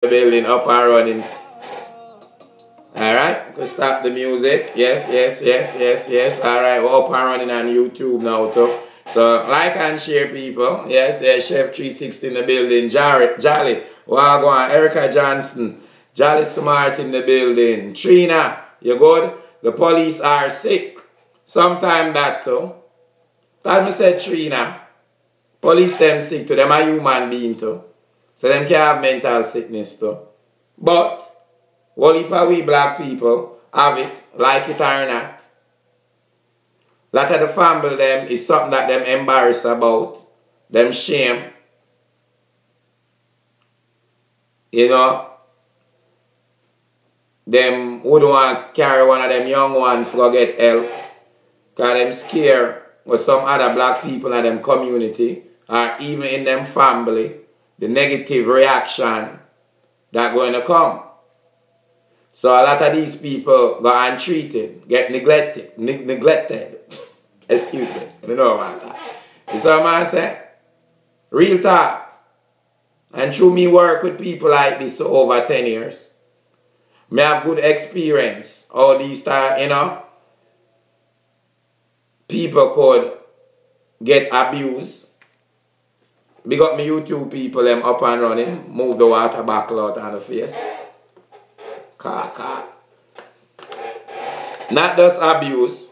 the building up and running. Alright, could stop the music. Yes. Alright, we're up and running on YouTube now too. So like and share, people. Yes, Chef 360 in the building. Jolly. Wagwan, Erica Johnson. Jolly Smart in the building. Trina, you good? The police are sick. Sometime that too. Tell me say Trina. Police them sick too. Them a human being too. So them can have mental sickness too. But all heap of we black people have it, like it or not. Lot of the family them is something that them embarrassed about. Them shame. You know. Them who don't want to carry one of them young ones for get help. Because them scared with some other black people in them community or even in them family, the negative reaction that going to come. So a lot of these people go untreated, get neglected. Excuse me, I don't know about that. You see what I'm saying? Real talk. And through me work with people like this for over 10 years. Me have good experience. All these time, you know, people could get abused. Big up me YouTube people, them up and running. Move the water bottle out on the face. Car. Not just abuse.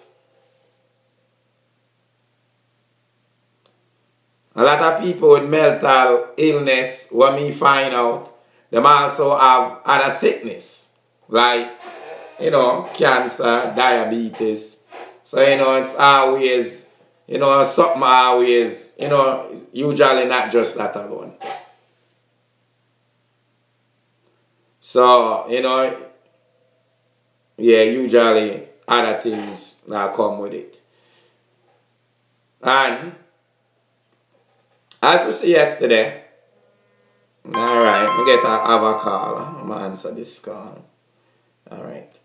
A lot of people with mental illness, when me find out, them also have other sickness. Like, you know, cancer, diabetes. So, you know, it's always, you know, something always, you know, usually not just that alone. So, you know, yeah, usually other things that come with it. And, as we see yesterday, alright, we get have a call. I'm going to answer this call. Alright.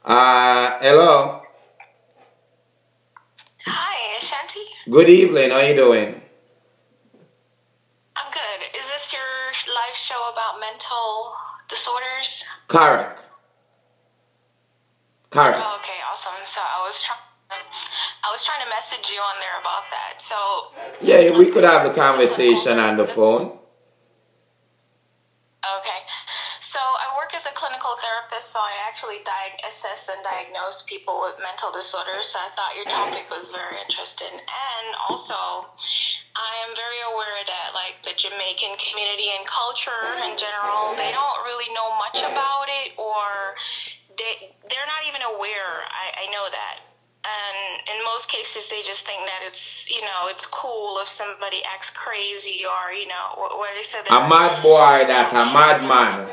Hello. Hi, Ashanti. Good evening, how you doing? I'm good. Is this your live show about mental disorders? Correct. Oh, okay, awesome. So I was trying to message you on there about that. So yeah, we could have a conversation on the phone. Okay. So I work as a clinical therapist, so I actually assess and diagnose people with mental disorders. So I thought your topic was very interesting. And also, I am very aware that like the Jamaican community and culture in general, they don't really know much about it, or they're not even aware. I know that. And in most cases, they just think that it's, you know, it's cool if somebody acts crazy, or, you know, what they said. A mad boy, that a madman.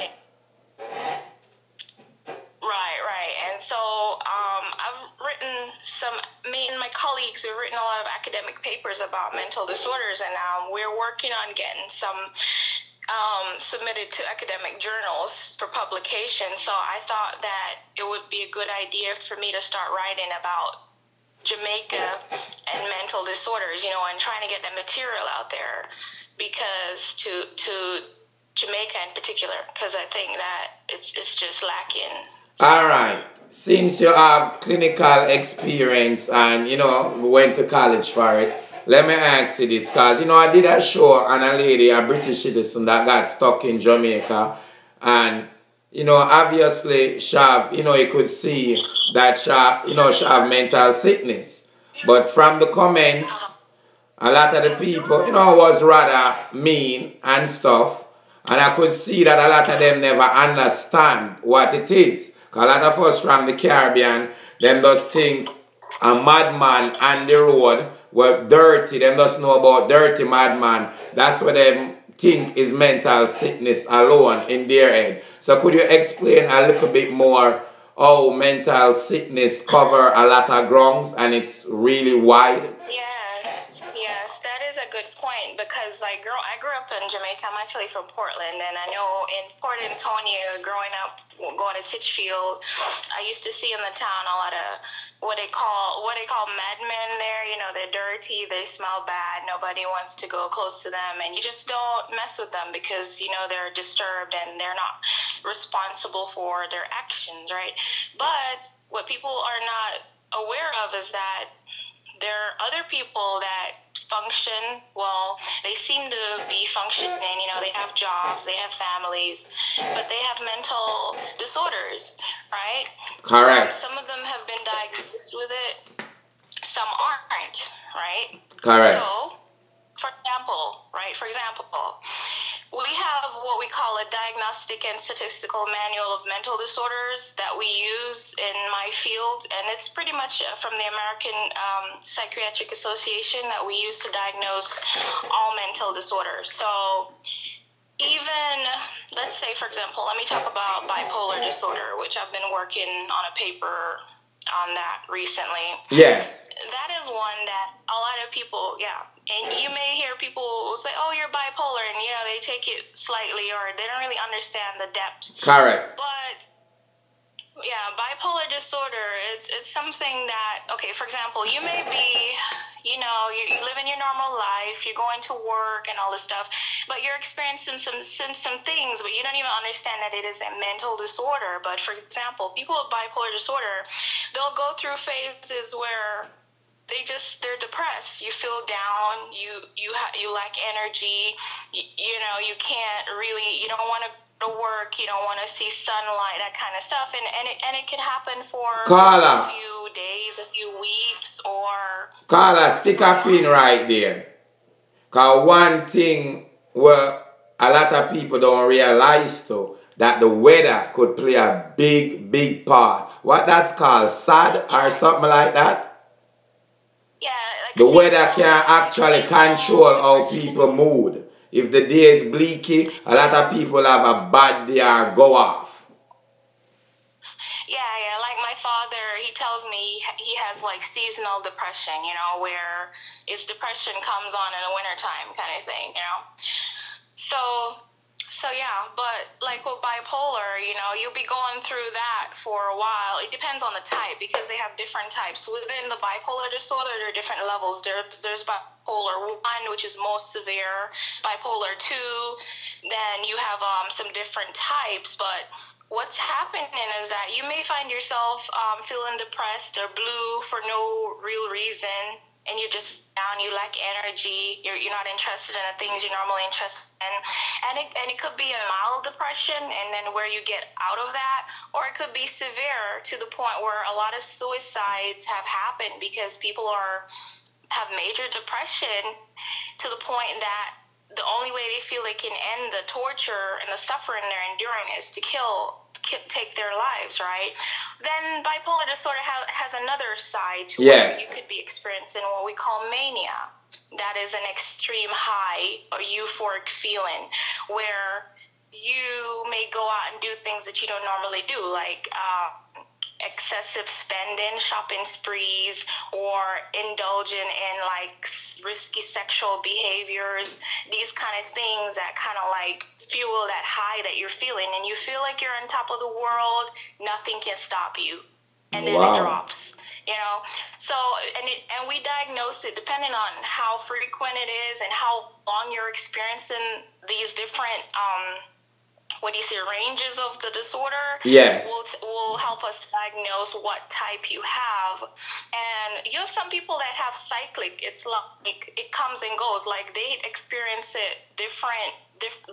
Right. And so I've written me and my colleagues have written a lot of academic papers about mental disorders, and we're working on getting some submitted to academic journals for publication. So I thought that it would be a good idea for me to start writing about Jamaica and mental disorders, you know, and trying to get the material out there, because to Jamaica in particular, because I think that it's just lacking. All right. Since you have clinical experience and, you know, went to college for it, let me ask you this, because, you know, I did a show on a lady, a British citizen that got stuck in Jamaica. And, you know, obviously, you know, you could see that she have mental sickness. But from the comments, a lot of the people, you know, was rather mean and stuff. And I could see that a lot of them never understand what it is. Because a lot of us from the Caribbean, them just think a madman on the road were dirty. Them just know about dirty madman. That's what them think is mental sickness alone in their head. So could you explain a little bit more how mental sickness cover a lot of grounds and it's really wide? Yes, that is a good point, because like I grew up in Jamaica. I'm actually from Portland, and I know in Port Antonio, growing up, going to Titchfield, I used to see in the town a lot of what they call madmen there. You know, they're dirty, they smell bad, nobody wants to go close to them, and you just don't mess with them because you know they're disturbed and they're not responsible for their actions, right? But what people are not aware of is that there are other people that function well. They seem to be functioning, you know, they have jobs, they have families, but they have mental disorders, right? Correct. Some of them have been diagnosed with it, some aren't, right? Correct. So, for example, we have what we call a diagnostic and statistical manual of mental disorders that we use in my field, and it's pretty much from the American Psychiatric Association that we use to diagnose all mental disorders. So even, let's say, for example, let me talk about bipolar disorder, which I've been working on a paper on that recently. Yes. That is one that a lot of people, and you may hear people say, oh, you're bipolar, and, you know, they take it slightly or they don't really understand the depth. Correct. But, bipolar disorder, it's something that, okay, for example, you may be, you know, you're living your normal life, you're going to work and all this stuff, but you're experiencing some things, but you don't even understand that it is a mental disorder. But, for example, people with bipolar disorder, they'll go through phases where they're depressed. You feel down. You lack energy. You know, you can't really. You don't want to go to work. You don't want to see sunlight. That kind of stuff. And it can happen for Carla, a few days, a few weeks, or. Carla, stick a pin right there. Cause one thing, well, a lot of people don't realize though, that the weather could play a big part. What that's called, sad or something like that. Yeah, like the weather can actually control how people mood. If the day is bleaky, a lot of people have a bad day or go off. Yeah, like my father, he tells me he has like seasonal depression, you know, where his depression comes on in the wintertime kind of thing, you know. So yeah, but like with bipolar, you know, you'll be going through that for a while. It depends on the type because they have different types. Within the bipolar disorder, there are different levels. There's bipolar 1, which is most severe, bipolar 2, then you have some different types, but what's happening is that you may find yourself feeling depressed or blue for no real reason, and you're just down, you lack energy, you're not interested in the things you're normally interested in. And it could be a mild depression, and then where you get out of that, or it could be severe to the point where a lot of suicides have happened because people have major depression to the point that the only way they feel they can end the torture and the suffering they're enduring is to take their lives, right? Then bipolar disorder has another side to where you could be experiencing what we call mania. That is an extreme high or euphoric feeling where you may go out and do things that you don't normally do, like excessive spending, shopping sprees, or indulging in like risky sexual behaviors, these kind of things that kind of like fuel that high that you're feeling, and you feel like you're on top of the world, nothing can stop you, and then it drops, you know. So and we diagnose it depending on how frequent it is and how long you're experiencing these different ranges of the disorder. Yes. Will help us diagnose what type you have. And you have some people that have cyclic. It's like it comes and goes. Like they experience it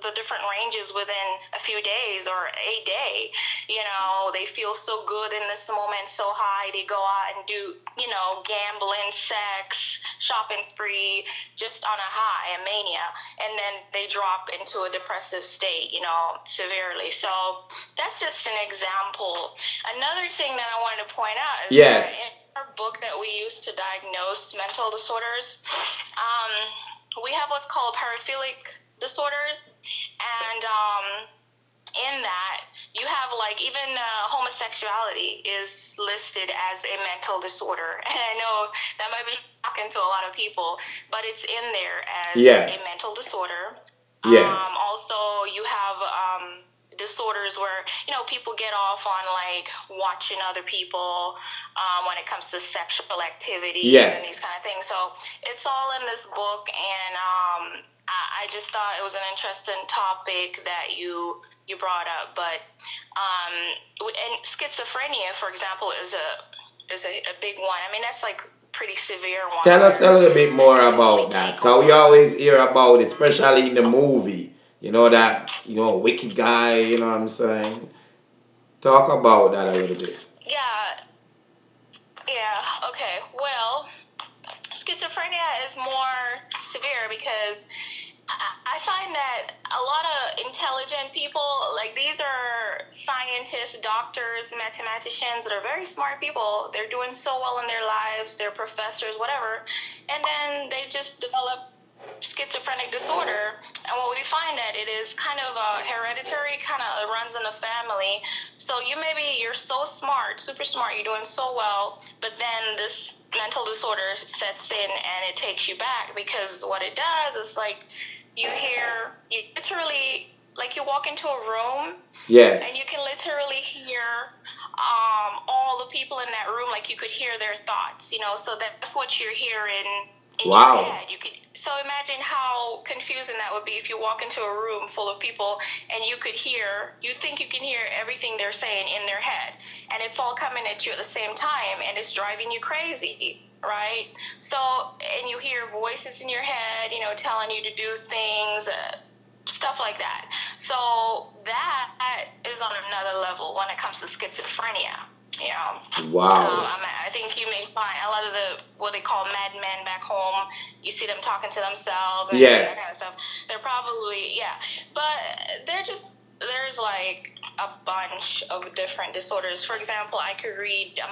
the different ranges within a few days or a day. You know, they feel so good in this moment, so high. They go out and do, you know, gambling, sex, shopping spree, just on a high, a mania. And then they drop into a depressive state, you know, severely. So that's just an example. Another thing that I wanted to point out is that in our book that we use to diagnose mental disorders, we have what's called paraphilic disorders, and in that you have like like even homosexuality is listed as a mental disorder. And I know that might be shocking to a lot of people, but it's in there as Yes. a mental disorder. Yes. Also, you have disorders where, you know, people get off on like watching other people when it comes to sexual activities Yes. and these kind of things. So it's all in this book, and I just thought it was an interesting topic that you brought up. But and schizophrenia, for example, is a big one. I mean, that's like pretty severe one. Tell us a little bit more about that, because we always hear about it, especially in the movie. You know, that, you know, wicked guy, you know what I'm saying? Talk about that a little bit. Yeah, okay. Well, schizophrenia is more severe because I find that a lot of intelligent people, like these are scientists, doctors, mathematicians that are very smart people. They're doing so well in their lives, they're professors, whatever, and then they just develop schizophrenic disorder. And what we find that it is kind of hereditary, kind of runs in the family. So you're so smart, super smart, you're doing so well, but then this mental disorder sets in and it takes you back, because what it does is like you literally, like you walk into a room, yes, and you can literally hear all the people in that room, like you could hear their thoughts, you know, so that's what you're hearing in wow. your head. So imagine how confusing that would be if you walk into a room full of people and you think you can hear everything they're saying in their head, and it's all coming at you at the same time, and it's driving you crazy, right? So, and you hear voices in your head, you know, telling you to do things, stuff like that. So that is on another level when it comes to schizophrenia. You know, wow. I think you may find a lot of what they call madmen back home. You see them talking to themselves and yes. that kind of stuff. They're probably, but there's like a bunch of different disorders. For example, I'm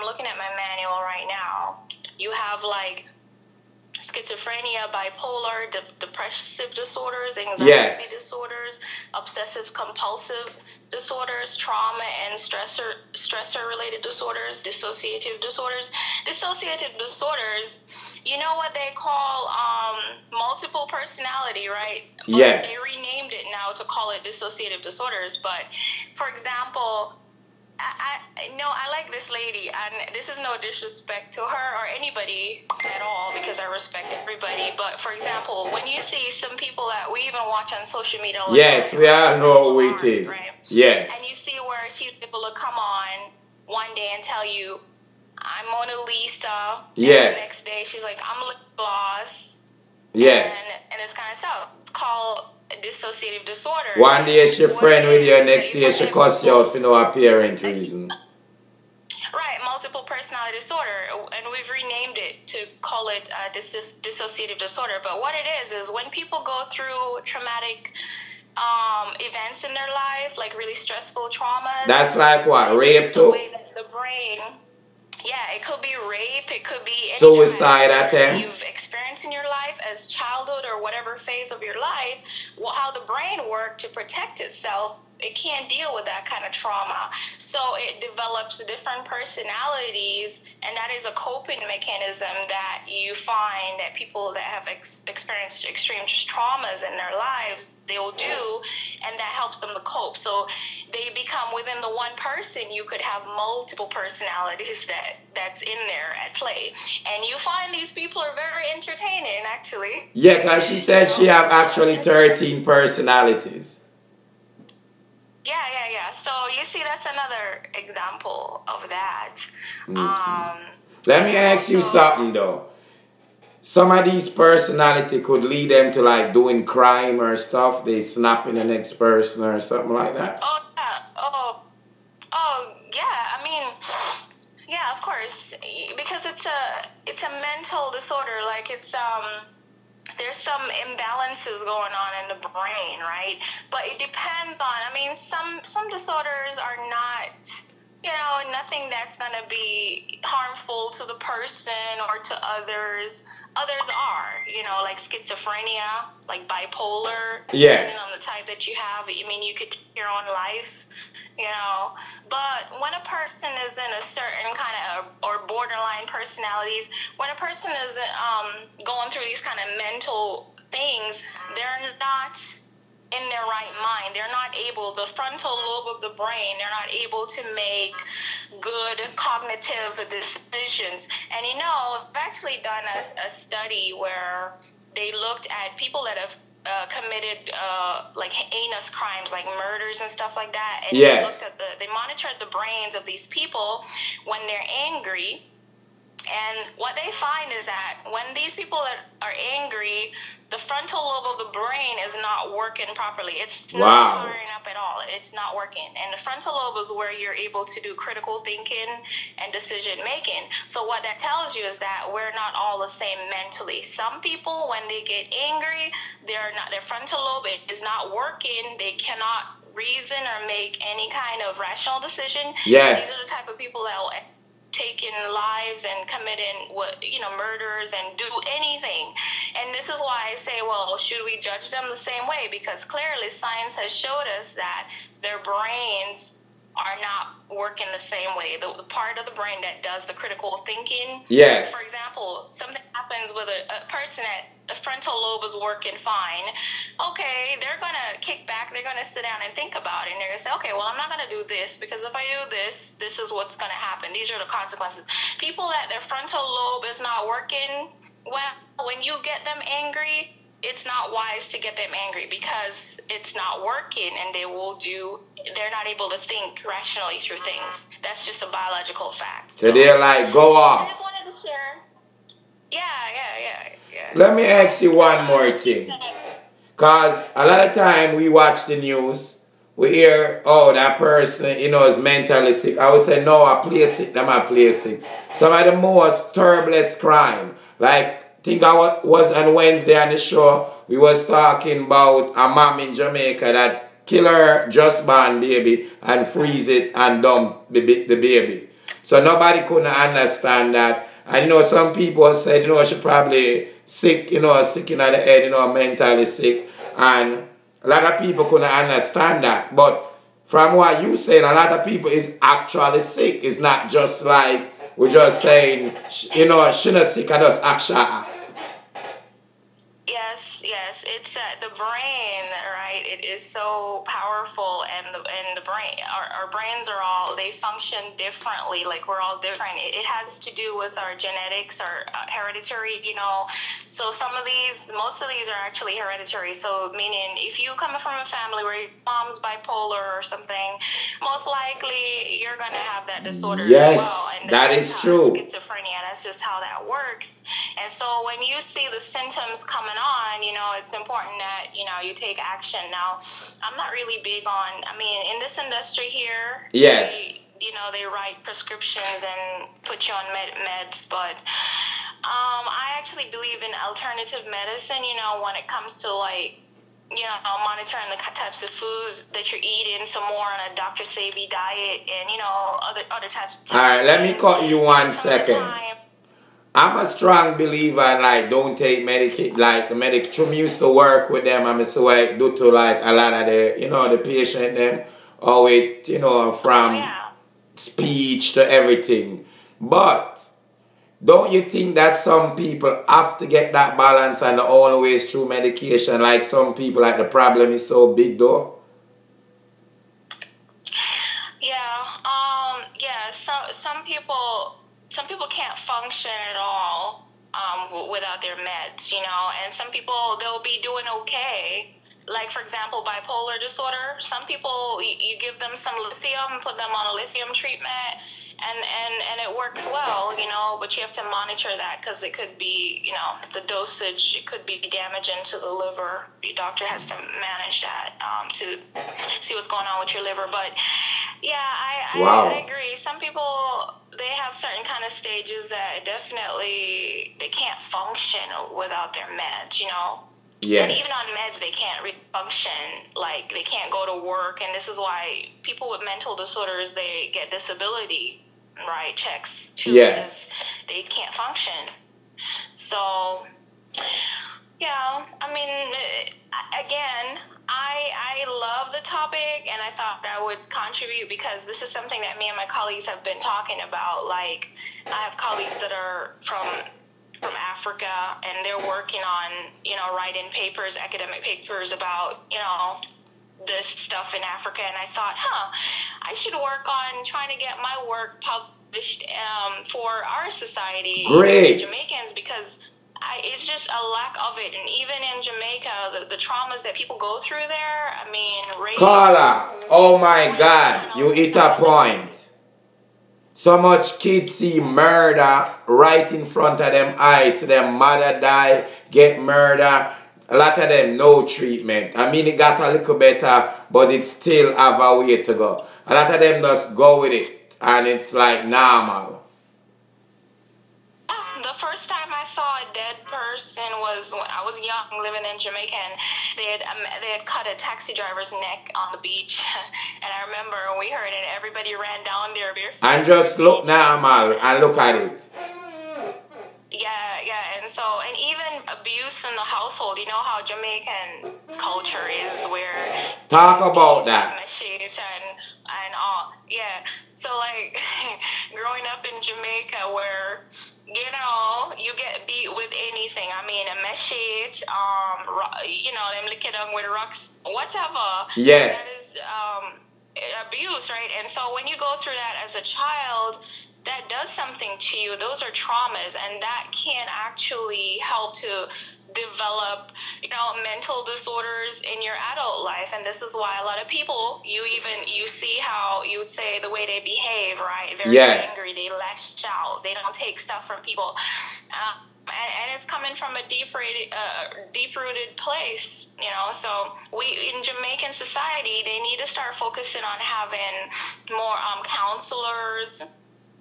looking at my manual right now. You have like schizophrenia, bipolar, depressive disorders, anxiety disorders, obsessive compulsive disorders, trauma and stressor related disorders, dissociative disorders. Dissociative disorders, you know what they call multiple personality, right? Yes. They renamed it now to call it dissociative disorders. But for example, I like this lady, and this is no disrespect to her or anybody at all, because I respect everybody. But for example, when you see some people that we even watch on social media, yes, we all know who it is, right? Yes. And you see where she's able to come on one day and tell you, "I'm Mona Lisa." Yes. And the next day she's like, "I'm lip gloss." Yes. And it's kind of stuff. It's called dissociative disorder. One day she friend with you, next day she cuss you out for no apparent reason. Right, multiple personality disorder, and we've renamed it to call it dissociative disorder. But what it is when people go through traumatic events in their life, like really stressful traumas. That's like what, rape too? The brain. Yeah, it could be rape, it could be any suicide attempt you've experienced in your life as childhood or whatever phase of your life. How the brain works to protect itself, it can't deal with that kind of trauma. So it develops different personalities, and that is a coping mechanism that you find that people that have experienced extreme traumas in their lives, they'll do, and that helps them to cope. So they become, within the one person, you could have multiple personalities that's in there at play. And you find these people are very entertaining, actually. Yeah, because she said she have actually 13 personalities. Yeah. So you see, that's another example of that. Mm-hmm. Let me ask you something though. Some of these personality could lead them to like doing crime or stuff. They snapping the next person or something like that. Oh yeah. I mean, yeah, of course, because it's a mental disorder. Like there's some imbalances going on in the brain, right? But it depends on, I mean, some disorders are not, nothing that's going to be harmful to the person or to others. Others are, like schizophrenia, like bipolar. Yes. Depending on the type that you have. I mean, you could take your own life. you know. But when a person is in a certain kind of or borderline personalities, when a person is going through these kind of mental things, they're not in their right mind. They're not able, the frontal lobe of the brain, they're not able to make good cognitive decisions. And you know, I've actually done a study where they looked at people that have committed like heinous crimes like murders and stuff like that, and Yes. they looked at they monitored the brains of these people when they're angry. And what they find is that when these people are angry, the frontal lobe of the brain is not working properly. It's not firing up at all. It's not working. And the frontal lobe is where you're able to do critical thinking and decision making. So what that tells you is that we're not all the same mentally. Some people, when they get angry, their frontal lobe is not working. They cannot reason or make any kind of rational decision. Yes. These are the type of people that will taking lives and committing murders and do anything. And this is why I say, well, should we judge them the same way? Because clearly science has showed us that their brains are not working the same way. The part of the brain that does the critical thinking. Yes. For example, something happens with a person that the frontal lobe is working fine. Okay, they're going to kick back. They're going to sit down and think about it. And they're going to say, okay, well, I'm not going to do this because if I do this, this is what's going to happen. These are the consequences. People that their frontal lobe is not working, well, when you get them angry, it's not wise to get them angry because it's not working and they're not able to think rationally through things. That's just a biological fact. So they're like, go I just off. wanted to share. Yeah. Let me ask you one more thing. Because a lot of time we watch the news, we hear, oh, that person, is mentally sick. I would say, no, I play sick, them I play sick. Some of the most terriblest crime, like, think I was on Wednesday on the show, we was talking about a mom in Jamaica that kill her just born baby and freeze it and dump the baby. So nobody couldn't understand that. And some people said, she probably sick, sick in the head, mentally sick. And a lot of people couldn't understand that. But from what you said, a lot of people is actually sick. It's not just like we're just saying, she not sick and just actually. Yes, it's the brain, right? It is so powerful, and the brain, our brains are all, they function differently. Like, we're all different. It has to do with our genetics, our hereditary. So most of these are actually hereditary. So meaning, if you come from a family where your mom's bipolar or something, most likely you're gonna have that disorder as well. And that is true. Schizophrenia. That's just how that works. And so when you see the symptoms coming on, it's important that, you take action. Now, I'm not really big on, in this industry here, yes, they write prescriptions and put you on meds, but I actually believe in alternative medicine, when it comes to monitoring the types of foods that you're eating, some more on a Dr. Sebi diet and, other types of. All right, let me cut you 1 second. I'm a strong believer in don't take medication, the medication used to work with them, and so I do to a lot of the patient them, or with, from speech to everything. But don't you think that some people have to get that balance and the only way is through medication? Like some people, the problem is so big though? Some people can't function at all without their meds, and some people, they'll be doing okay. Like, for example, bipolar disorder, some people, you give them some lithium, put them on a lithium treatment, and it works well, but you have to monitor that because it could be, the dosage, it could be damaging to the liver. Your doctor has to manage that to see what's going on with your liver. But, yeah, I agree. Some people, they have certain kind of stages that definitely, they can't function without their meds, Yes. And even on meds, they can't really function, they can't go to work, and this is why people with mental disorders, they get disability, right, checks, too, yes, because they can't function. So, yeah, again, I love the topic, and I thought I would contribute because this is something that me and my colleagues have been talking about. Like, I have colleagues that are from Africa, and they're working on, writing papers, academic papers about, this stuff in Africa. And I thought, I should work on trying to get my work published for our society, Great. Jamaicans, because it's just a lack of it. And even in Jamaica, the traumas that people go through there, I mean, rape. Carla, oh my God, you hit a point. So much kids see murder right in front of them eyes. Their mother die, get murder. A lot of them no treatment. I mean, it got a little better, but it still have a way to go. A lot of them just go with it, and it's like normal. The first time I saw a dead person was when I was young, living in Jamaica, and they had cut a taxi driver's neck on the beach. And I remember we heard it, everybody ran down there. And just look normal and look at it. Yeah, and even abuse in the household. You know how Jamaican culture is, where talk about that. And all, yeah. So like growing up in Jamaica, where you get beat with anything. I mean, a machete, them lick it on with rocks, whatever. Yes. That is abuse, right? And so when you go through that as a child, that does something to you. Those are traumas, and that can actually help to develop, mental disorders in your adult life. And this is why a lot of people, you see how you would say the way they behave, right? Very angry, they lash out, they don't take stuff from people. And it's coming from a deep-rooted place, So in Jamaican society, they need to start focusing on having more counselors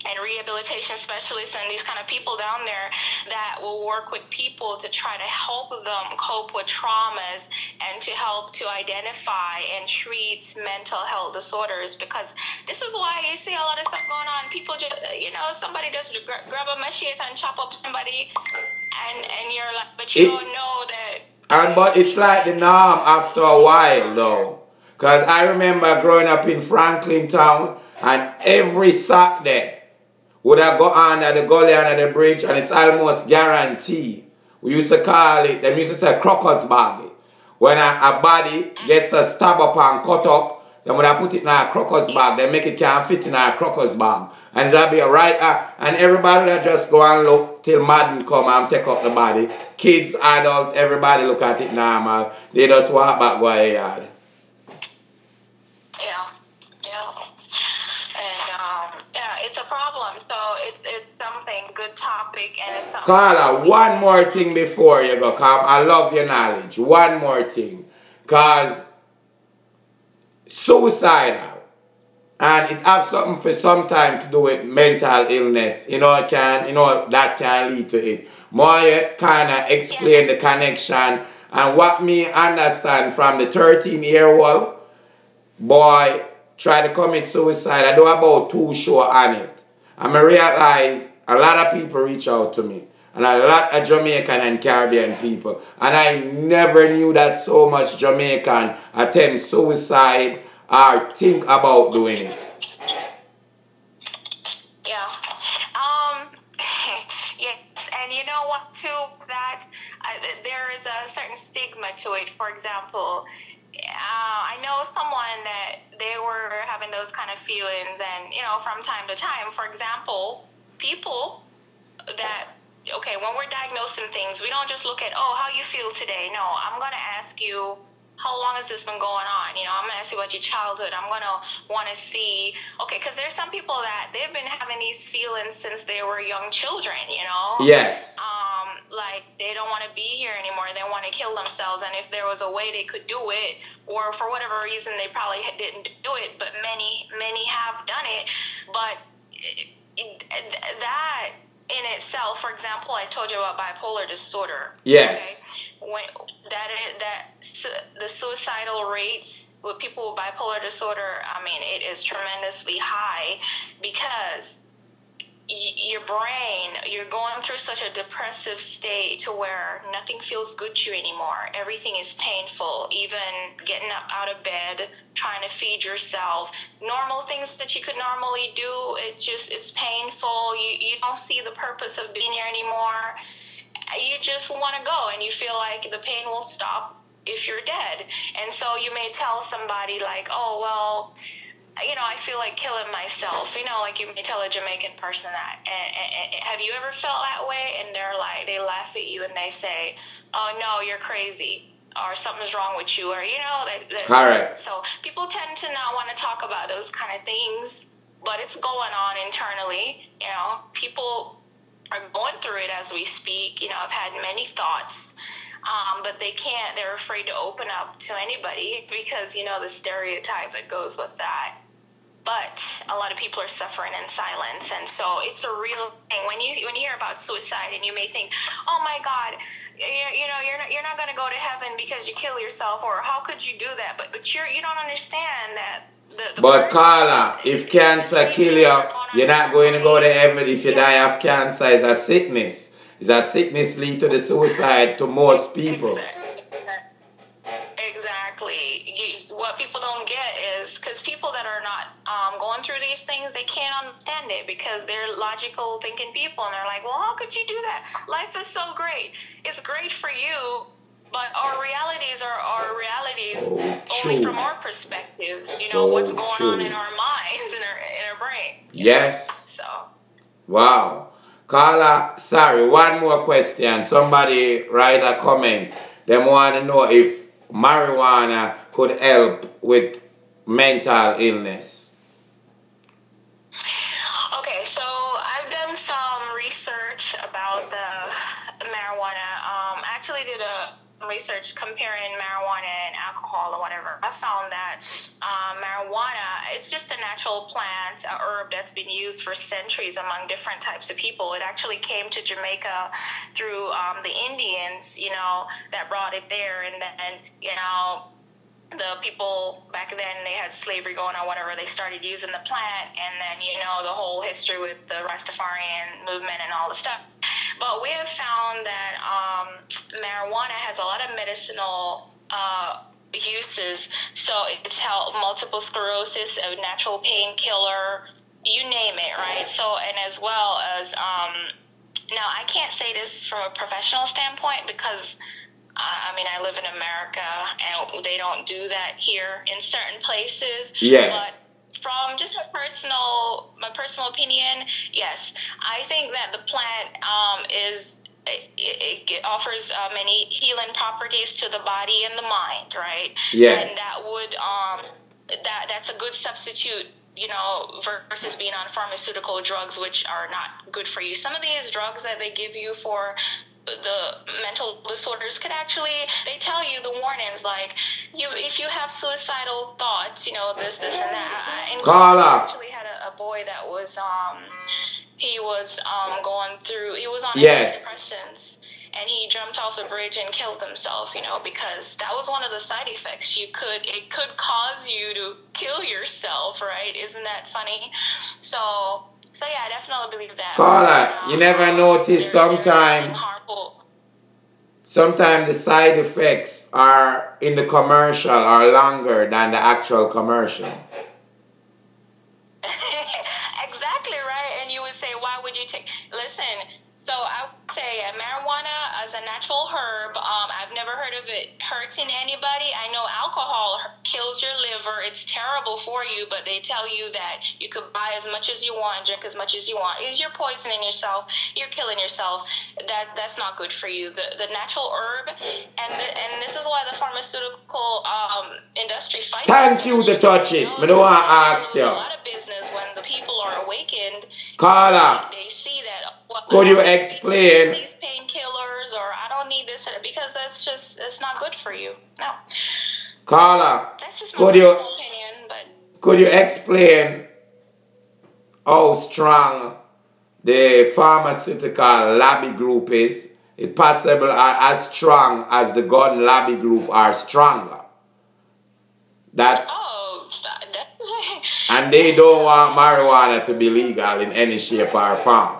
and rehabilitation specialists and these kind of people down there that will work with people to try to help them cope with traumas and to help to identify and treat mental health disorders, because this is why you see a lot of stuff going on. People just, somebody just grab a machete and chop up somebody, and you're like, but you don't know that. But it's like the norm after a while, though. Because I remember growing up in Franklin Town, and every Saturday, would have go under the gully under the bridge, and it's almost guaranteed. We used to call it, they used to say crocus bag. When a body gets a stab up and cut up, then when I put it in a crocus bag, they make it can fit in a crocus bag. And that'll be a right, and everybody will just go and look till Madden come and take up the body. Kids, adult, everybody look at it normal. They just walk back go a yard. It's a problem. So it's something, good topic, and it's something. Carla, one more thing before you go, come. I love your knowledge. One more thing. Because suicidal, and it has something for some time to do with mental illness. That can lead to it. More kind of explain the connection, and what me understand from the 13-year-old boy try to commit suicide. I do about 2 shows on it. And I realize a lot of people reach out to me. And a lot of Jamaican and Caribbean people. And I never knew that so much Jamaican attempt suicide or think about doing it. Yeah. Yes. And you know what, too? That there is a certain stigma to it. For example, I know someone that they were having those kind of feelings, and from time to time, for example, people that, when we're diagnosing things, we don't just look at, how you feel today. No, I'm going to ask you, how long has this been going on? I'm going to ask you about your childhood. I'm going to want to see, because there's some people that they've been having these feelings since they were young children, Yes. Like they don't want to be here anymore. They want to kill themselves. And if there was a way they could do it, or for whatever reason they probably didn't do it, but many have done it. But that in itself, for example, I told you about bipolar disorder. Yes. When the suicidal rates with people with bipolar disorder, I mean, it is tremendously high, because your brain, you're going through such a depressive state to where nothing feels good to you anymore. Everything is painful. Even getting up out of bed, trying to feed yourself, normal things that you could normally do, it's painful. You don't see the purpose of being here anymore. You just want to go, and you feel like the pain will stop if you're dead. And so you may tell somebody like, oh, well, I feel like killing myself. Like you may tell a Jamaican person that. And have you ever felt that way? And they laugh at you and they say, oh, no, you're crazy, or something's wrong with you, or, Correct. So people tend to not want to talk about those kind of things, but it's going on internally. People are going through it as we speak. I've had many thoughts. But they're afraid to open up to anybody because, the stereotype that goes with that. But a lot of people are suffering in silence. And so it's a real thing. When you hear about suicide, and you may think, oh my God, you're not going to go to heaven because you kill yourself, or how could you do that? But you don't understand that. But Carla, if cancer kill you, you're not going to go to heaven. If you die of cancer, it's a sickness. Is that sickness lead to the suicide to most people? Exactly. What people don't get is, because people that are not going through these things, they can't understand it because they're logical thinking people, and they're like, well, how could you do that? Life is so great. It's great for you, but our realities are our realities only from our perspective. What's going on in our minds, in our brain. Yes. So. Wow. Carla, sorry, one more question. Somebody write a comment. They want to know if marijuana could help with mental illness. Okay, so I've done some research about the marijuana. I actually did a research comparing marijuana and alcohol or whatever. I found that marijuana, it's just a natural plant, a herb that's been used for centuries among different types of people. It actually came to Jamaica through the Indians, that brought it there. And then, the people back then, they had slavery going on, whatever, they started using the plant. And then, the whole history with the Rastafarian movement and all the stuff. But we have found that marijuana has a lot of medicinal uses. So it's helped multiple sclerosis, a natural painkiller, you name it, right? So, and as well as, now I can't say this from a professional standpoint because I live in America and they don't do that here in certain places. Yes. But from just my personal opinion, yes, I think that the plant it offers many healing properties to the body and the mind, right? Yes. And that would that's a good substitute, versus being on pharmaceutical drugs, which are not good for you. Some of these drugs that they give you for the mental disorders could actually, they tell you the warnings, like if you have suicidal thoughts, this and that. And Carla. actually had a boy that was he was on Yes. antidepressants, and he jumped off the bridge and killed himself, because that was one of the side effects. It could cause you to kill yourself, right? Isn't that funny? So yeah, I definitely believe that. Carla, you never notice sometimes the side effects are in the commercial are longer than the actual commercial. Exactly right. And you would say, why would you take? Listen. So I would say marijuana as a natural herb, I've never heard of it hurting anybody. I know alcohol kills your liver. It's terrible for you, but they tell you that you could buy as much as you want, drink as much as you want. You're poisoning yourself. You're killing yourself. That's not good for you. The natural herb, and this is why the pharmaceutical industry fights. Thank you to touch it. I don't want to ask you. There's a lot of business when the people are awakened. Carla. They see that. Could you explain? These painkillers, or I don't need this, because it's not good for you. No. Carla, that's just my personal opinion, but could you explain how strong the pharmaceutical lobby group is? It's possible as strong as the gun lobby group are stronger. That. Oh, definitely. And they don't want marijuana to be legal in any shape or form.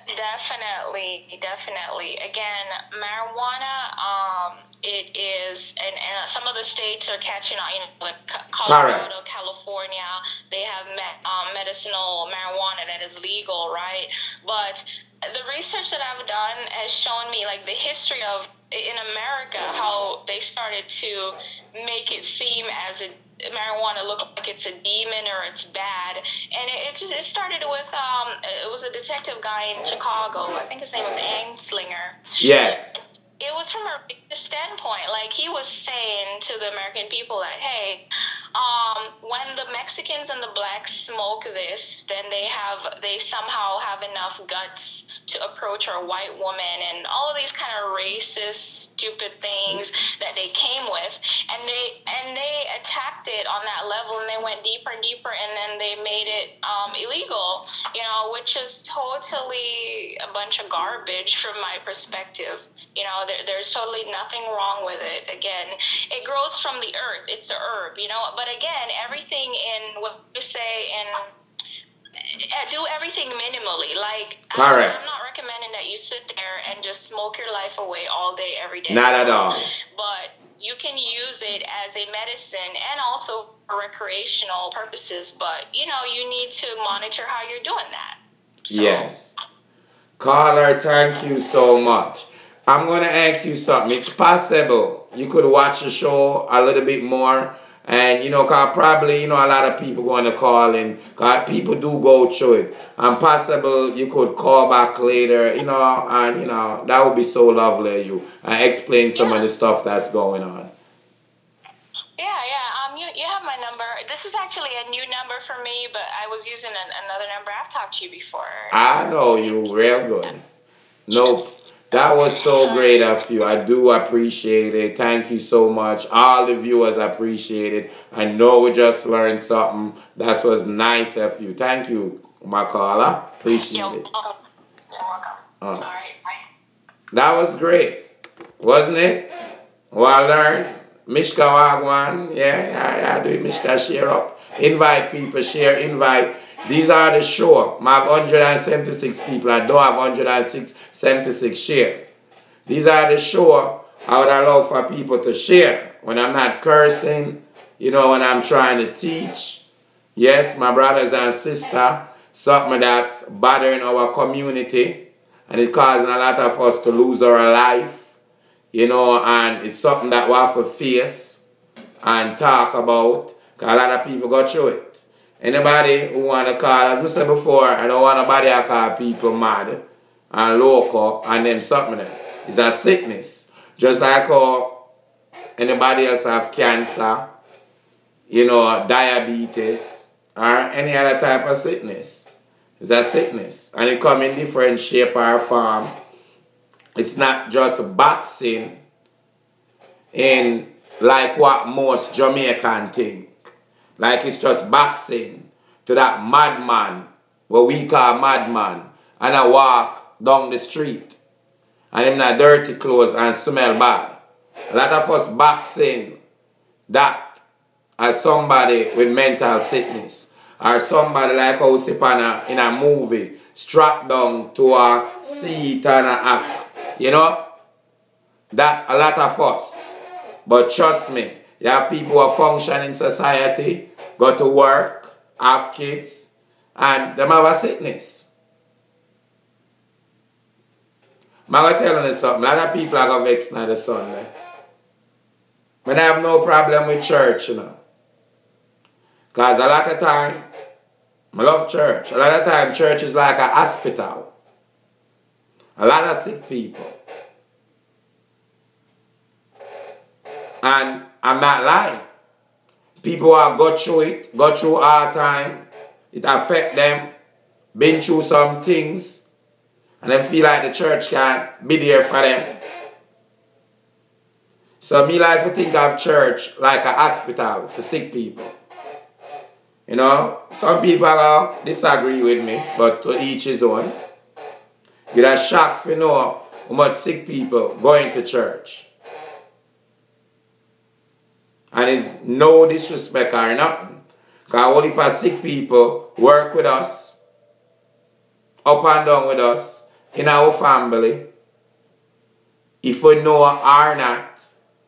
Definitely, definitely. Again, marijuana, it is, and some of the states are catching on, like Colorado, Correct. California, they have medicinal marijuana that is legal, right? But the research that I've done has shown me, like, the history of, in America, how they started to make it seem as a marijuana look like it's a demon or it's bad, and it started with it was a detective guy in Chicago. I think his name was Anslinger. Yes. It was from a standpoint, like he was saying to the American people that, hey, when the Mexicans and the blacks smoke this, then they somehow have enough guts to approach a white woman, and all of these kind of racist, stupid things that they came with, and they attacked it on that level, and they went deeper and deeper, and then they made it illegal, which is totally a bunch of garbage from my perspective. There's totally nothing wrong with it. Again, it grows from the earth. It's a herb, But again, everything in what you say do everything minimally. Like, Correct. I'm not recommending that you sit there and just smoke your life away all day, every day. Not at all. But you can use it as a medicine and also for recreational purposes. But, you need to monitor how you're doing that. So. Yes. Caller, thank you so much. I'm going to ask you something. It's possible you could watch the show a little bit more. And, cause probably, a lot of people going to call in. Cause people do go through it. And possible you could call back later, and, that would be so lovely of you. And explain some of the stuff that's going on. Yeah. You have my number. This is actually a new number for me, but I was using another number. I've talked to you before. I know you real good. Nope. That was so great of you. I do appreciate it. Thank you so much. All the viewers appreciate it. I know we just learned something. That was nice of you. Thank you, my caller. Appreciate it. You're welcome. All right. Bye. That was great. Wasn't it? Well, I learned. Mishka Wagwan. Yeah, I do it. Mishka, share up. Invite people, share, invite. These are the show. I have 176 people. I don't have 176 share. These are the show I would allow for people to share. When I'm not cursing, when I'm trying to teach. Yes, my brothers and sisters, something that's bothering our community. And it's causing a lot of us to lose our life. And it's something that we have to face and talk about. Because a lot of people go through it. Anybody who want to call, as I said before, I don't want nobody to call people mad and local and them something. It's a sickness. Just like how anybody else have cancer, diabetes, or any other type of sickness. It's a sickness. And it comes in different shape or form. It's not just boxing in like what most Jamaicans think. Like it's just boxing to that madman, what we call madman, and I walk down the street and him in dirty clothes and smell bad. A lot of us boxing that as somebody with mental sickness or somebody like how we in a movie strapped down to a seat and a act. That a lot of us. But trust me, you have people who function in society, go to work, have kids, and them have a sickness. I'm going to tell you something. A lot of people are going to vex now the Sunday. But I have no problem with church, Because a lot of time, I love church. A lot of time, church is like a hospital. A lot of sick people. And I'm not lying. People who have got through it, got through hard time, it affect them, been through some things, and then feel like the church can't be there for them. So me like to think of church like a hospital for sick people. Some people are disagree with me, but to each his own. You're a shock to know how much sick people going to church. And it's no disrespect or nothing. Because only for sick people work with us, up and down with us, in our family. If we know or not,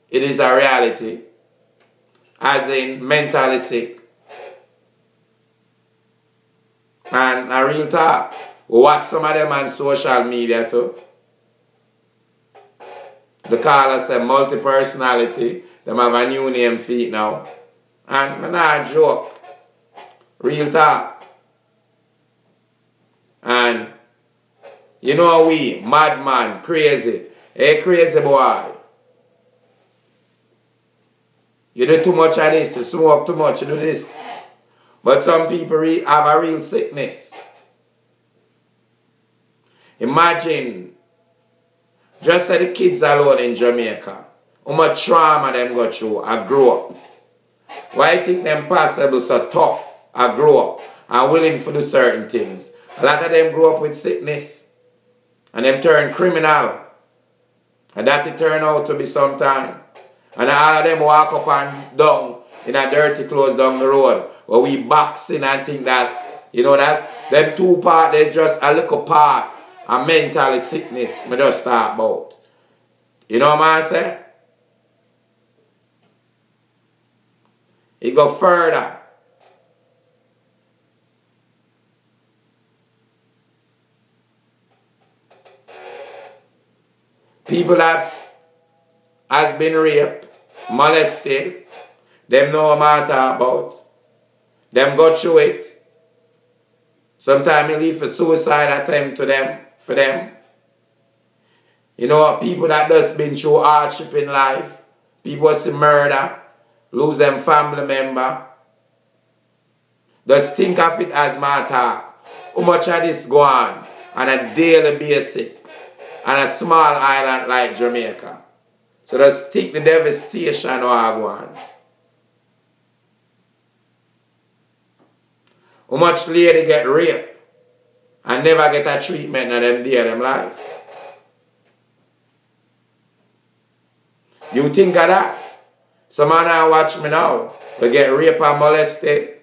it is a reality. As in mentally sick. And a real talk. We watch some of them on social media too. They call us a multi-personality. They have a new name for it now. And I'm not a joke. Real talk. And you know we, madman, crazy. Hey crazy boy. You do too much of this, you smoke too much, you do this. But some people have a real sickness. Imagine, just say the kids alone in Jamaica, how much trauma them go through, I grow up. Why you think them possible so tough, I grow up, and willing to do certain things. A lot of them grow up with sickness, and them turn criminal. And that it turn out to be sometime. And all of them walk up and down in a dirty clothes down the road, where we boxing and think that's, you know, that's, them two part, there's just a little part of mental sickness me just talk about. You know what I say? It go further. People that has been raped, molested, them know what I'm talking about. Them go through it. Sometimes it lead for suicide attempt to them, for them. You know, people that just been through hardship in life, people see murder, lose them family member. Just think of it as my talk. How much of this go on a daily basis on a small island like Jamaica. So just think the devastation of our one. How much lady get raped and never get a treatment in them day of them life. You think of that? Some man I watch me now, we get raped and molested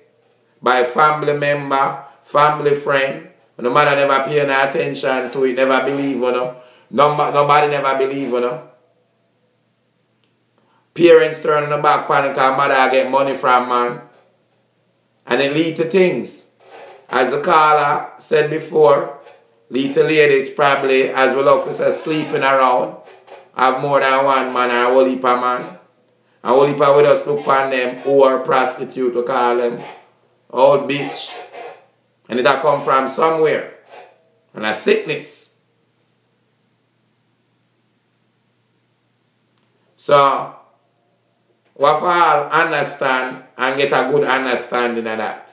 by family member, family friend. And the mother never pay no attention to it, never believe, you know. Nobody never believe, you know. Parents turn on the back pan because mother get money from man. And it lead to things. As the caller said before, lead to ladies probably, as well officers sleeping around, have more than one man or a whole heap of man. And a whole heap of we just look upon them or prostitute, we call them old bitch. And it come from somewhere. And a sickness. So, we all understand and get a good understanding of that.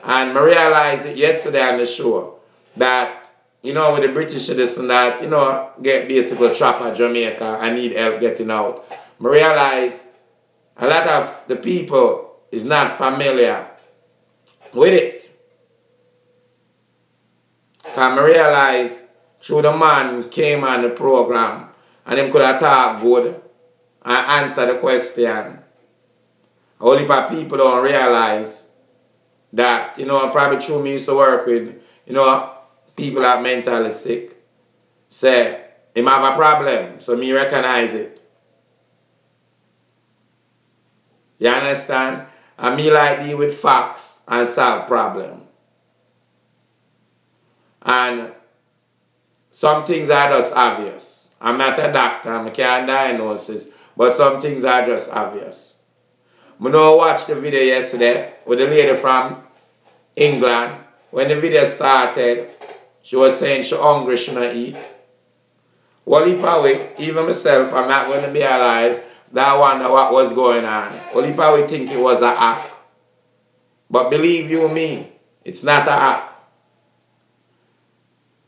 And I realized it yesterday on the show that, you know, with the British citizen that, you know, get basically trapped at Jamaica and need help getting out. I realized a lot of the people is not familiar with it. Because I realized through the man came on the program and him could have talked good and answer the question. A whole heap of people don't realize that, you know, probably through me used to work with, you know, people that are mentally sick. Say, him have a problem, so me recognize it. You understand? And me like deal with facts and solve problem. And some things are just obvious. I'm not a doctor, I can't diagnose this, but some things are just obvious. I know I watched the video yesterday with the lady from England. When the video started, she was saying she hungry, she not eat. Well, even myself, I'm not going to be alive, that I wonder what was going on. Well, if I think it was an act. But believe you me, it's not an act.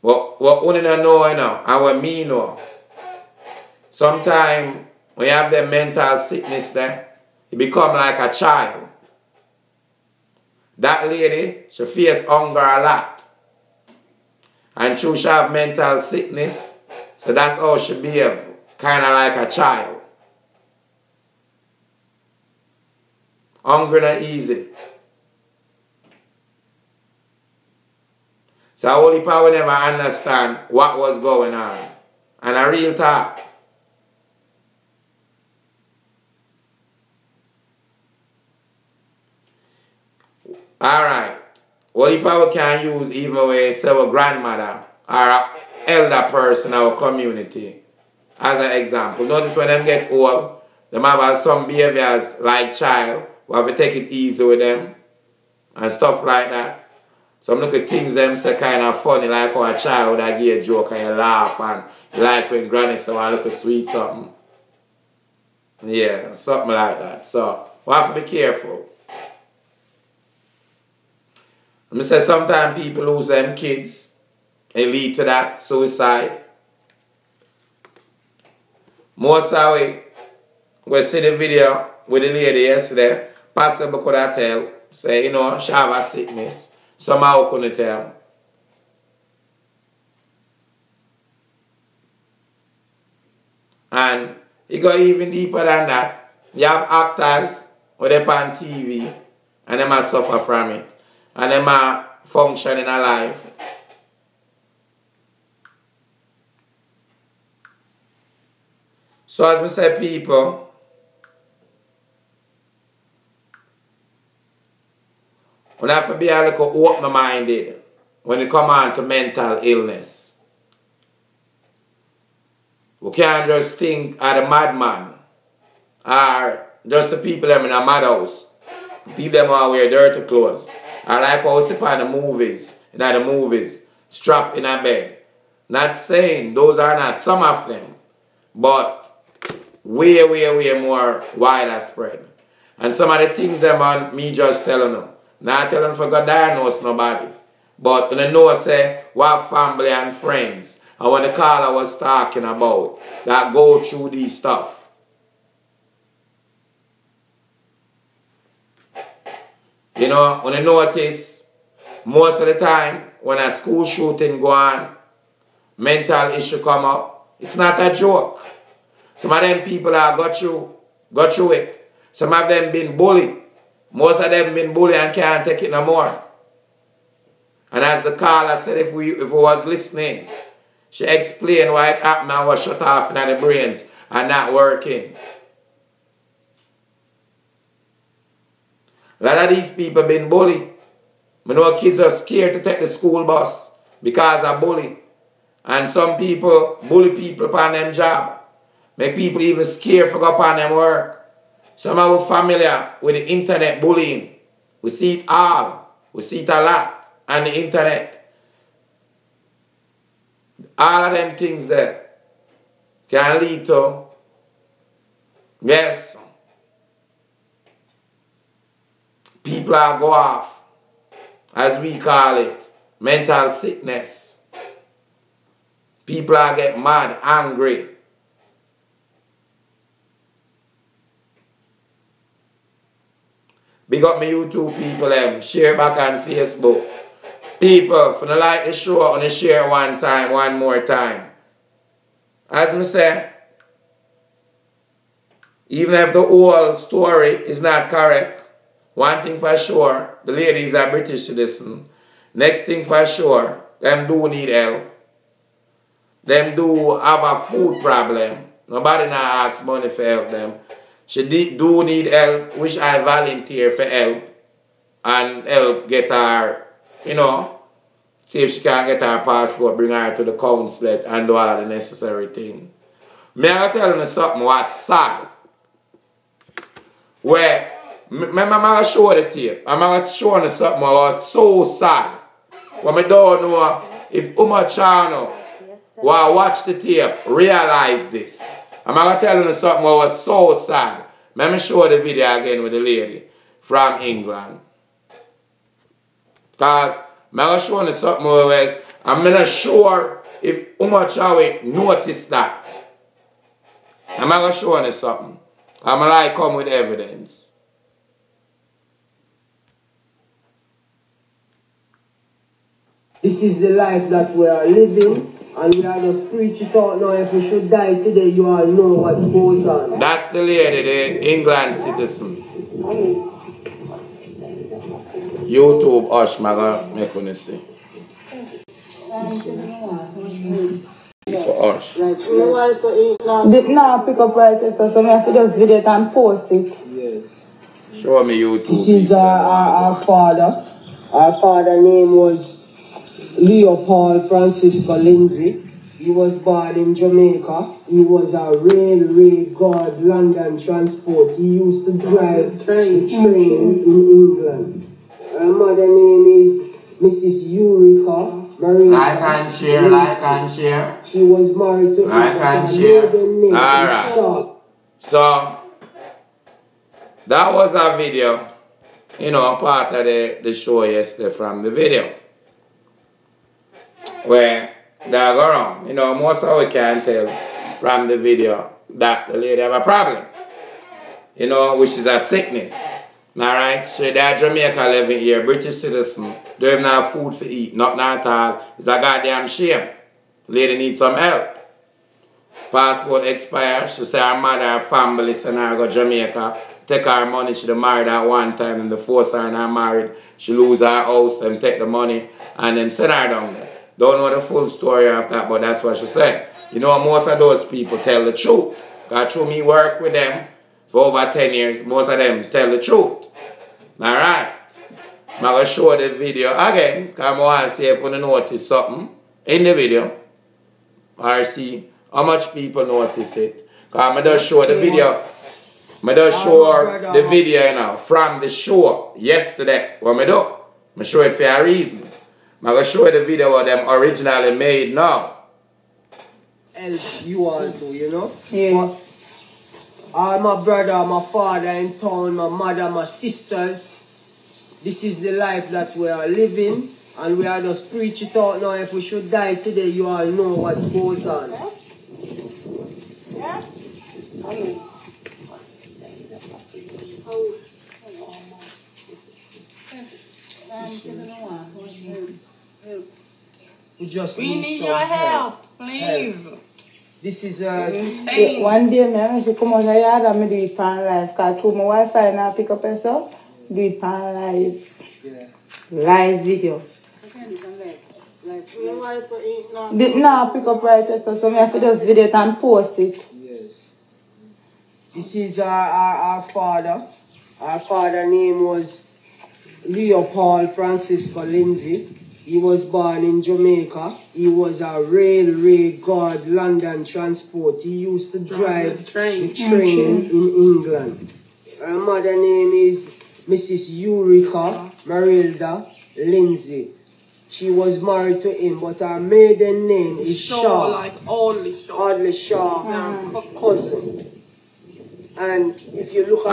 What we don't know, you know, and what me know. Sometimes when you have the mental sickness there, you become like a child. That lady, she faced hunger a lot. And she have mental sickness, so that's how she behave, kind of like a child. Hungry not easy. So Holy Power never understand what was going on. And a real talk. Alright. Holy Power can use even when say a grandmother or an elder person in our community. As an example. Notice when them get old, they have some behaviors like child. We have to take it easy with them. And stuff like that. Some look at things them say kind of funny, like how a child would give a joke and you laugh, and you like when granny say want to look at sweet something. Yeah, something like that. So we have to be careful. Let me say sometimes people lose them kids. It lead to that, suicide. Most of we see the video with the lady yesterday, possible could I tell, say, you know, she have a sickness. Somehow couldn't tell. And it go even deeper than that. You have actors who they on TV and they must suffer from it. And they must function in a life. So as we say, people, we have to be a little open-minded when it comes on to mental illness. We can't just think of the madman or just the people them in a madhouse. People them all wear dirty clothes. I like how we see in the movies, strapped in a bed. Not saying those are not some of them, but way more wider spread. And some of the things them on me just telling them. Not telling for God diagnose nobody. But when they know say what family and friends and what the caller was talking about that go through these stuff. You know, when you notice most of the time when a school shooting go on, mental issue come up, it's not a joke. Some of them people have got through it. Some of them been bullied. Most of them been bullied and can't take it no more. And as the caller said, if we was listening, she explained why it happened and was shut off in the brains and not working. A lot of these people been bullied. I know kids are scared to take the school bus because of bullying. And some people bully people upon them job. Make people even scared for go upon them work. Some of us familiar with the internet bullying. We see it all. We see it a lot on the internet. All of them things there can lead to, yes, people are go off, as we call it, mental sickness. People are get mad, angry. Big up my YouTube people, share back on Facebook. People, if you like the show, I want to share one more time. As I say, even if the whole story is not correct, one thing for sure, the lady is a British citizen. Next thing for sure, them do need help. Them do have a food problem. Nobody now asks money for help them. She do need help, which I volunteer for help. And help get her, you know, see if she can get her passport, bring her to the consulate and do all of the necessary things. May I tell you something what's sad? Where, I'm going to show the tape. I'm going to show you something that was so sad. When I don't know if Uma Chano who watch the tape realize this. I'm going to tell you something that was so sad. Let me show the video again with the lady from England. Because I'm going to show you something where I'm not sure if Uma Chano noticed that. I'm going to show you something. I'm going to come with evidence. This is the life that we are living, and we are just preach it out now. If we should die today, you all know what's going on. That's the lady, the England citizen. YouTube, Osh, I'm going to make you see. Did not pick up right so me have to just video it and post it. Yes. Show me YouTube. This is our father. Our father name was Leopold Francisco Lindsay. He was born in Jamaica. He was a railway guard, London transport. He used to drive the train in England. Her mother name is Mrs. Eureka Marie. Like and share, like and share. She was married to like and share. Alright. So that was a video, you know, part of the show yesterday from the video. Where they go around. You know, most of we can tell from the video that the lady have a problem. You know, which is a sickness. Alright? She there Jamaica living here, British citizen. Don't even have food for eat, nothing at all. It's a goddamn shame. Lady needs some help. Passport expired. She said her mother, her family send her go Jamaica. Take her money. She married at one time and the force her and her married. She lose her house, them take the money and them send her down there. Don't know the full story of that, but that's what she said. You know, most of those people tell the truth. Because through me work with them for over 10 years, most of them tell the truth. Alright? I'm going to show the video again, because I want to see if you notice something in the video. Or see how much people notice it. Because I'm going to show the video. I'm going to show the video, you know, from the show yesterday. What am I do? I'm going to show it for a reason. I'm going to show you the video what them originally made now. Help you all too, you know? Yeah. But all my brother, my father in town, my mother, my sisters, this is the life that we are living. And we are just preach it out now. If we should die today, you all know what goes on. Yeah? We need your help, please. This is One day, man, if you come out of the yard, I'm going to do it on live. Because through my Wi-Fi now pick up yourself, do it on live. yeah. Live video. Did not pick up right so me have to just video it and post it. Yes. This is our father. Our father name was Leopold Francisco Lindsay. He was born in Jamaica. He was a railway guard, London transport. He used to drive the train in England. Her mother name is Mrs. Eureka Marilda Lindsay. She was married to him, but her maiden name is Shaw. Like Audley Shaw. Audley Shaw, cousin. And if you look at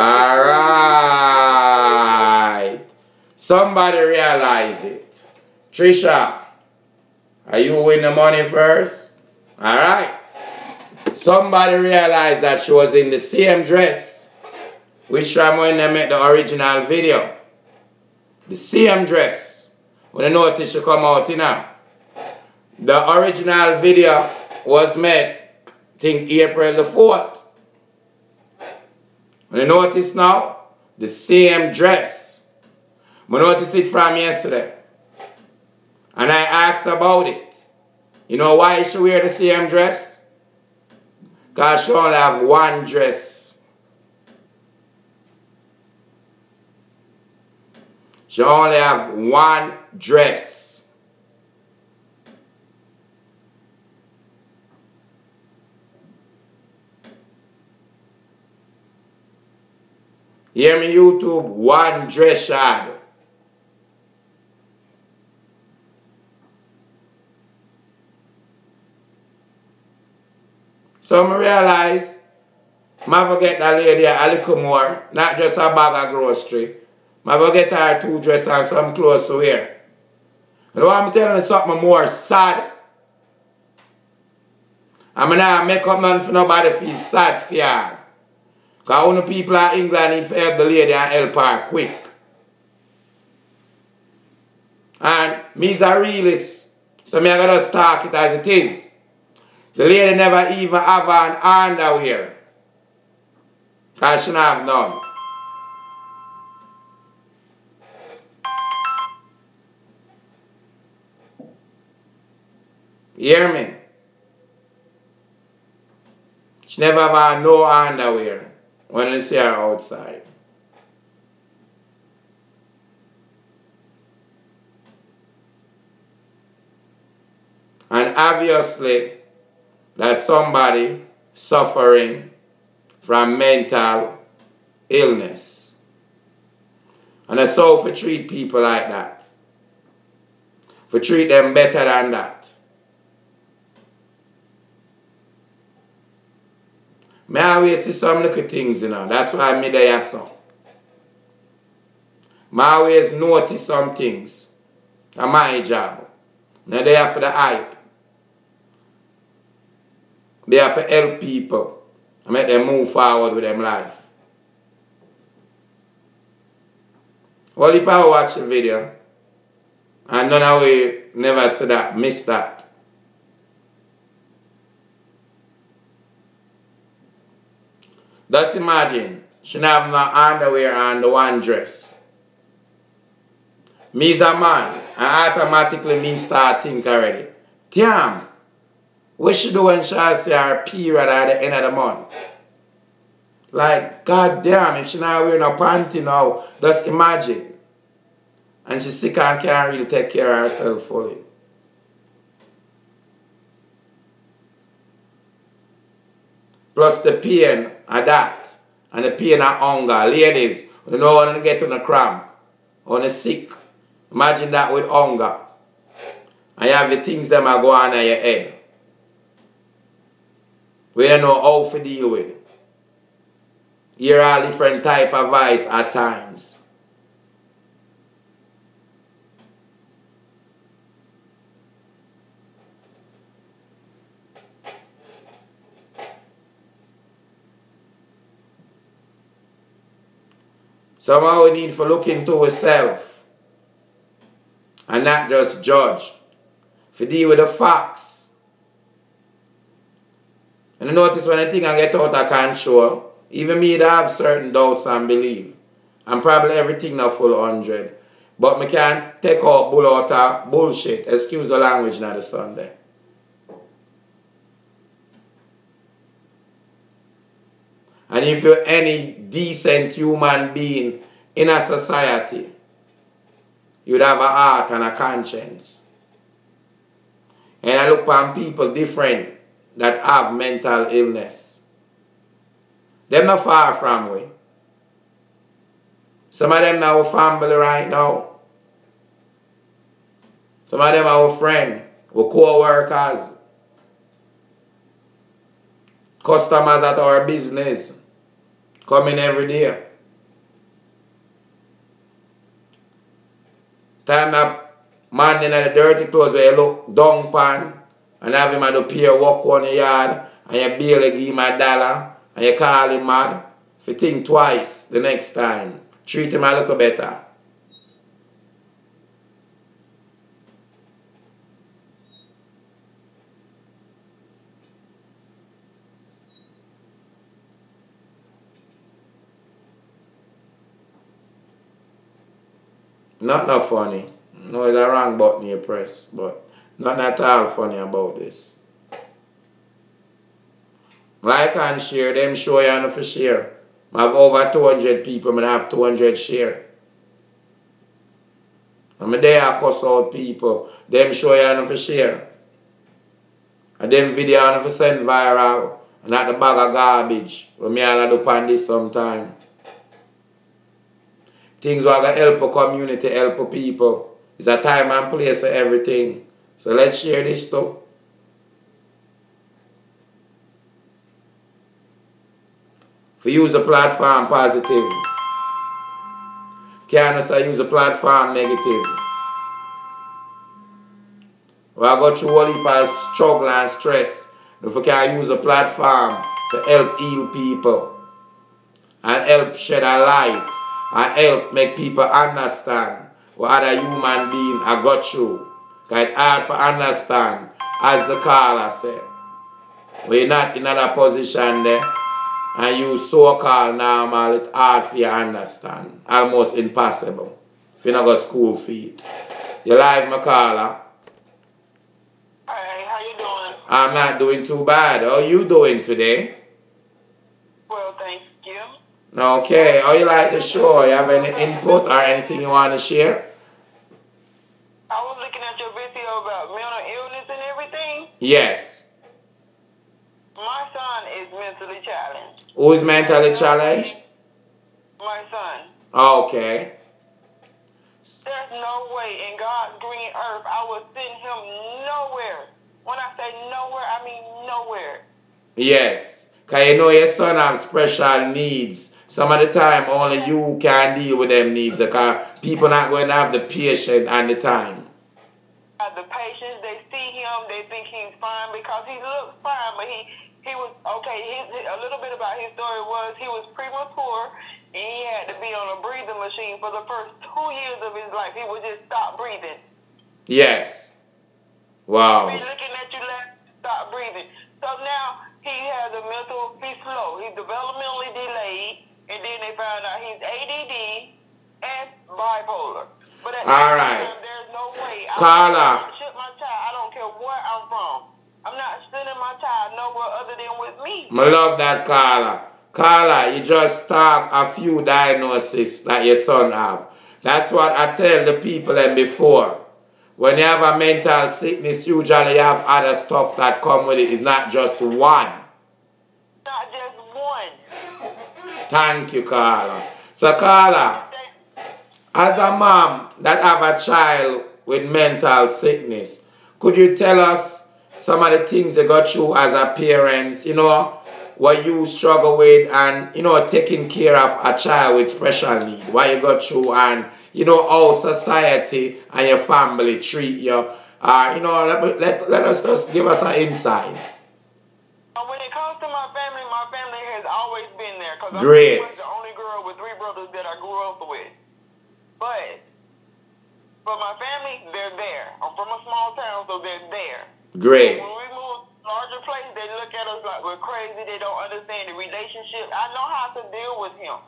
Alright. Somebody realize it. Trisha, are you win the money first? Alright. Somebody realized that she was in the same dress which time when they made the original video. The same dress. When you notice she come out, you know. The original video was made, I think, April the 4th. When you notice now, the same dress. I noticed it from yesterday. And I asked about it. You know why she wear the same dress? Because she only have one dress. She only have one dress. Hear me, YouTube? One dress shadow. So I realize I forget that lady a little more, not just a bag of grocery. I forget her 2 dresses and some clothes to wear. You know I'm telling you something more sad? I'm not make up none for nobody feel sad for her. Because only people in England need to help the lady and help her quick. And me's a realist, so me I gotta start it as it is. The lady never even have an underwear. Because she don't have none. You hear me? She never have no underwear when you see her outside. And obviously, there's somebody suffering from mental illness. And that's how we treat people like that. We treat them better than that. I always see some little things, you know. That's why I'm there, so. I always notice some things. That's my job. I'm there for the hype. They have to help people and make them move forward with their life. All the people watch the video and none of you never see that, miss that. Just imagine, she don't have no underwear and the one dress. Me is a man, and automatically me start think already. Damn! What she do when she see her period at the end of the month? Like, god damn, if she not wearing a panty now, just imagine. And she's sick and can't really take care of herself fully. Plus the pain of that, and the pain of hunger. Ladies, you know when you get on a cramp, when you're sick, imagine that with hunger. And you have the things that are going on in your head. We don't know how to deal with it. Hear all different type of voice at times. Somehow we need to look into ourselves and not just judge. To deal with the facts. And you notice when I think I get out of control, even me that have certain doubts and belief. And probably everything not full 100. But I can't take out bull out of bullshit. Excuse the language now the Sunday. And if you're any decent human being in a society, you'd have a heart and a conscience. And I look upon people different that have mental illness. They're not far from me. Some of them are our family right now. Some of them are our friends, our co-workers, customers at our business, coming every day. Time that man in the dirty clothes where you look down pan and have him at the pier walk on the yard and you barely give him $1 and you call him mad, if you think twice the next time, treat him a little better. Not funny. No, it's a wrong button you press, but not at all funny about this. Like and share, them show you enough for share. I have over 200 people, I have 200 share. I'm there I cuss out people, them show you enough for share. And them video enough for send viral, and not the bag of garbage. But me all do on this sometime. Things are going to help a community, help a people. It's a time and place for everything. So let's share this stuff. If you use the platform positive, can't also use the platform negative. We are go through all heap of struggle and stress. If we can use the platform to help heal people and help shed a light and help make people understand what other human being I got through. Because it's hard to understand, as the caller said. We're not in another position there, and you so-called normal, it's hard for you to understand. Almost impossible. If you not got school feet. You live, my caller. Alright, how you I'm not doing too bad. How you doing today? Well, thank you. Okay. How you like the show? You have any input or anything you want to share? I was looking at your video about mental illness and everything. Yes. My son is mentally challenged. Who is mentally challenged? My son. Okay. There's no way in God's green earth I would send him nowhere. When I say nowhere, I mean nowhere. Yes. Because you know your son have special needs. Some of the time only you can deal with them needs because people not going to have the patience and the time. The patience, they see him, they think he's fine because he looks fine, but he was, okay, a little bit about his story was he was premature and he had to be on a breathing machine for the first 2 years of his life. He would just stop breathing. Yes. Wow. He's looking at you like, stop breathing. So now he has a mental, he's slow, he's developmentally delayed, and then they found out he's ADD and bipolar. But at all right. Time, there's no way. Carla. I ship my child. I don't care where I'm from. I'm not sending my child nowhere other than with me. I love that, Carla. Carla, you just talk a few diagnoses that your son have. That's what I tell the people and before. When you have a mental sickness, usually you have other stuff that come with it. It's not just one. Not just one. Thank you, Carla. So, Carla, as a mom that have a child with mental sickness, could you tell us some of the things you got through as a parent, you know, what you struggle with and, you know, taking care of a child with special need, what you got through and, you know, how society and your family treat you. You know, let us just give us an insight. When it comes to my family has always been there. Because Great. I was the only girl with 3 brothers that I grew up with. But for my family, they're there. I'm from a small town, so they're there. Great. When we move to a larger place, they look at us like we're crazy. They don't understand the relationship. I know how to deal with him.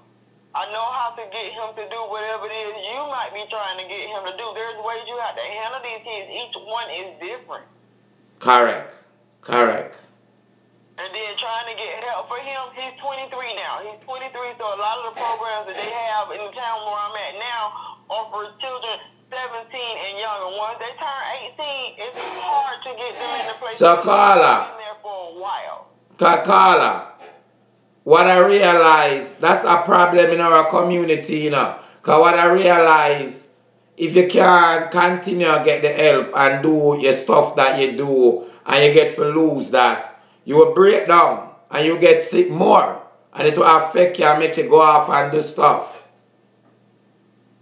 I know how to get him to do whatever it is you might be trying to get him to do. There's ways you have to handle these kids. Each one is different. Correct. Correct. And then trying to get help for him, he's 23 now. He's 23, so a lot of the programs that they have in the town where I'm at now are for children 17 and younger. Once they turn 18, it's hard to get them in the place. So, Carla. Been there for a while. Carla, what I realize, that's a problem in our community, you know. Because what I realize, if you can't continue to get the help and do your stuff that you do, and you get to lose that, you will break down and you get sick more. And it will affect you and make you go off and do stuff.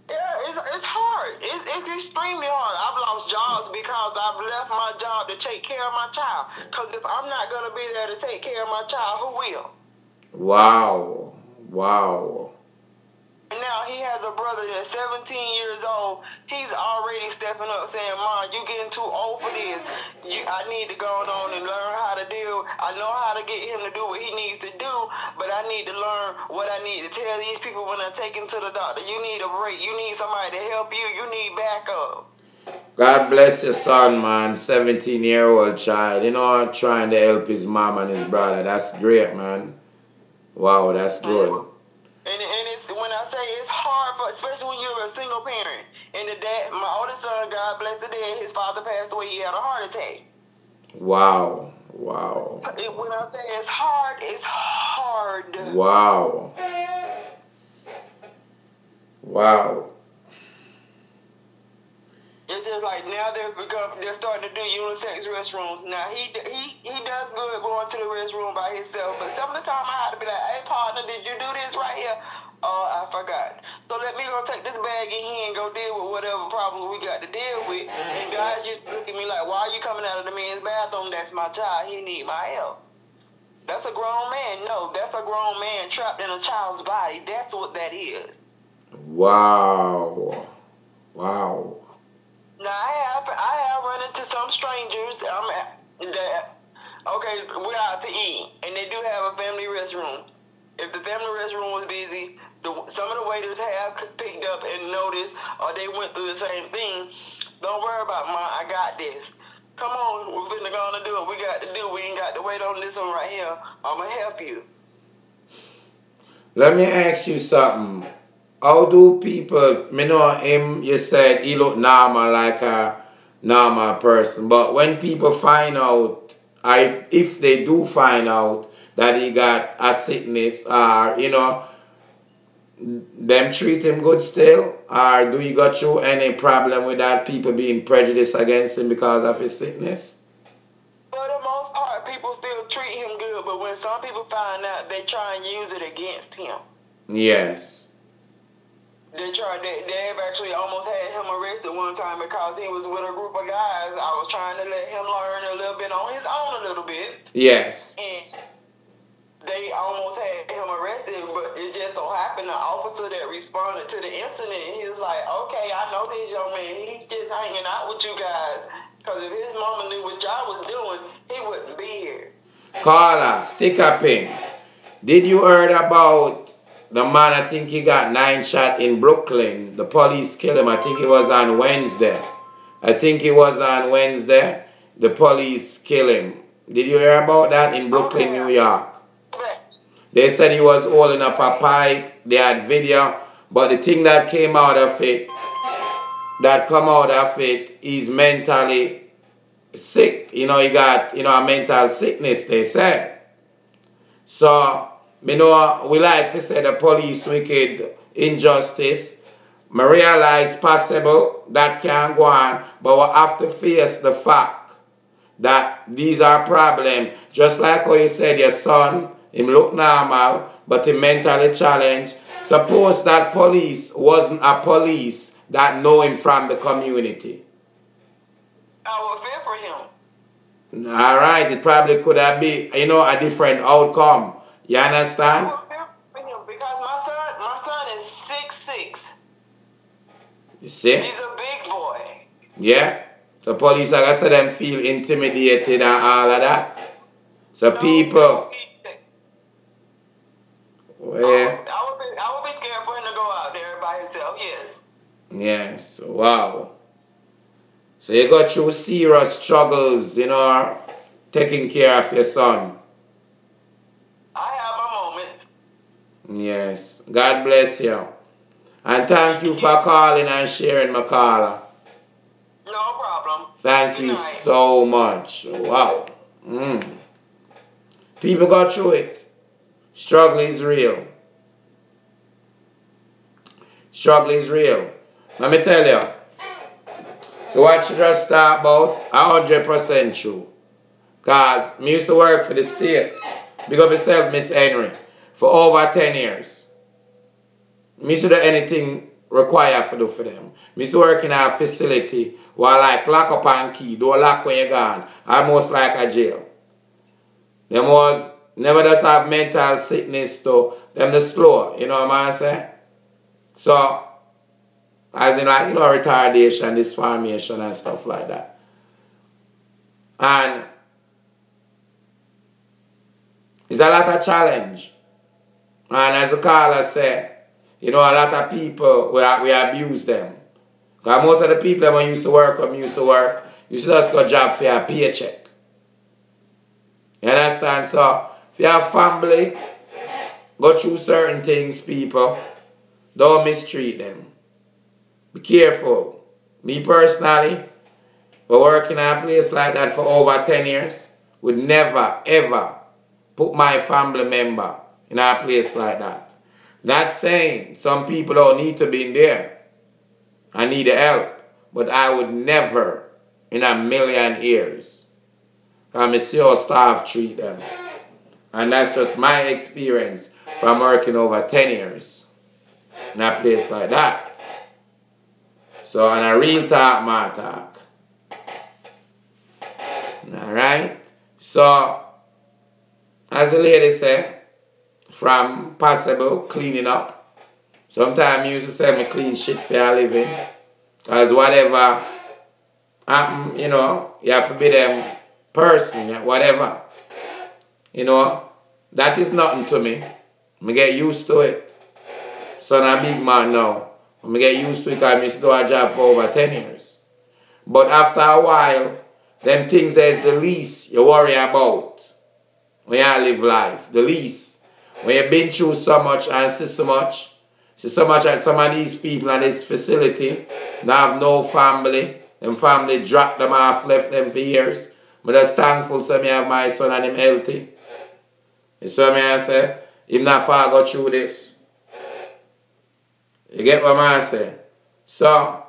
Yeah, it's hard. It's extremely hard. I've lost jobs because I've left my job to take care of my child. Because if I'm not going to be there to take care of my child, who will? Wow. Wow. And now he has a brother that's 17 years old. He's already stepping up saying, Mom, you getting too old for this. I need to go on and learn how to deal. I know how to get him to do what he needs to do, but I need to learn what I need to tell these people when I take him to the doctor. You need a break. You need somebody to help you. You need backup. God bless your son, man. 17-year-old child. You know, trying to help his mom and his brother. That's great, man. Wow, that's good. And it's, when I say it's hard, especially when you're a single parent. And the dad, my oldest son, God bless the dead, his father passed away. He had a heart attack. Wow. Wow. When I say it's hard, it's hard. Wow. Wow. It's just like now they're starting to do unisex restrooms. Now he does good going to the restroom by himself, but some of the time I have to be like, hey partner, did you do this right here? Oh, I forgot. So let me go take this bag in here and go deal with whatever problems we got to deal with. And guys used to look at me like, why are you coming out of the men's bathroom? That's my child. He need my help. That's a grown man. No, that's a grown man trapped in a child's body. That's what that is. Wow. Wow. Now, I have run into some strangers okay, we're out to eat, and they do have a family restroom. If the family restroom was busy, some of the waiters have picked up and noticed, or they went through the same thing. Don't worry about mine, I got this. Come on, we're finna gonna do what we got to do. We ain't got to wait on this one right here. I'ma help you. Let me ask you something. How do people, me know him, you said he look normal, like a normal person, but when people find out, or if they do find out that he got a sickness, or, you know, them treat him good still? Or do you go through any problem with that, people being prejudiced against him because of his sickness? For the most part, people still treat him good, but when some people find out, they try and use it against him. Yes. They've actually almost had him arrested one time because he was with a group of guys. I was trying to let him learn a little bit on his own a little bit. Yes. And they almost had him arrested, but it just so happened the officer that responded to the incident, he was like, okay, I know this young man. He's just hanging out with you guys. Because if his mama knew what y'all was doing, he wouldn't be here. Carla, stick a pin. Did you heard about the man, I think he got 9 shots in Brooklyn. The police killed him. I think it was on Wednesday. The police killed him. Did you hear about that in Brooklyn, New York? They said he was holding up a pipe. They had video. But the thing that came out of it, he's mentally sick. You know, he got, you know, a mental sickness, they said. So, you know, we like to say the police wicked, injustice. I realize possible that can go on, but we have to face the fact that these are problems. Just like how you said your son, him look normal, but he mentally challenged. Suppose that police wasn't a police that know him from the community. I would fear for him. All right, it probably could have been, you know, a different outcome. You understand? I would fear for him because my son is 6'6". You see? He's a big boy. Yeah. The police, like I said, them feel intimidated and all of that. So No, people, well, I would be scared for him to go out there by himself, yes. yes, wow. So you got through serious struggles, you know, taking care of your son. I have my moments. Yes. God bless you. And thank you for calling and sharing, Makala. No problem. Thank Good you night. so much. Wow. People got through it. Struggle is real. Struggle is real. Let me tell you. So what you just talk about, 100% true. Because me used to work for the state. Big up yourself, Miss Henry. For over 10 years. Me used to do anything required to do for them. Me used to work in a facility where like lock up and key, don't lock when you're gone. Almost like a jail. Them was never just have mental sickness to them the slow, you know what I'm saying? So, as in like, you know, retardation, disformation and stuff like that. And it's a lot of challenge. And as the caller said, you know, a lot of people, we abuse them. Because most of the people when used to work, you should just go job for a paycheck. You understand? So, if you have family, go through certain things, people, don't mistreat them. Be careful. Me personally, we're working at a place like that for over 10 years. Would never, ever put my family member in a place like that. Not saying some people don't need to be in there. I need help. But I would never in a million years. I see how staff treat them. And that's just my experience from working over 10 years in a place like that. So on a real talk, my talk. Alright? So, as the lady said, from possible cleaning up. Sometimes you used to say me clean shit for a living. Because whatever happen, you know, you have to be them person, whatever. You know, that is nothing to me. I get used to it. So I'm a big man now. I get used to it because I used to do a job for over 10 years. But after a while, them things is the least you worry about when you live life. The least. When you've been through so much and see so much that some of these people in this facility now have no family. Them family dropped them off, left them for years. But just thankful so me have my son and him healthy. You see what I say? Him not far go through this. You get what I say? So,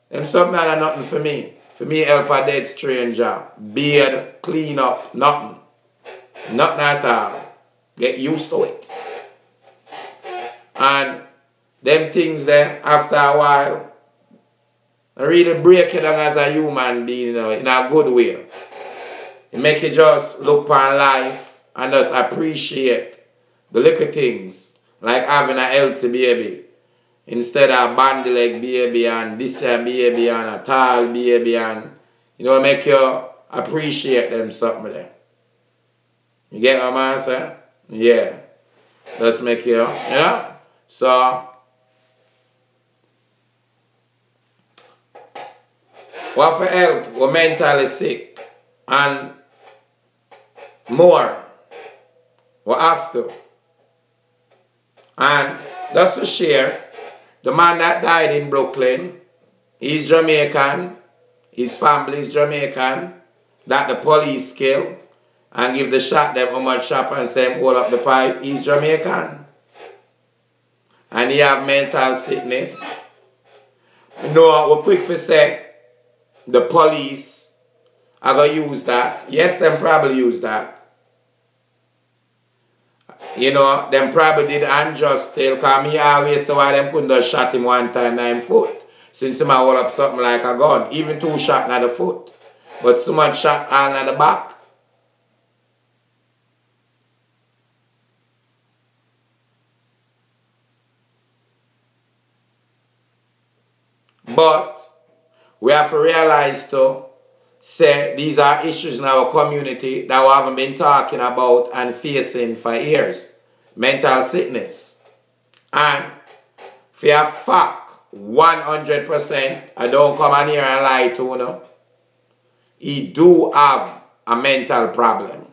them something that nothing for me. For me, help a dead stranger. Beard, clean up, nothing. Nothing at all. Get used to it. And them things there, after a while, I really break you down as a human being, in a good way. It make you just look upon life and just appreciate the little things, like having a healthy baby. Instead of bandy leg baby and this here baby and a tall baby and, make you appreciate them something there. You get what I'm saying? Yeah. Just make you, So, what for help? We're mentally sick. And more. We have to. And just to share, the man that died in Brooklyn, he's Jamaican. His family is Jamaican. That the police killed. And give the shot them how much shot and say him hold up the pipe. He's Jamaican. And he have mental sickness. We're quick to say the police are going to use that. Yes, them probably use that. Them probably did unjust still, because me always say why them couldn't just shot him one time in the foot. Since him hold up something like a gun. Even 2 shots in the foot. But so much shot all in the back. But we have to realize to say these are issues in our community that we haven't been talking about and facing for years. Mental sickness. And for a fact, 100%, I don't come on here and lie to you. He do have a mental problem.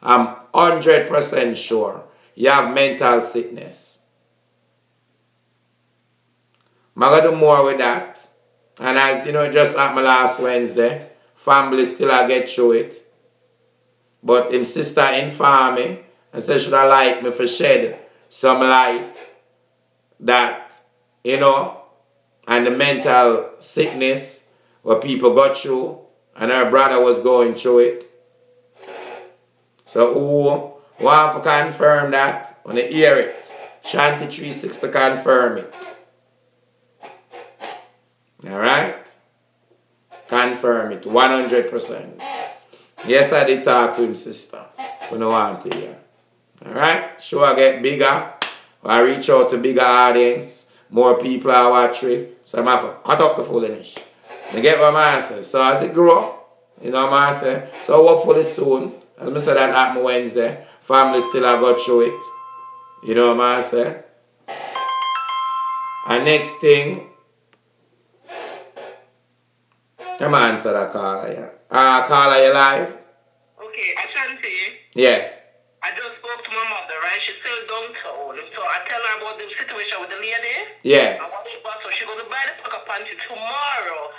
I'm 100% sure he have mental sickness. I'm going to do more with that. And as just like my last Wednesday, family still I get through it. But him sister informed me and said should I like me for shed some light that, and the mental sickness what people got through and her brother was going through it. So who want to confirm that? When they hear it, Shanti 360 confirm it. Alright? Confirm it. 100%. Yes, I did talk to him, sister. We don't want to hear. Alright? Show I get bigger. I reach out to bigger audience. More people are watching. So I'm have to cut up the foolishness. You get what I'm saying? So as it grow, what I'm saying? So hopefully soon, as I said that happened Wednesday, family still I got through it. You know what I'm saying? And next thing, come on, answer that caller, yeah. Caller, you live? Okay, Ashanti. Yes. I just spoke to my mother, right? She's still downtown. So I tell her about the situation with the lady. Yes. So she's going to buy the pack of panty tomorrow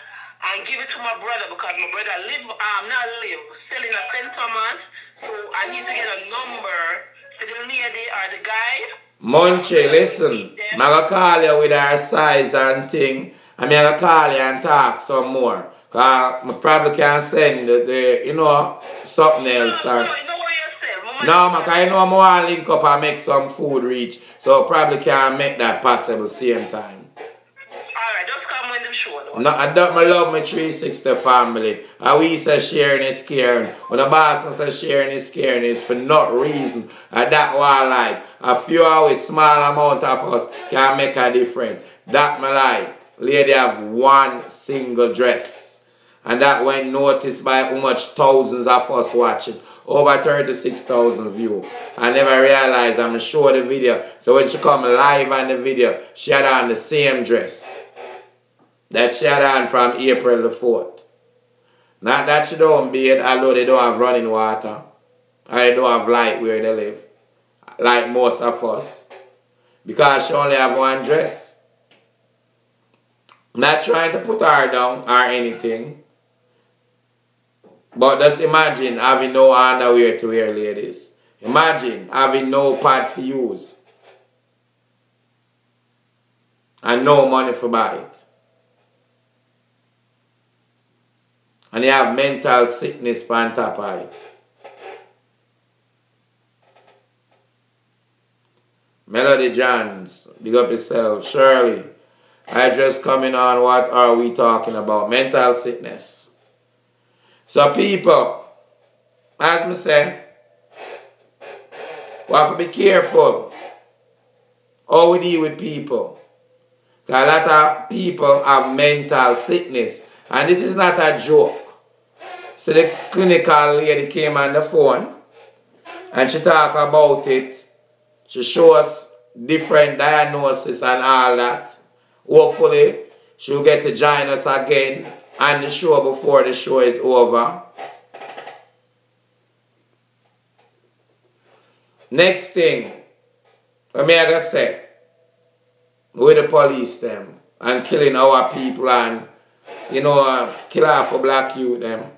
and give it to my brother because my brother selling a St. Thomas. So I need to get a number for the lady or the guy. Munchie, listen. I'm going to call you with our size and thing. I'm going to call you and talk some more. Because I probably can send something else. No, because I know I'm going to link up and make some food reach. So probably can make that possible same time. Alright, just come when the show though. No, I love my 360 family. And we say sharing is caring. When the boss says sharing is caring, it's for no reason. And that why like a few hours, small amount of us can make a difference. That my like. Lady have one single dress. And that went noticed by how much thousands of us watching. Over 36,000 views. I never realized I'm going to show the video. So when she come live on the video, she had on the same dress that she had on from April the 4th. Not that she don't bathe, although they don't have running water. Or they don't have light where they live. Like most of us. Because she only have one dress. Not trying to put her down or anything. But just imagine having no underwear to wear, ladies. Imagine having no pad for use. And no money for buy it. And you have mental sickness on top of it. Melody Johns, big up yourself. Shirley, I just coming on, what are we talking about? Mental sickness. So people, as me say, we have to be careful how we deal with people. Because a lot of people have mental sickness. And this is not a joke. So the clinical lady came on the phone and she talked about it. She shows different diagnosis and all that. Hopefully, she'll get to join us again on the show before the show is over. Next thing, what me I gonna say, with the police them and killing our people and, you know, kill off for black youth them.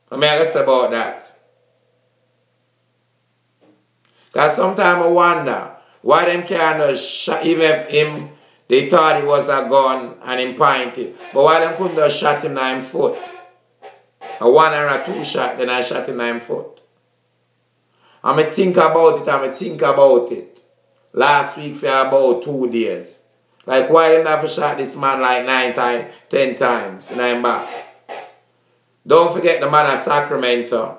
What me I gonna say about that? Because sometimes I wonder why them can't shot, even if him, they thought it was a gun and him pointed. But why them couldn't have shot him in his foot? A one or a two shot, then I shot him in his foot. And I think about it. Last week for about 2 days. Like why them have shot this man like 9 times, 10 times in his back? Don't forget the man at Sacramento.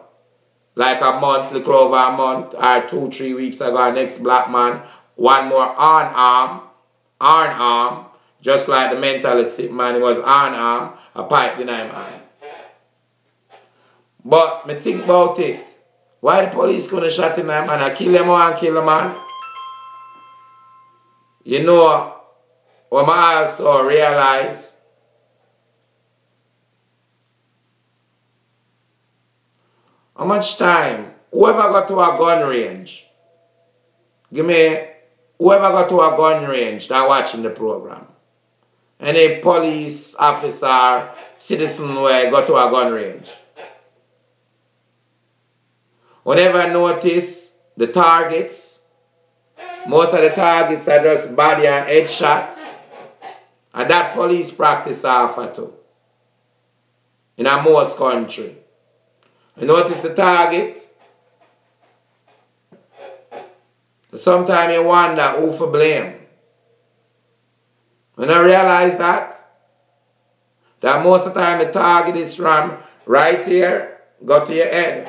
Like a month, little over a month, or 2-3 weeks ago, our next black man, one more on arm, just like the mentally sick man, he was on arm, a pipe in his hand. But me think about it. Why the police gonna shot him man and kill him and kill the man? You know, what I also realize, how much time, whoever got to a gun range, whoever got to a gun range that watching the program, any police officer, citizen who got to a gun range, whenever notice the targets, most of the targets are just body and head shot, and that police practice offer too, in a most country. You notice the target? Sometimes you wonder who for blame. When I realize that most of the time the target is from right here, go to your head.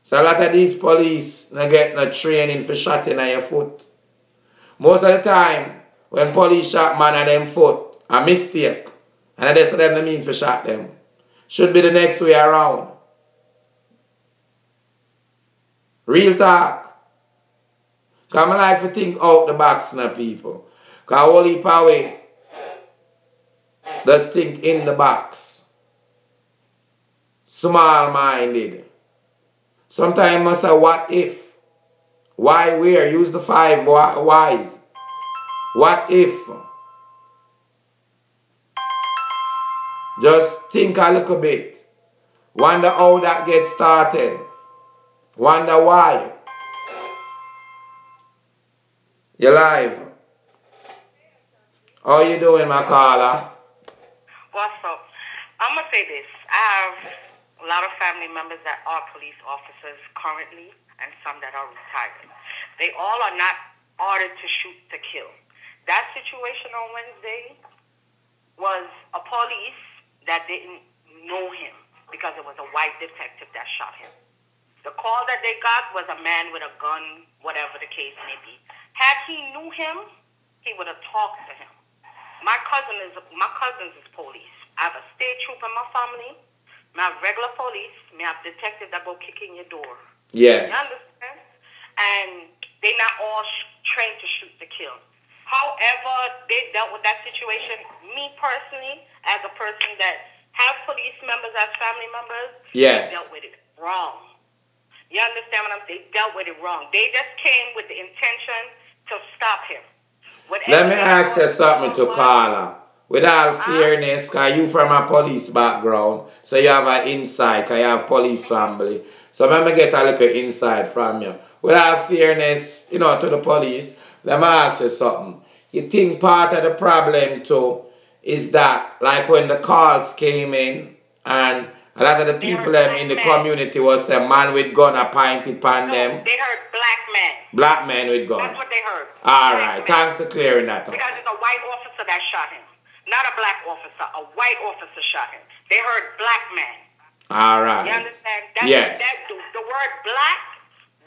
So a lot of these police don't get no training for shotting at your foot. Most of the time, when police shot man at them foot, a mistake. And that's what them mean for shot them. Should be the next way around. Real talk. Because I like to think out the box now, people. Because all heap of way, just think in the box. Small-minded. Sometimes you must say, what if? Why, where? Use the 5 whys. What if? Just think a little bit. Wonder how that gets started. Wonder why. You're live. How you doing, my caller? What's up? I'm going to say this. I have a lot of family members that are police officers currently and some that are retired. They all are not ordered to shoot to kill. That situation on Wednesday was a police that didn't know him because it was a white detective that shot him. The call that they got was a man with a gun, whatever the case may be. Had he knew him, he would have talked to him. My cousins is police. I have a state troop in my family. I have regular police. I have detectives that go kick in your door. Yes. You understand? And they're not all trained to shoot to kill. However, they dealt with that situation. Me personally, as a person that have police members as family members, yes, they dealt with it wrong. You understand what I'm saying? They dealt with it wrong. They just came with the intention to stop him. Let me ask you something to Carla. With all fairness, because you from a police background, so you have an insight, because you have police family. So let me get a little insight from you. With all fairness, you know, to the police, let me ask you something. You think part of the problem too is that, like when the calls came in, and a lot of the people in the community was a man with gun appointed upon them. They heard black men. Black men with gun. That's what they heard. All right, thanks for clearing that up. Because it's a white officer that shot him. Not a black officer. A white officer shot him. They heard black men. All right. You understand? Yes. The word black,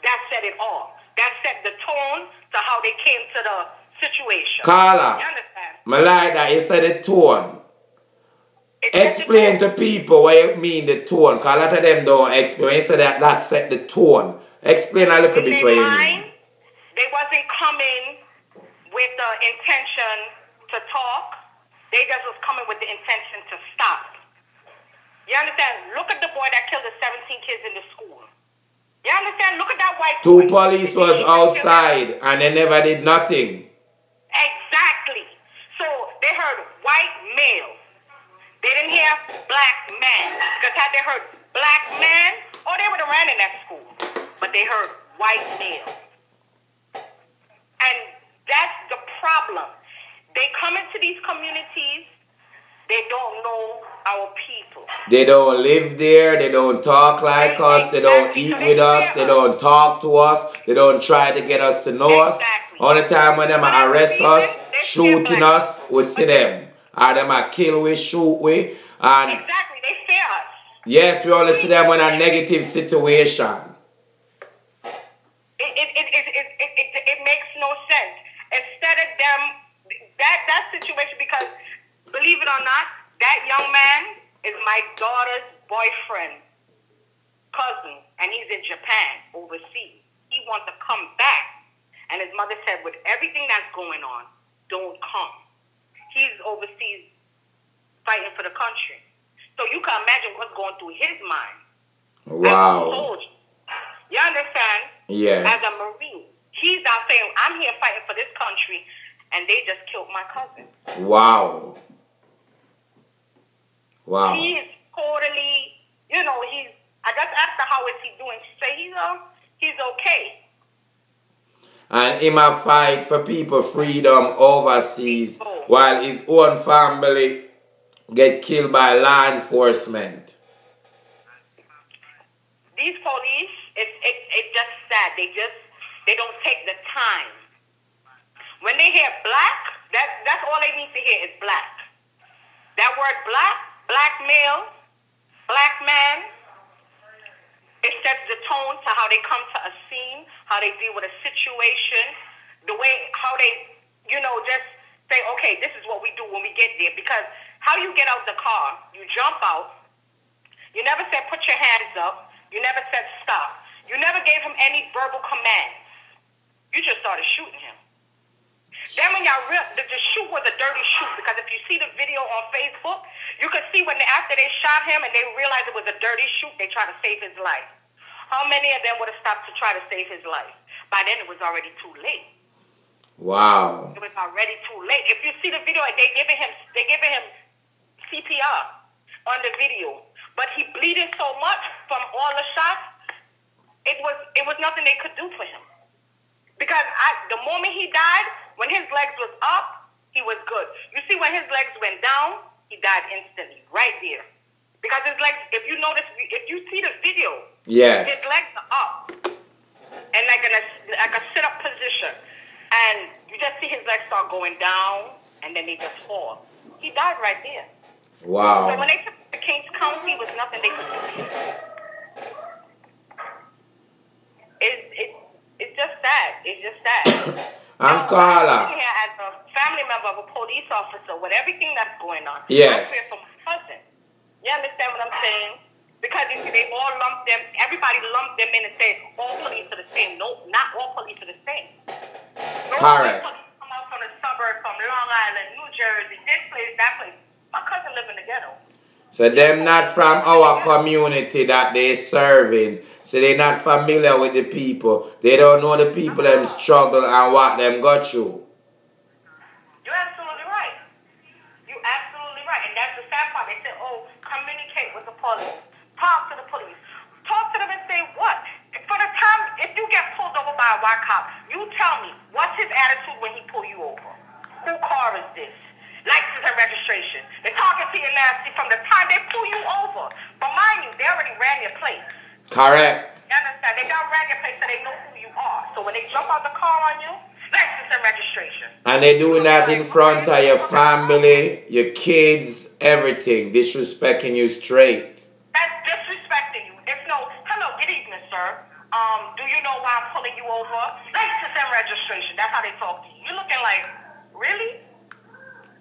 that said it all. That set the tone to how they came to the situation. Carla, you understand? I like that. You said the tone. Explain to people what you mean the tone, because a lot of them don't explain. When you say that set the tone, explain a little bit what you mean. They wasn't coming with the intention to talk. They just was coming with the intention to stop. You understand? Look at the boy that killed the 17 kids in the school. You understand? Look at that white boy. 2 police was outside and they never did nothing. Exactly. So they heard white male. They didn't hear black man. Because had they heard black man, they would have ran in that school. But they heard white male. And that's the problem. They come into these communities, they don't know our people. They don't live there, they don't talk like us, they don't eat with us, they don't talk to us, they don't try to get us to know us. Only time when them arrest us, shooting us, we see them. Or them kill we, shoot we. And exactly, they fear us. Yes, we only see them in a negative situation. It makes no sense. Instead of them, that situation, because believe it or not, that young man is my daughter's boyfriend, cousin, and he's in Japan, overseas. He wants to come back. And his mother said, with everything that's going on, don't come. He's overseas fighting for the country. So you can imagine what's going through his mind. Wow. As a soldier. You understand? Yes. As a Marine. He's out saying, I'm here fighting for this country, and they just killed my cousin. Wow. Wow. He is totally, I just asked her, how is he doing? She said, he's okay. And him a fight for people freedom overseas while his own family get killed by law enforcement. These police, it's just sad. They don't take the time. When they hear black, that's all they need to hear is black. That word black male, black man, it sets the tone to how they come to a scene, how they deal with a situation, the way, how they, just say, okay, this is what we do when we get there. Because how you get out the car, you jump out, you never said put your hands up, you never said stop. You never gave him any verbal commands. You just started shooting him. Then when y'all the shoot was a dirty shoot, because if you see the video on Facebook, you can see when after they shot him and they realized it was a dirty shoot, they tried to save his life. How many of them would have stopped to try to save his life? By then it was already too late. Wow. It was already too late. If you see the video, they giving him CPR on the video, but he bleeding so much from all the shots. It was nothing they could do for him. Because the moment he died, when his legs was up, he was good. You see, when his legs went down, he died instantly, right there. Because his legs, if you notice, if you see the video, yes, his legs are up and like a sit-up position. And you just see his legs start going down, and then they just fall. He died right there. Wow. So when they took him to Kings County, it was nothing they could do to him. It's just sad. It's just sad. I'm Carla. I'm here as a family member of a police officer with everything that's going on. Yes. I'm here for my cousin. You understand what I'm saying? Because they all lump them, everybody lumped them in and said all police are the same. No, not all police are the same. No, correct. police come out from the suburb from Long Island, New Jersey, this place, that place. My cousin live in the ghetto. So them not from our community that they serving. So they not familiar with the people. They don't know the people them struggle and what them got through. You're absolutely right. You're absolutely right. And that's the sad part. They say, oh, communicate with the police. Talk to the police. Talk to them and say what? For the time, if you get pulled over by a white cop, you tell me, what's his attitude when he pull you over? Whose car is this? License and registration. They're talking to you nasty from the time they pull you over. But mind you, they already ran your place. Correct. You understand? They got ran your place so they know who you are. So when they jump out the car on you, license and registration. And they're doing that in front of your family, your kids, everything. Disrespecting you straight. That's disrespecting you. It's no, hello, good evening, sir. Do you know why I'm pulling you over? License and registration. That's how they talk to you. You're looking like, really?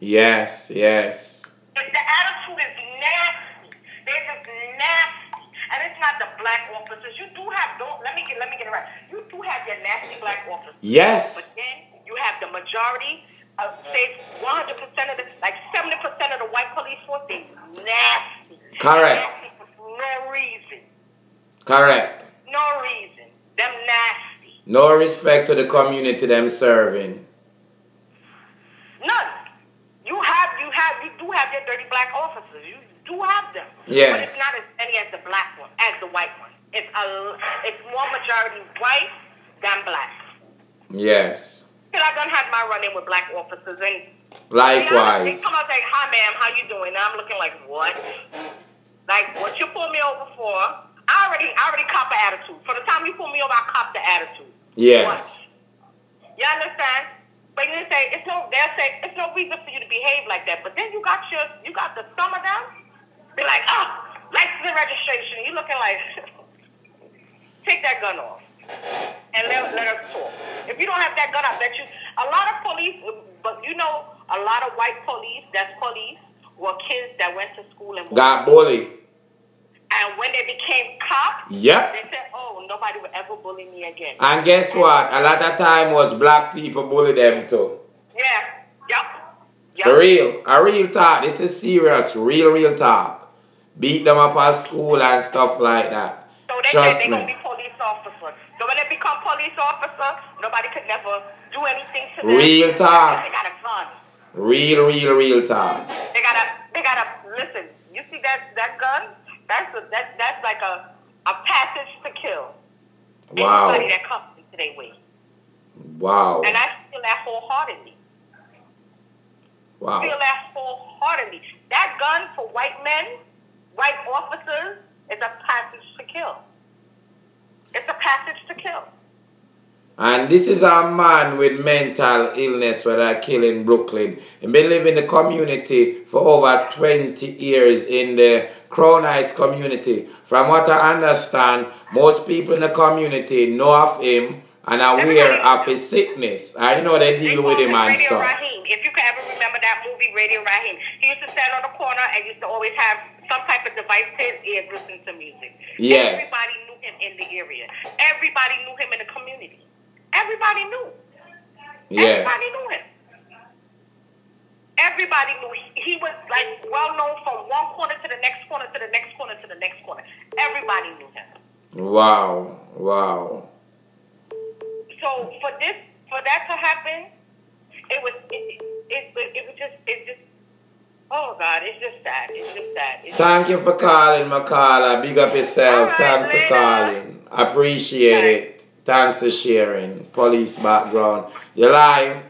Yes, yes. But the attitude is nasty. They're just nasty. And it's not the black officers. You do have, let me get it right. You do have your nasty black officers. Yes. But then you have the majority of, say, 100% of the, like 70% of the white police force, they nasty. Correct. Nasty for no reason. Correct. No reason. Them nasty. No respect to the community them serving. None. You do have your dirty black officers. You do have them. Yes. But it's not as many as the black one, as the white one. It's more majority white than black. Yes. I done had my run-in with black officers, and likewise. They come out and say, "Hi, ma'am, how you doing?" And I'm looking like, "What? Like, what you pulled me over for?" I already cop an attitude. For the time you pull me over, I cop the attitude. Yes. What? You understand? But they'll say it's no reason for you to behave like that. But then you got some of them be like, license and registration. You looking like, take that gun off and let us talk. If you don't have that gun, I bet you a lot of police, but you know, a lot of white police were kids that went to school and got bullied. And when they became cops, yep, they said, "Oh, nobody will ever bully me again." And guess what? A lot of time was black people bully them too. Yeah. Yep. For real. A real talk. This is serious. Real talk. Beat them up at school and stuff like that. So they Trust say me. they're going to be police officers. So when they become police officers, nobody could never do anything to them. Real talk. They got a gun. Real talk. They gotta listen. You see that gun? That's like a passage to kill. Wow. Anybody that comes into their way. Wow. And I feel that wholeheartedly. Wow. Feel that wholeheartedly. That gun for white men, white officers, is a passage to kill. It's a passage to kill. And this is a man with mental illness where I kill in Brooklyn. He been living in the community for over 20 years in the Crown Heights community. From what I understand, most people in the community know of him and are aware of his sickness. I know they deal with him and Radio stuff. Raheem. If you can ever remember that movie, Radio Raheem, he used to stand on the corner and used to always have some type of device to his ears listening to music. Yes. Everybody knew him in the area. Everybody knew him in the community. Everybody knew. Yes. Everybody knew him. Everybody knew. He was like well known from one corner to the next corner to the next corner to the next corner. Everybody knew him. Wow. So for that to happen, it was just oh God, it's just sad. It's just sad. Thank you for calling, Makala. Big up yourself. Right, Thanks later. for calling. Appreciate it. Thanks for sharing. Police background. You live?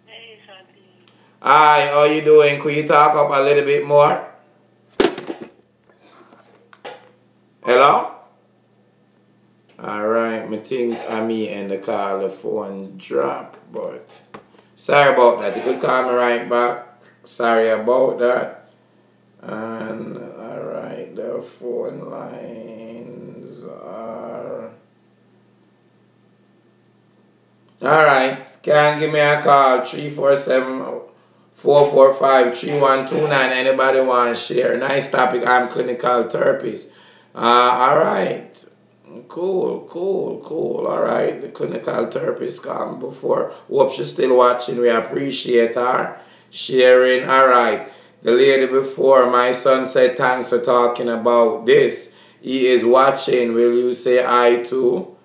Hey, Shanti. Hi, how you doing? Could you talk up a little bit more? Hello? Alright, I think me and the call, the phone drop, but sorry about that. You could call me right back. Sorry about that. And alright, the phone lines are... Alright, can give me a call, 347-445-3129. Anybody want to share? Nice topic, I'm clinical therapist. Alright. Cool, cool, cool. All right. The clinical therapist come before. Hope she's still watching. We appreciate her sharing. All right. The lady before, my son said thanks for talking about this. He is watching. Will you say hi to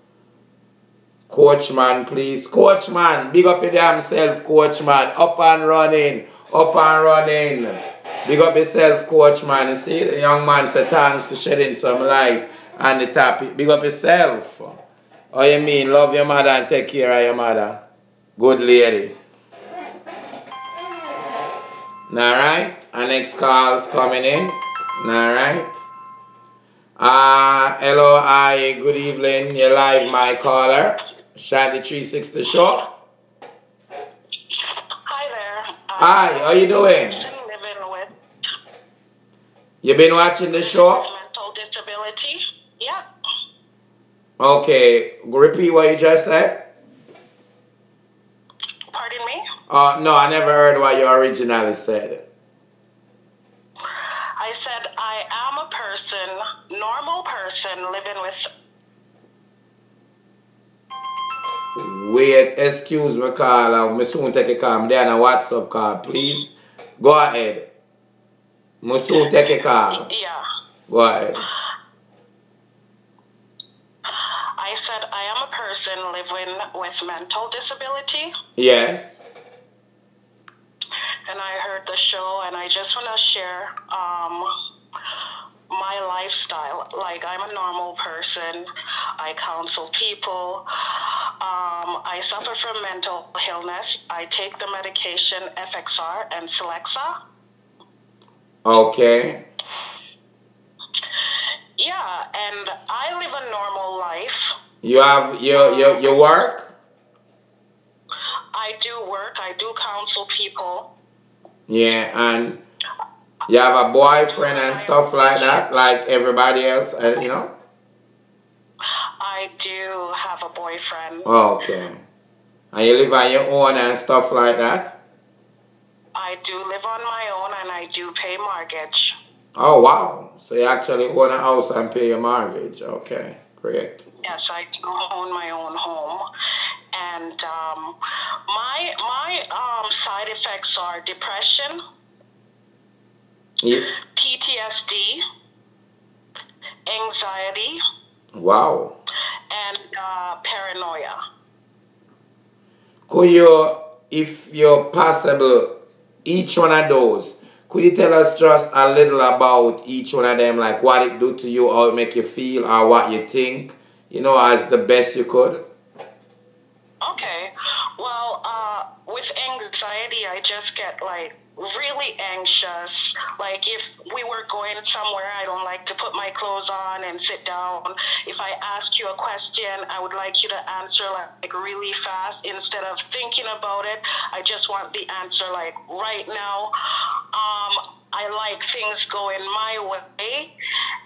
Coachman, please? Coachman, big up your damn self, Coachman. Up and running. Up and running. Big up yourself, Coachman. You see, the young man said thanks for shedding some light on the topic. Big up yourself. Oh, you mean love your mother and take care of your mother? Good lady. Alright. Our next call's coming in. Alright. Hello, hi, good evening. You're live, my caller. Shandy 360 Show. Hi there. Hi, how you doing? Living with You been watching the show? mental disability. Yeah. Okay, repeat what you just said. Pardon me? No, I never heard what you originally said. I said I am a person, normal person, living with. Wait, excuse me, call. Me soon take a call. I'm there on a WhatsApp call. Please, go ahead. Me soon take a call. Yeah. Go ahead. I said I am a person living with mental disability. Yes. And I heard the show, and I just want to share my lifestyle. Like, I'm a normal person. I counsel people. I suffer from mental illness. I take the medication FXR and Celexa. Okay. Yeah, and I live a normal life. You have you work? I do work. I do counsel people. Yeah, and you have a boyfriend and stuff like that, like everybody else, you know? I do have a boyfriend. Okay. And you live on your own and stuff like that? I do live on my own, and I do pay mortgage. Oh, wow. So you actually own a house and pay your mortgage. Okay, great. Yes, I do own my own home. And my side effects are depression, Yeah. PTSD, anxiety, Wow. and paranoia. Could you, if you're possible, each one of those, could you tell us just a little about each one of them, like what it do to you, how it make you feel, or what you think, you know, as the best you could? Okay. Well, with anxiety, I just get like really anxious. Like if we were going somewhere, I don't like to put my clothes on and sit down. If I ask you a question, I would like you to answer like really fast instead of thinking about it. I just want the answer like right now. I like things going my way,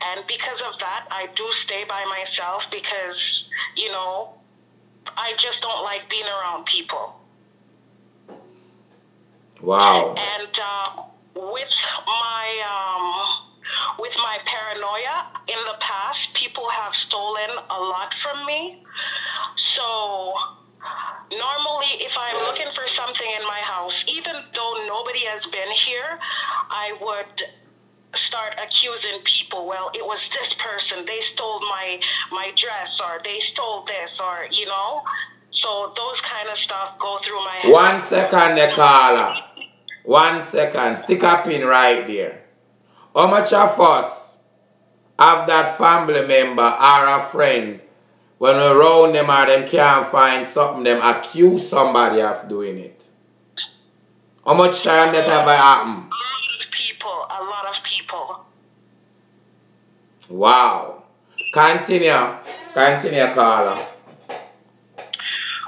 and because of that, I do stay by myself because, you know, I just don't like being around people. Wow. And with my paranoia, in the past, people have stolen a lot from me. So normally, if I'm looking for something in my house, even though nobody has been here, I would start accusing people. Well, it was this person. They stole my dress, or they stole this, or, you know. So those kind of stuff go through my head. 1 second, caller. 1 second. Stick a pin right there. How much of us have that family member or a friend when we round them or them can't find something, them accuse somebody of doing it? How much time that ever happen? A lot of people. Wow. Continue. Continue, caller.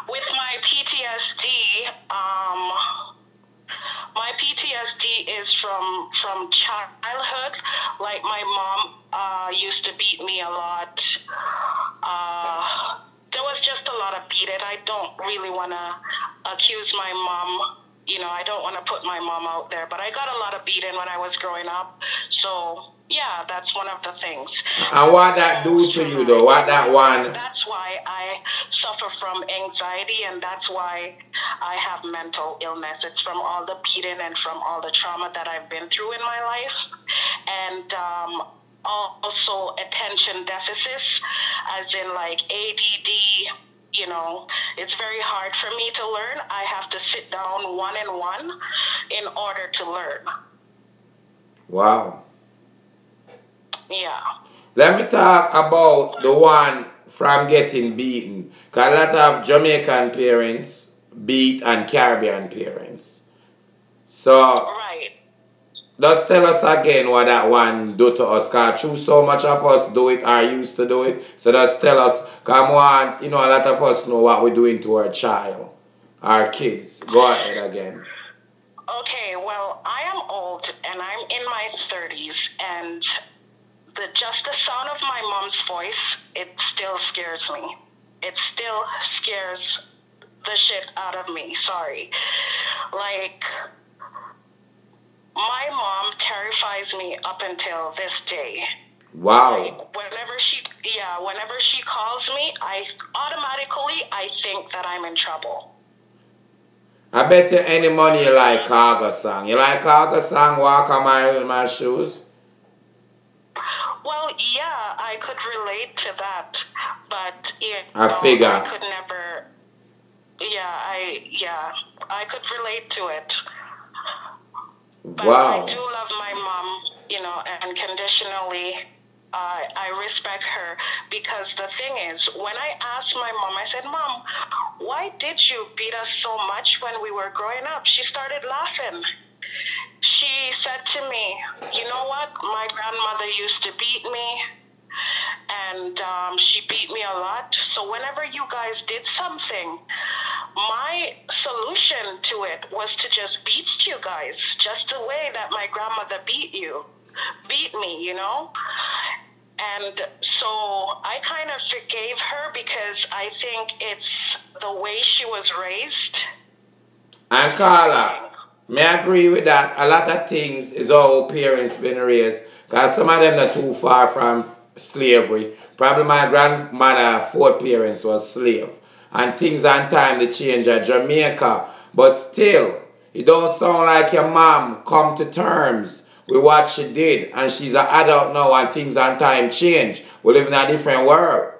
With my PTSD, my PTSD is from childhood. Like my mom used to beat me a lot. There was just a lot of beating. I don't really want to accuse my mom. You know, I don't want to put my mom out there, but I got a lot of beating when I was growing up. So yeah, that's one of the things. And what that do to you though? What that one? That's why I suffer from anxiety, and that's why I have mental illness. It's from all the beating and from all the trauma that I've been through in my life. And also attention deficits, as in like ADD. You know, it's very hard for me to learn. I have to sit down one-on-one in order to learn. Wow. Yeah. Let me talk about the one from getting beaten. Because a lot of Jamaican parents beat and Caribbean parents. So, right. Just tell us again what that one do to us. Because true, so much of us do it or used to do it. So just tell us, because I want, you know, a lot of us know what we're doing to our child, our kids. Go ahead again. Okay, well, I am old and I'm in my 30s, and just the sound of my mom's voice, it still scares me. It still scares the shit out of me, sorry. Like, my mom terrifies me up until this day. Wow. Like, whenever she calls me, I think that I'm in trouble. I bet you any money you like Kaga song. You like Kaga song, Walk on My Shoes? Well, yeah, I could relate to that, but I figure. I could never. I could relate to it. But wow. I do love my mom, you know, unconditionally. I respect her, because the thing is, when I asked my mom, I said, "Mom, why did you beat us so much when we were growing up?" She started laughing. She said to me, "You know what? My grandmother used to beat me, and she beat me a lot. So whenever you guys did something, my solution to it was to just beat you guys, just the way that my grandmother beat me, you know?" And so I kind of forgave her, because I think it's the way she was raised. And Carla, may I agree with that. A lot of things is how parents been raised. Because some of them are too far from slavery. Probably my grandmother, 4 parents was slave. And things on time they change at Jamaica. But still, it don't sound like your mom come to terms with what she did. And she's an adult now and things on time change. We live in a different world.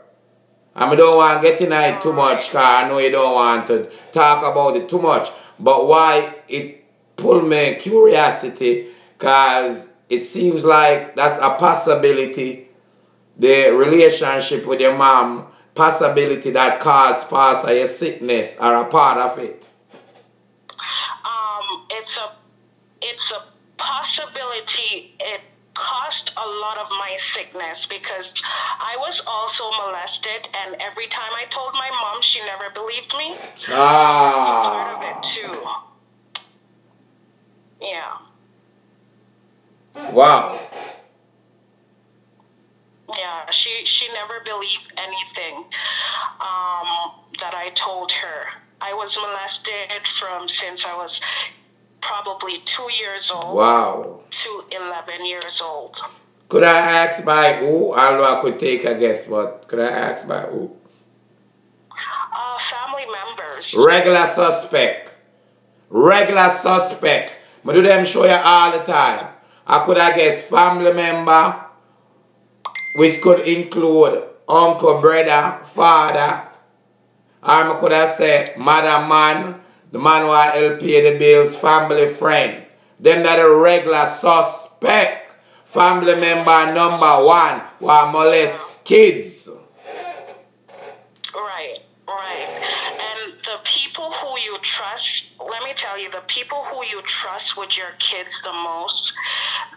And I don't want to get into it too much, because I know you don't want to talk about it too much. But why it pulled me curiosity, because it seems like that's a possibility, the relationship with your mom, possibility that caused part of your sickness or a part of it. It's a possibility. It caused a lot of my sickness, because I was also molested, and every time I told my mom, she never believed me. So that's part of it too. Yeah. Wow. Yeah, she never believed anything that I told her. I was molested since I was probably 2 years old. Wow. To 11 years old. Could I ask by who? Although I could take a guess, but could I ask by who? Family members. Regular suspect. Regular suspect. I do them show you all the time. I could have guessed family member, which could include uncle, brother, father. Or I could have said mother man, the man who help pay the bills, family friend. Then that a regular suspect. Family member number 1 who molest kids. Right. And the people who you trust, let me tell you, the people who you trust with your kids the most,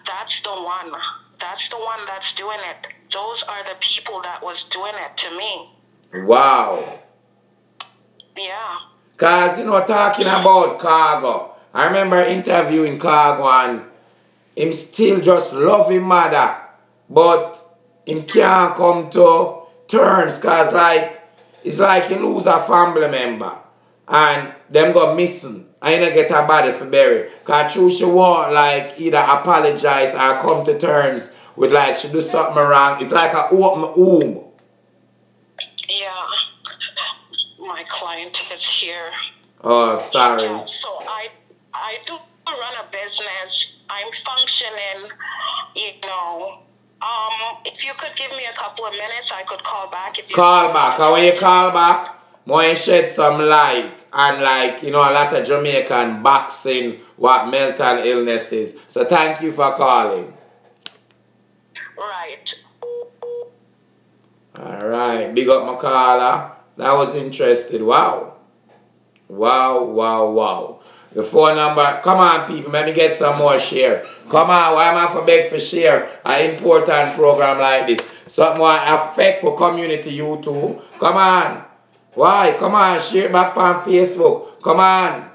that's the one. That's the one that's doing it. Those are the people that was doing it to me. Wow. Yeah. Because, you know, talking about Cargo, I remember interviewing Cargo, and him still just love his mother, but him can't come to terms, because like, it's like he lose a family member and them go missing. I ain't get a body for bury. Cause true she want like either apologize or come to terms with like she do something wrong. It's like a open womb. Yeah. My client is here. Oh, sorry. Yeah, so I do run a business. I'm functioning, you know. If you could give me a couple of minutes, I could call back. If you call back. And when you call back, more shed some light and like, you know, a lot of Jamaican boxing what mental illness is. So thank you for calling. Right. Alright. Big up my caller. That was interesting. Wow. Wow, wow, wow. The phone number. Come on, people. Let me get some more share. Come on. Why am I for beg for share an important program like this? Something will affect the community, YouTube. Come on. Why? Come on. Share it back on Facebook. Come on.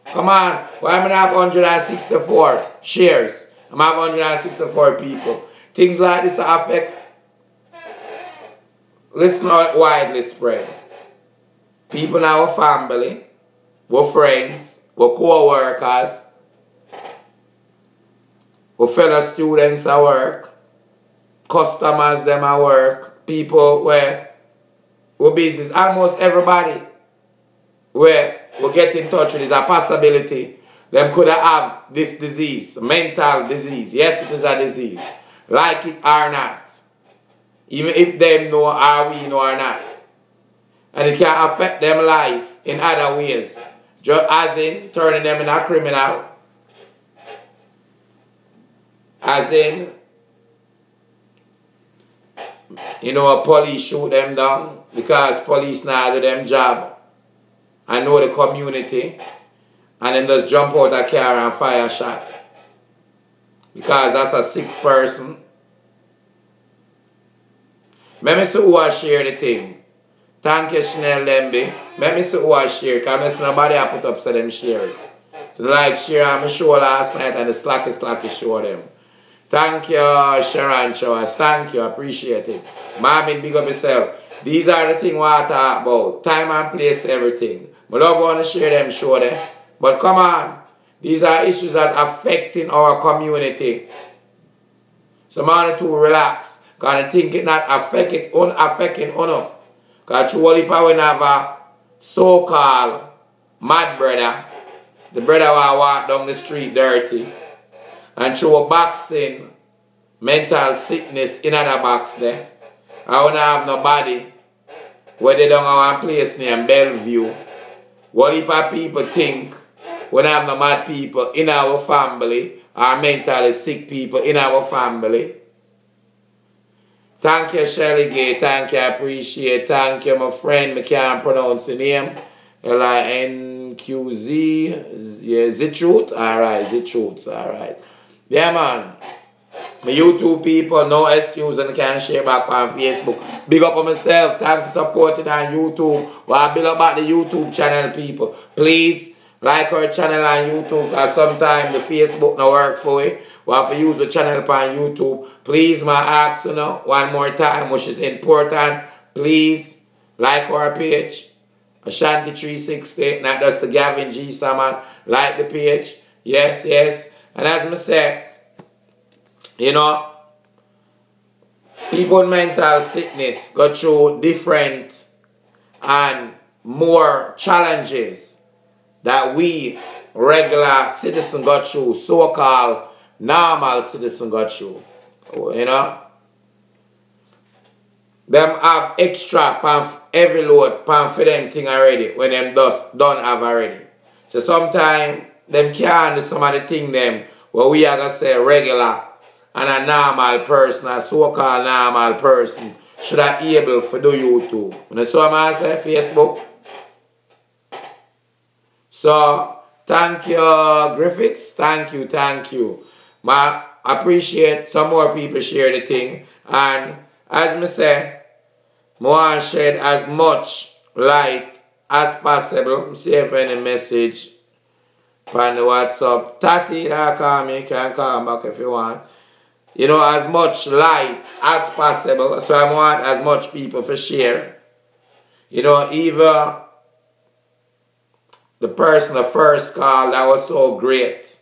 Come on. Why am I have 164 shares? I'm have 164 people. Things like this affect. Listen how it widely spread. People in our family, we're friends, we're co-workers, we're fellow students at work, customers them at work, people where we're business, almost everybody where we get in touch with is a possibility them could have this disease, mental disease. Yes, it is a disease. Like it or not. Even if them know or we know or not. And it can affect them life in other ways. Just as in turning them in a criminal. As in, you know, police shoot them down because police now do them job. I know the community. And then just jump out a car and fire a shot. Because that's a sick person. Let me see who I share the thing. Thank you, Chanel Lemby. Let me see who I share. Because I see nobody I put up so them share it. Like share on my show last night and the slacky show them. Thank you, Sharon Chowers. Thank you. I appreciate it. Marvin, big up yourself. These are the things I talk about. Time and place, everything. I love going to share them, show them. But come on. These are issues that are affecting our community. So I want to relax. Because I think it not affecting us. Because through all the power we have a so-called mad brother. The brother who walk down the street dirty. And through boxing, mental sickness in another box there. I don't have nobody where they don't have a place named Bellevue. What if people think we have no mad people in our family or mentally sick people in our family? Thank you, Shelly Gay. Thank you, I appreciate it. Thank you, my friend. I can't pronounce the name. Linqz. Yeah, Zitruth. Alright, Zitruth. Alright. Yeah, man. My YouTube people, no excuse and I can share back on Facebook. Big up on myself. Thanks for supporting on YouTube. Well, I build up about the YouTube channel, people. Please like our channel on YouTube. Because sometimes the Facebook no work for it. We have to use the channel on YouTube. Please, my ask you know, one more time, which is important. Please like our page. Ashanti 360, not just the Gavin G. Salmon. Like the page. Yes, yes. And as I say, you know, people with mental sickness go through different and more challenges that we regular citizens go through, so-called normal citizens go through. You know? Them have extra every load for them thing already when them done have already. So sometimes them can't do some of the thing them where we are gonna say regular and a normal person, a so-called normal person should have able to do YouTube. You know so I say Facebook. So thank you, Griffiths. Thank you, thank you. I appreciate some more people share the thing. And as I say, I want to shed as much light as possible. See if any message on the WhatsApp. Tati, that call me. You can call me back if you want. You know, as much light as possible. So I want as much people to share. You know, either the person, the first call, that was so great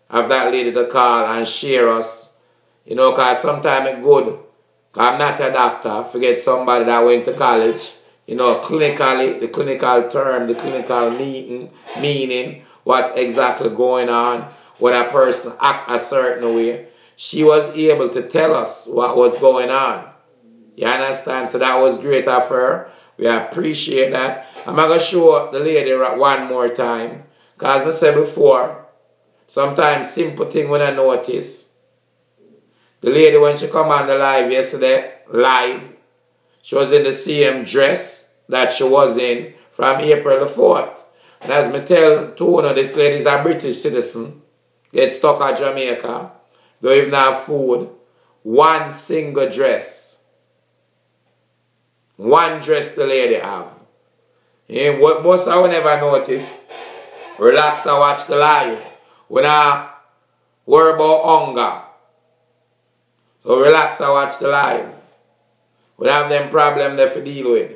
of that lady to call and share us. You know, because sometimes it's good. Because I'm not a doctor. Forget somebody that went to college. You know, clinically, the clinical term, the clinical meaning, what's exactly going on when a person act a certain way. She was able to tell us what was going on. You understand? So that was great of her. We appreciate that. I'm going to show the lady one more time. Because I said before, sometimes simple thing when I notice. The lady, when she come on the live yesterday, she was in the same dress that she was in from April the 4th. And as me tell Tuna, this lady is a British citizen. Get stuck at Jamaica. Don't even have food. One single dress. One dress the lady have. And what most I will never notice, relax and watch the live. When I worry about hunger. So relax and watch the live. We have them problems there to deal with.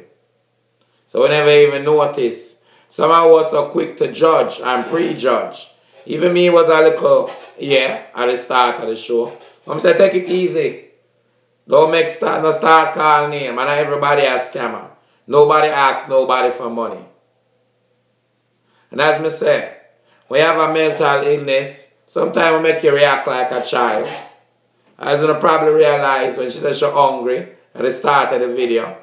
So we never even notice. Some of us are quick to judge and prejudge. Even me was a little, at the start of the show. I'm saying take it easy. Don't start calling name. And everybody a scammer. Nobody asks nobody for money. And as me say, when you have a mental illness, sometimes it make you react like a child. As you probably realize when she said she's hungry at the start of the video,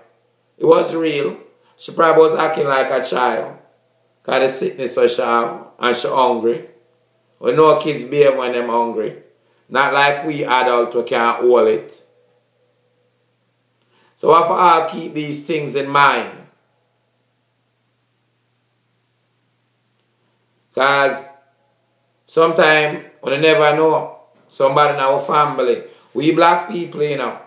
it was real. She probably was acting like a child. Because the sickness that she have and she's hungry. We know kids behave when they're hungry. Not like we adults who can't hold it. So I have to all keep these things in mind. Because sometimes when you never know somebody in our family, we black people, you know,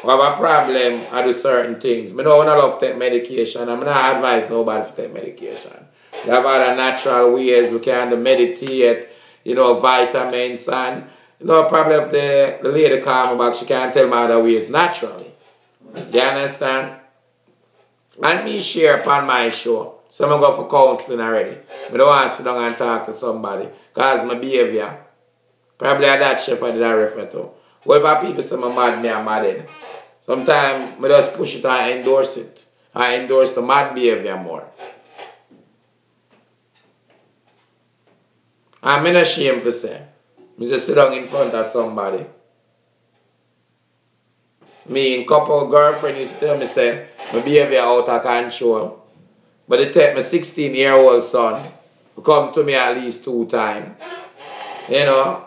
we have a problem I do certain things. I don't love to take medication. I'm not advise nobody to take medication. We have other natural ways we can meditate, you know, vitamins and, you know, probably if the lady call me back, she can't tell me other ways naturally. You understand? And me share upon my show. Some go for counseling already. I don't want to sit down and talk to somebody. Because my behavior. Probably that chef I did I refer to. What about people say I'm mad, me I'm mad. Sometimes I just push it and endorse it. I endorse the mad behavior more. I'm not ashamed to say. I just sit down in front of somebody. Me and couple girlfriend used to tell me, say, my behavior out of control. But they take my 16-year-old son, who come to me at least 2 times, you know,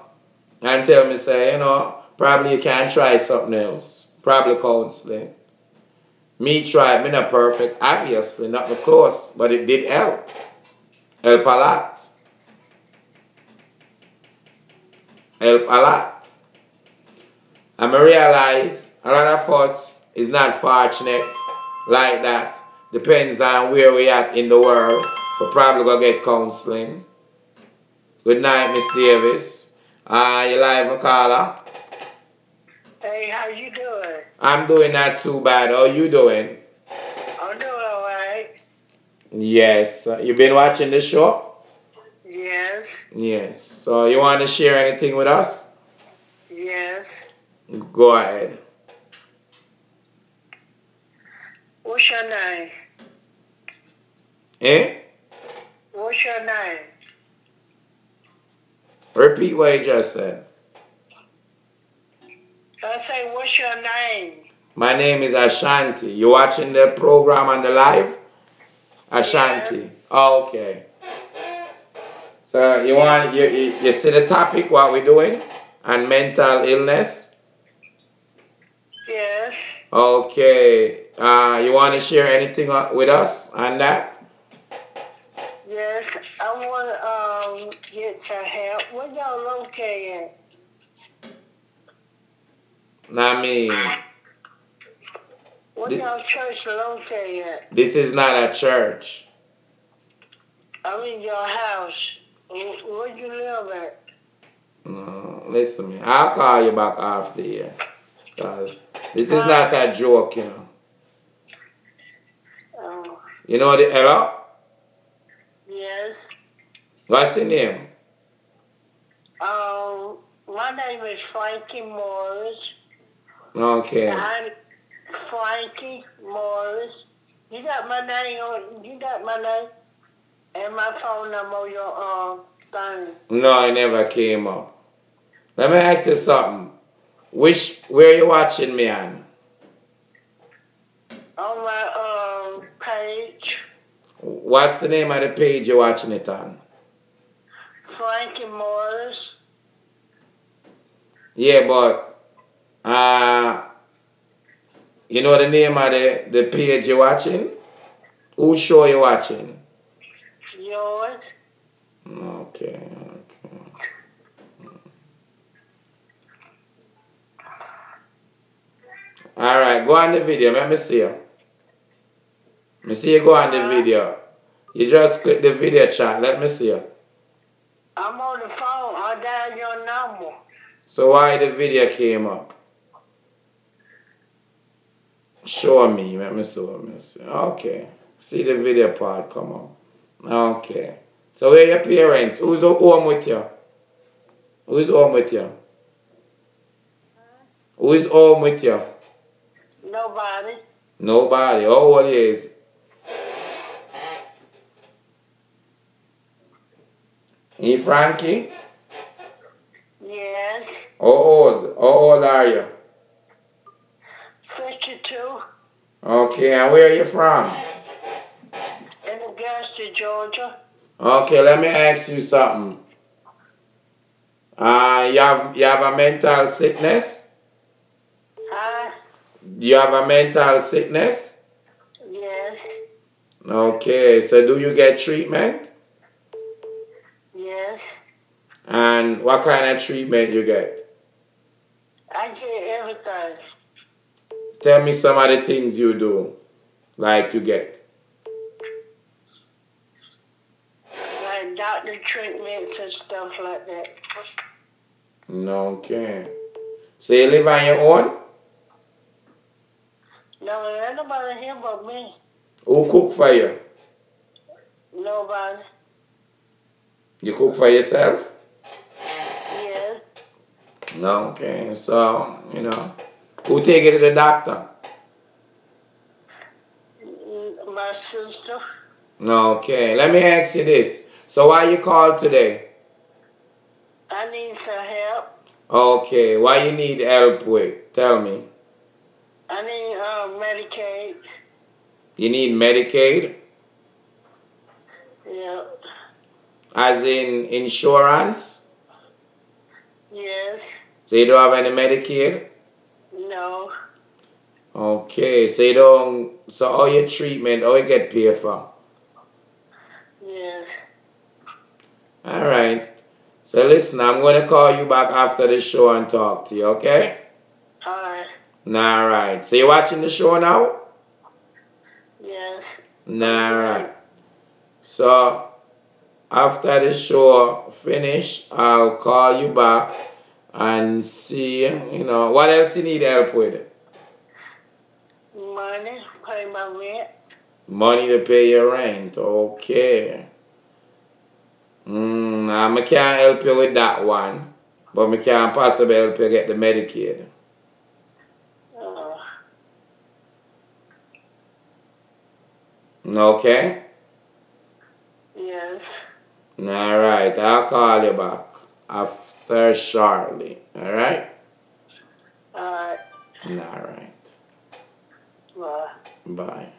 and tell me, say, you know, probably you can try something else. Probably counseling. Me try, me not perfect, obviously, not me close, but it did help. Help a lot. Help a lot. And I realize a lot of us is not fortunate like that. Depends on where we at in the world. For probably go get counseling. Good night, Miss Davis. You live, Makala? Hey, how you doing? I'm doing not too bad. How you doing? I'm doing all right. Yes. You been watching the show? Yes. Yes. So you want to share anything with us? Yes. Go ahead. What's your name? Eh? What's your name? Repeat what you just said. I say, what's your name? My name is Ashanti. You watching the program on the live? Ashanti. Yeah. Oh, okay. So you want you see the topic what we're doing and mental illness? Yes. Okay. You want to share anything with us on that? Yes. I want to get some help. Where y'all located? I mean, Where y'all church located? this is not a church. I'm in your house. Where you live at? No, listen to me. I'll call you back after here. Because this is not a joke, you know. Oh. You know the hello? Yes. What's your name? My name is Frankie Morris. Okay. I'm Frankie Morris. You got my name and my phone number on your thing. No, it never came up. Let me ask you something. Where you watching me on? On my page. What's the name of the page you're watching it on? Frankie Morris. Yeah, but you know the name of the page you're watching? Whose show you watching? Yours. Okay. Alright, go on the video. Let me see you. Let me see you go on the video. You just click the video chat. Let me see you. I'm on the phone. I dialed your number. So why the video came up? Show me. Let me see. Okay. See the video part come up. Okay. So where are your parents? Who's home with you? Who's home with you? Who is home with you? Nobody. Nobody. How old is? You Frankie? Yes. How old are you? 52. Okay, and where are you from? In Augusta, Georgia. Okay, let me ask you something. You have a mental sickness? Huh? You have a mental sickness? Yes. Okay, so do you get treatment? Yes. And what kind of treatment you get? I get everything. Tell me some of the things you do, like you get. Like doctor treatments and stuff like that. Okay. So you live on your own? No, ain't nobody here but me. Who cook for you? Nobody. You cook for yourself? Yes. Okay, so, who take you to the doctor? My sister. Okay, let me ask you this. So why you called today? I need some help. Okay, why you need help with? Tell me. I need Medicaid. You need Medicaid? Yeah. As in insurance? Yes. So you don't have any Medicaid? No. Okay, so you don't, so all your treatment, all you get paid for? Yes. Alright. So listen, I'm going to call you back after the show and talk to you, okay? Alright. Alright. So you watching the show now? Yes. Alright. So after the show finish, I'll call you back and see, what else you need help with? Money, pay my rent. Money to pay your rent. Okay. I can't help you with that one, but I can possibly help you get the Medicaid. Okay? Yes. Alright, I'll call you back after shortly. Alright? Alright. Alright. Bye. Bye.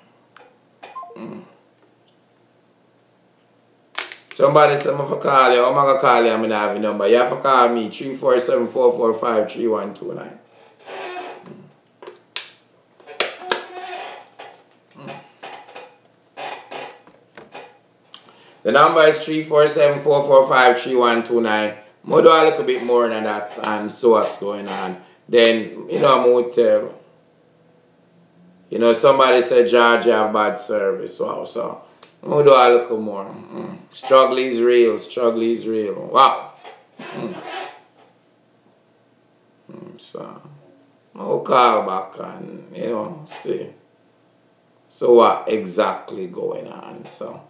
Somebody said me for call you. I'm going to call you. I'm going to have your number. You have to call me 347-445-3129. The number is 347-445-3129. More do a little bit more than that and so what's going on. Then, I'm going to tell. Somebody said Georgia have bad service. Wow, so we'll do a little more. Struggle is real. Struggle is real. Wow. So I'll call back and, see. So what exactly going on. So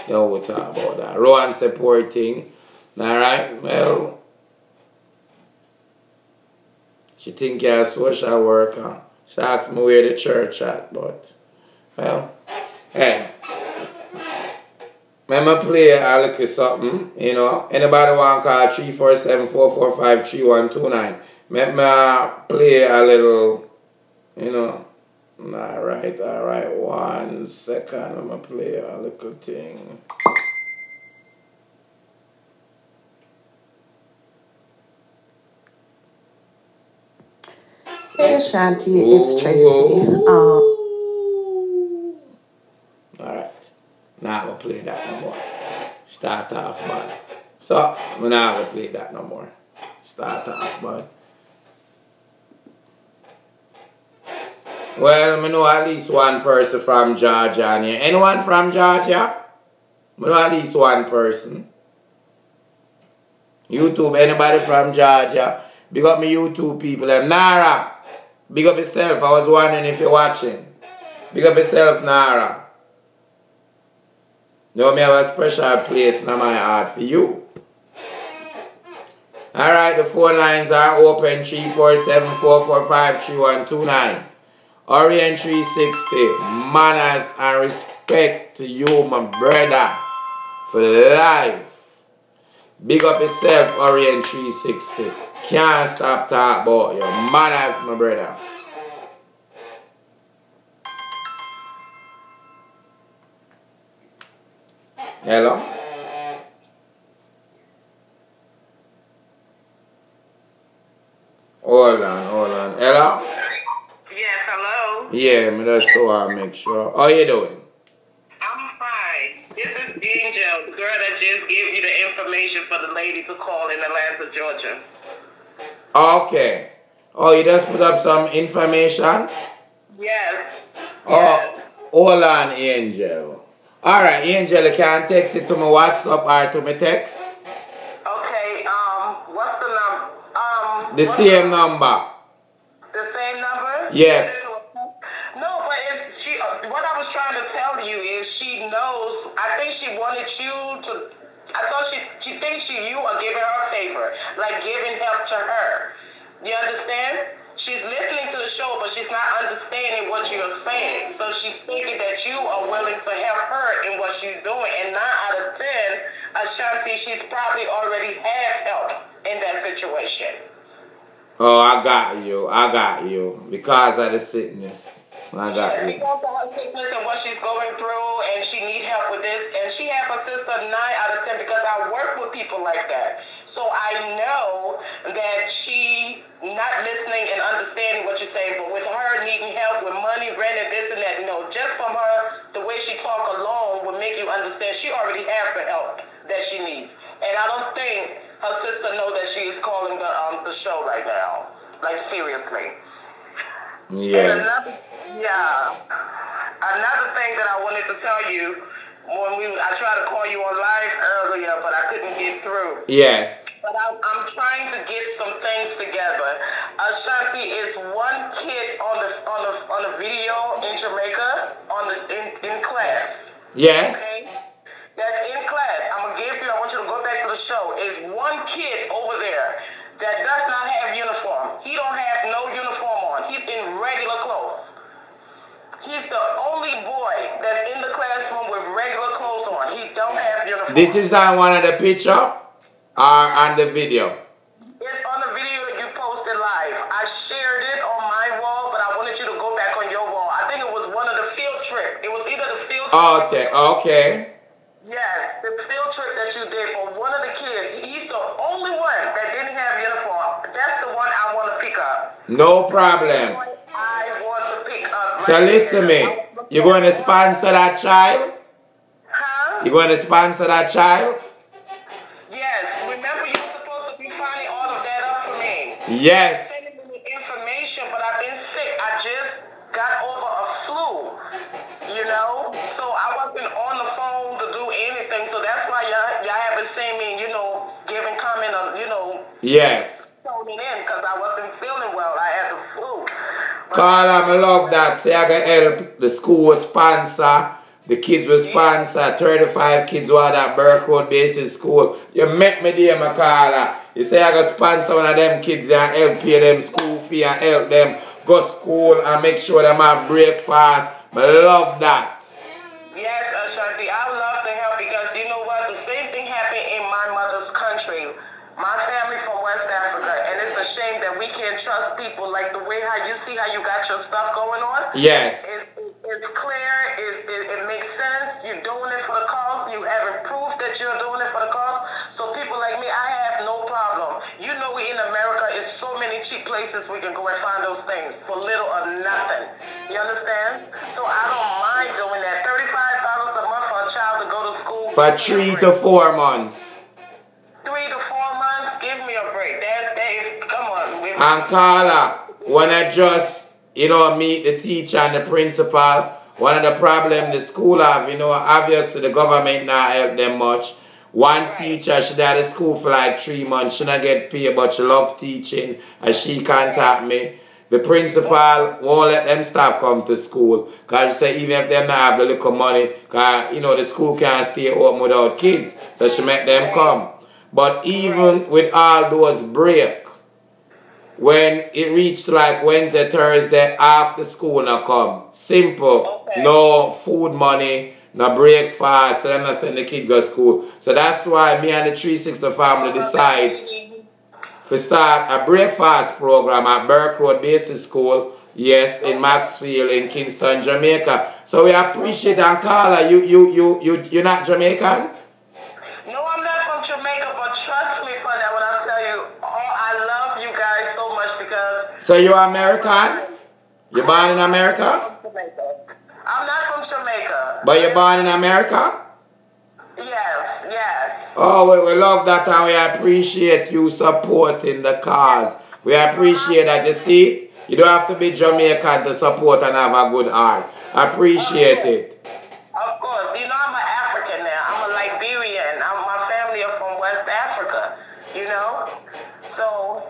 You we talk about that. Rowan supporting. Alright, well, she think you're a social worker. She asked me where the church at, but, well, hey. Let me play a little something, you know. Anybody want to call 347-445-3129. Let me play a little, you know. Alright. 1 second. Let me play a little thing. Hey Ashanti, it's Tracy. Alright. Now I'm going to play that no more. Start off, bud. So, I'm not going to play that no more. Start off, bud. Well, I know at least one person from Georgia in here. Anyone from Georgia? I know at least one person. YouTube, anybody from Georgia? Big up me YouTube people. Nara, big up yourself. I was wondering if you're watching. Big up yourself, Nara. Know me have a special place in my heart for you. Alright, the phone lines are open 347-445-3129. Orient 360. Manners and respect to you, my brother. For life. Big up yourself, Orient 360. Can't stop talking about your manners, my brother. Hello? Hold on. Hello? Yes, hello. Yeah, me just want to make sure. How you doing? I'm fine. This is Angel, the girl that just gave you the information for the lady to call in Atlanta, Georgia. Okay. Oh, you just put up some information? Yes. Oh, Yes. hold on, Angel. Alright, Angel, you can text it to my WhatsApp or to my text? Okay, what's the number? The same number. The same number? Yeah. No, but it's she. What I was trying to tell you is she knows. I think she wanted you to. I thought she thinks you are giving her a favor, like giving help to her. You understand? She's listening to the show, but she's not understanding what you're saying. So she's thinking that you are willing to help her in what she's doing. And 9 out of 10, Ashanti, she's probably already has help in that situation. Oh, I got you. Because of the sickness. I got Yes, you. because of her sickness and what she's going through, and she need help with this. And she has her sister 9 out of 10 because I work with people like that. So I know that she not listening and understanding what you're saying, but with her needing help with money, rent, and this and that, just from her, the way she talk alone will make you understand she already has the help that she needs. And I don't think her sister know that she is calling the show right now. Like, seriously. Yes. Another thing that I wanted to tell you, I tried to call you on live earlier, but I couldn't get through. Yes. But I'm trying to get some things together. Ashanti is one kid on the video in Jamaica in class. Yes. Okay? That's in class. I want you to go back to the show. Is one kid over there that does not have uniform. He don't have no uniform on. He's in regular clothes. He's the only boy that's in the classroom with regular clothes on. He don't have uniform. This is on one of the picture or on the video? It's on the video you posted live. I shared it on my wall, but I wanted you to go back on your wall. I think it was one of the field trip. It was either the field trip. Okay. Yes, the field trip that you did for one of the kids. He's the only one that didn't have uniform. That's the one I want to pick up. No problem. I want to pick up. So listen to me. You going to sponsor that child? Huh? You going to sponsor that child? Yes. Remember, you were supposed to be finding all of that up for me. Yes. Sending me the information, but I've been sick. I just got over a flu. So I wasn't on the phone to do anything. So that's why y'all haven't seen me, giving comment on, Yes. phoning in because I wasn't feeling well. I had the flu. Carla, I love that. Say I can help the school sponsor The kids will sponsor 35 kids who are at Burke Road Basic School. You met me there, Makala. You say I go sponsor one of them kids and help pay them school fee and help them go school and make sure them have breakfast. I love that. Yes, Ashanti, I would love to help because you know what? The same thing happened in my mother's country. My family from West Africa, and it's a shame that we can't trust people like the way how you see how you got your stuff going on. Yes. It's clear, it makes sense. You're doing it for the cause. You having proof that you're doing it for the cause. So people like me, I have no problem. You know, we in America is so many cheap places we can go and find those things for little or nothing. You understand? So I don't mind doing that. $35 a month for a child to go to school. For 3 to 4 months. 3 to 4 months, give me a break. That's Dave. Come on. And Carla, when I just, meet the teacher and the principal, one of the problems the school have, obviously the government not help them much. One teacher, she had at school for like 3 months. She not get paid, but she love teaching, and she contact me. The principal won't let them stop come to school. Because she say even if they not have the little money, because, the school can't stay open without kids. So she make them come. But even with all those break, when it reached like Wednesday, Thursday, after school now come. Simple. Okay. No food money, no breakfast, so them not send the kid go to school. So that's why me and the 360 family decide to start a breakfast program at Burke Road Basic School. Yes, in Maxfield, in Kingston, Jamaica. So we appreciate and Carla, you're not Jamaican? No, I'm not from Jamaica, but trust me for that when I tell you, I love you guys so much because... So you're American? You're born in America? I'm not from Jamaica. But you're born in America? Yes, yes. Oh, we love that and we appreciate you supporting the cause. We appreciate that. You see, you don't have to be Jamaican to support and have a good heart. Appreciate it. Of course. I'm an African now. I'm a Liberian. My family are from West Africa, So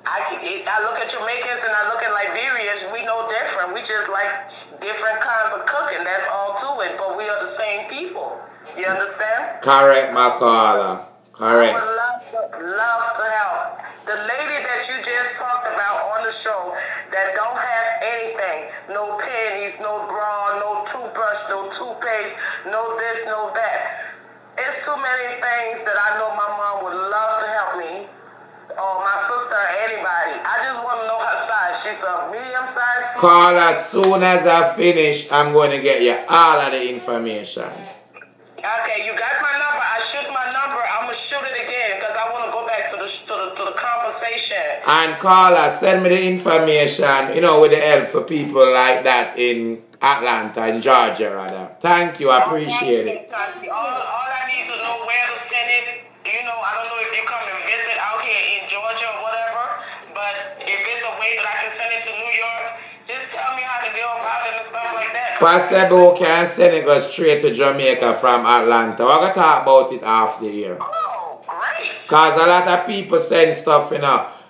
I look at Jamaicans and I look at Liberians. We know different. We just like different kinds of cooking. That's all to it. But we are the same people. You understand? Correct, Makala. Correct. I would love to help. The lady that you just talked about on the show that don't have anything, no panties, no bra, no toothbrush, no toothpaste, no this, no that. It's too many things that I know my mom would love to help me, or my sister, or anybody. I just want to know her size. She's a medium size. Call as soon as I finish. I'm going to get you all of the information. Okay, you got my number. I shoot my number. I'm gonna shoot it again because I want to go back to the conversation. And Carla, send me the information. With the help for people like that in Atlanta, in Georgia, rather. Thank you. I appreciate it. All I need to know where to send it. I don't know if you come and visit out here in Georgia or whatever, but if it's a way that I can send it to New York, just tell me how to deal about it and stuff like that. Possible can send it go straight to Jamaica from Atlanta. We're going to talk about it after here. Oh, great. Because a lot of people send stuff,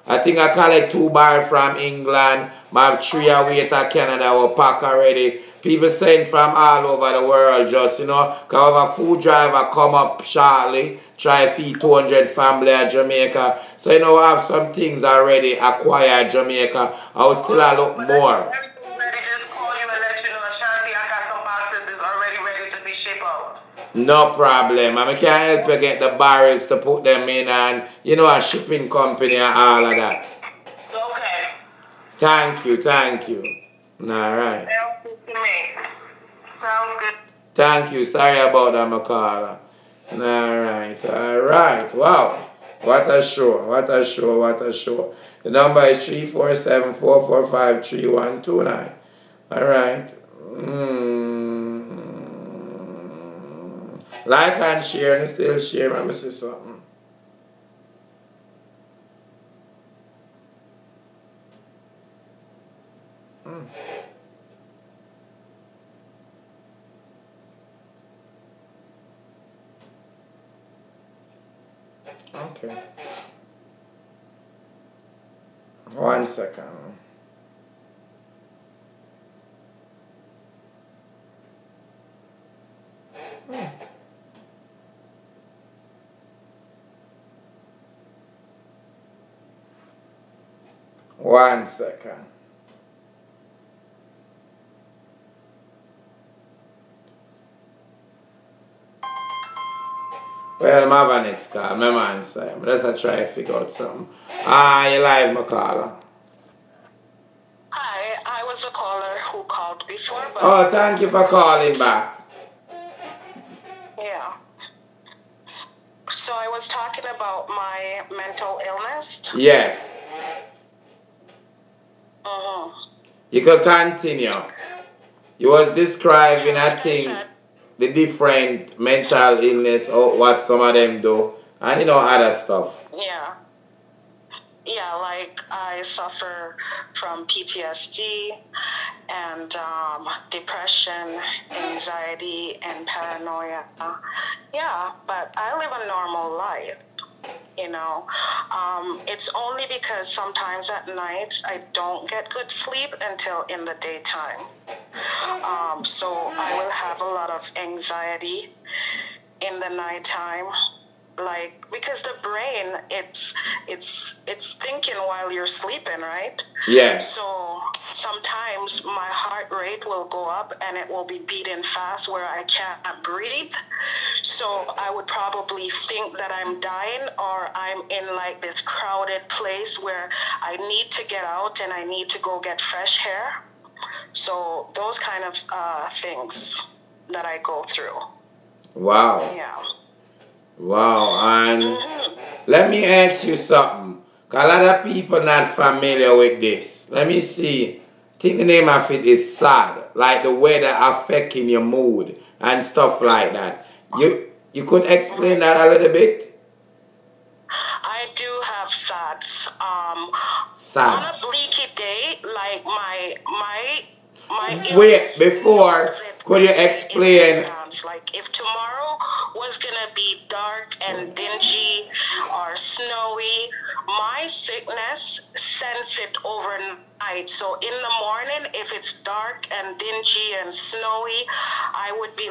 I think I collect 2 bars from England. I have 3 away to Canada or pack already. People send from all over the world just, because a food driver come up shortly, try to feed 200 family at Jamaica. So, I have some things already acquired at Jamaica. I will still look more. Just call you and let you know, Ashanti, I got some boxes that's already ready to be shipped out. No problem. I can help you get the barrels to put them in and, a shipping company and all of that. Okay. Thank you. All right. Sounds good to me. Sounds good. Thank you. Sorry about that, Makala. All right. Wow. What a show. The number is 347-445-3129. All right. Like and share and still share. Let me see something. Okay. 1 second. 1 second. Well, I have a next call. My man said, let's try to figure out something. You live, my caller. Hi, I was a caller who called before, but... Oh, thank you for calling back. Yeah. So I was talking about my mental illness. Yes. You could continue. You was describing, I think, the different mental illness or what some of them do, and other stuff. Yeah. Yeah, like I suffer from PTSD and depression, anxiety, and paranoia. Yeah, but I live a normal life. It's only because sometimes at night I don't get good sleep until in the daytime. So I will have a lot of anxiety in the nighttime, because the brain it's thinking while you're sleeping, right? Yes. So sometimes my heart rate will go up and it will be beating fast where I can't breathe. So I would probably think that I'm dying, or I'm in this crowded place where I need to get out and I need to go get fresh air. So those kind of things that I go through. Wow. Yeah. Wow. And let me ask you something. A lot of people not familiar with this. Let me see. I think the name of it is SAD. Like the weather affecting your mood and stuff like that. You could explain that a little bit? I do have SADs. SADs. On a bleaky day, like my Wait, before, could you explain? Like if tomorrow was gonna be dark and dingy or snowy, my sickness sends it overnight. So in the morning, if it's dark and dingy and snowy, I would be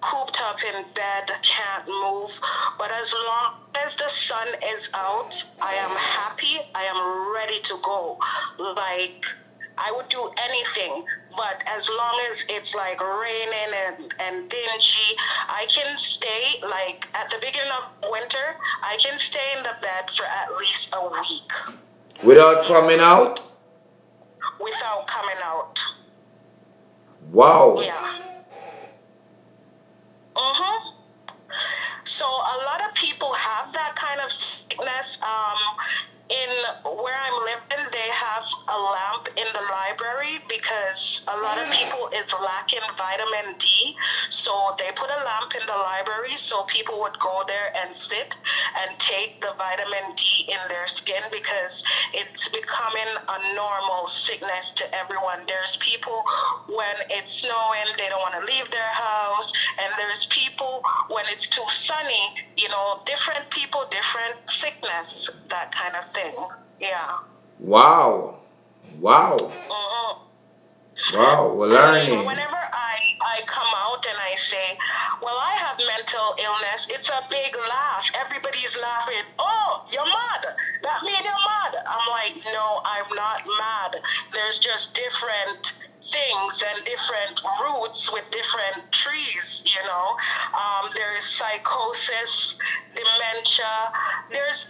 cooped up in bed, can't move. But as long as the sun is out, I am happy, I am ready to go. I would do anything, but as long as it's raining and dingy, I can stay, at the beginning of winter, I can stay in the bed for at least a week. Without coming out? Without coming out. Wow. Yeah. So a lot of people have that kind of sickness. In where I'm living, they have a lamp in the library because a lot of people is lacking vitamin D. So they put a lamp in the library so people would go there and sit and take the vitamin D in their skin because it's becoming a normal sickness to everyone. There's people when it's snowing, they don't want to leave their house. And there's people when it's too sunny, different people, different sickness, that kind of thing. Yeah. Wow. Wow. Wow, we're learning. Whenever I come out and I say, well, I have mental illness, it's a big laugh. Everybody's laughing. Oh, you're mad. That means you're mad. I'm like, no, I'm not mad. There's just different things and different roots with different trees, there's psychosis, dementia, there's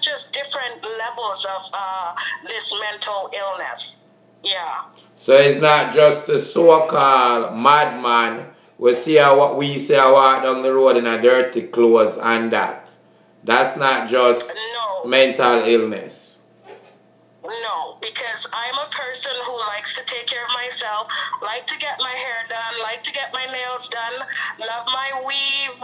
just different levels of this mental illness. Yeah. So it's not just the so-called madman we see what we say walk down the road in a dirty clothes and that. That's not just mental illness. No, because I'm a person who likes to take care of myself, like to get my hair done, like to get my nails done, love my weave,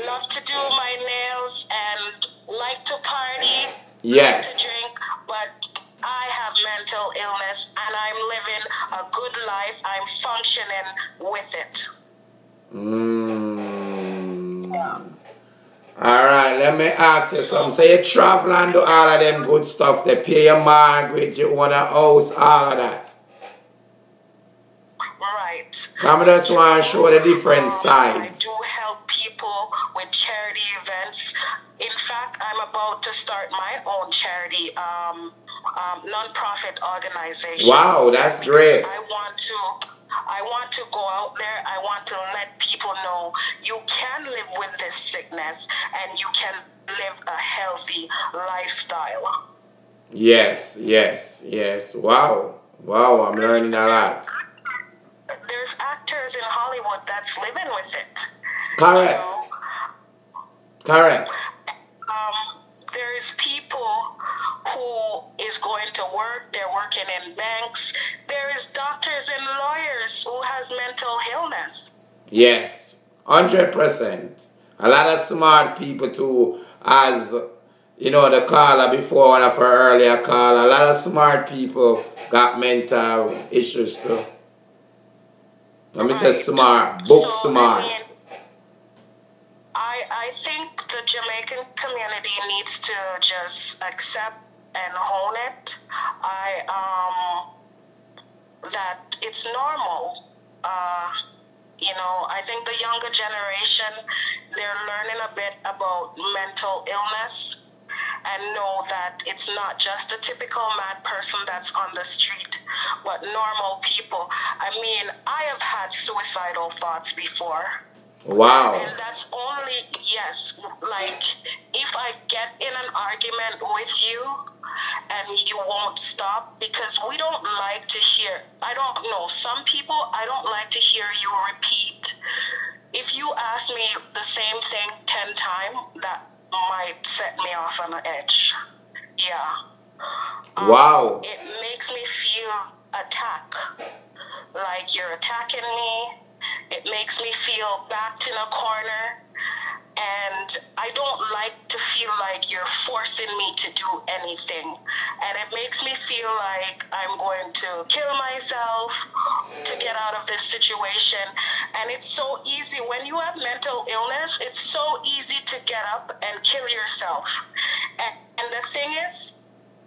love to do my nails and like to party, yes, like to drink, but I have mental illness and I'm living a good life. I'm functioning with it. Alright, let me ask you something. So you travel and do all of them good stuff. They pay your mortgage, you own a house, all of that. Right. I just want to show the different sides. I do help people with charity events. In fact, I'm about to start my own charity, non-profit organization. Wow, that's great. I want to go out there. I want to let people know you can live with this sickness and you can live a healthy lifestyle. Yes, yes, yes. Wow. Wow, I'm learning a lot. There's actors in Hollywood that's living with it. Correct. You know? Correct. There's people who is going to work, they're working in banks. There is doctors and lawyers who has mental illness. Yes, 100%. A lot of smart people too, as you know, the caller before, one of her earlier call, a lot of smart people got mental issues too. Let me say smart, book smart. I think the Jamaican community needs to just accept and own it. That it's normal. You know, I think the younger generation, they're learning a bit about mental illness and know that it's not just a typical mad person that's on the street, but normal people. I mean, I have had suicidal thoughts before. Wow. And that's only, yes, like if I get in an argument with you and you won't stop, because we don't like to hear, I don't know, some people, I don't like to hear you repeat. If you ask me the same thing 10 times, that might set me off on the edge. Yeah. Wow. It makes me feel attacked, like you're attacking me. It makes me feel backed in a corner, and I don't like to feel like you're forcing me to do anything. And it makes me feel like I'm going to kill myself to get out of this situation. And it's so easy. When you have mental illness, it's so easy to get up and kill yourself. And the thing is,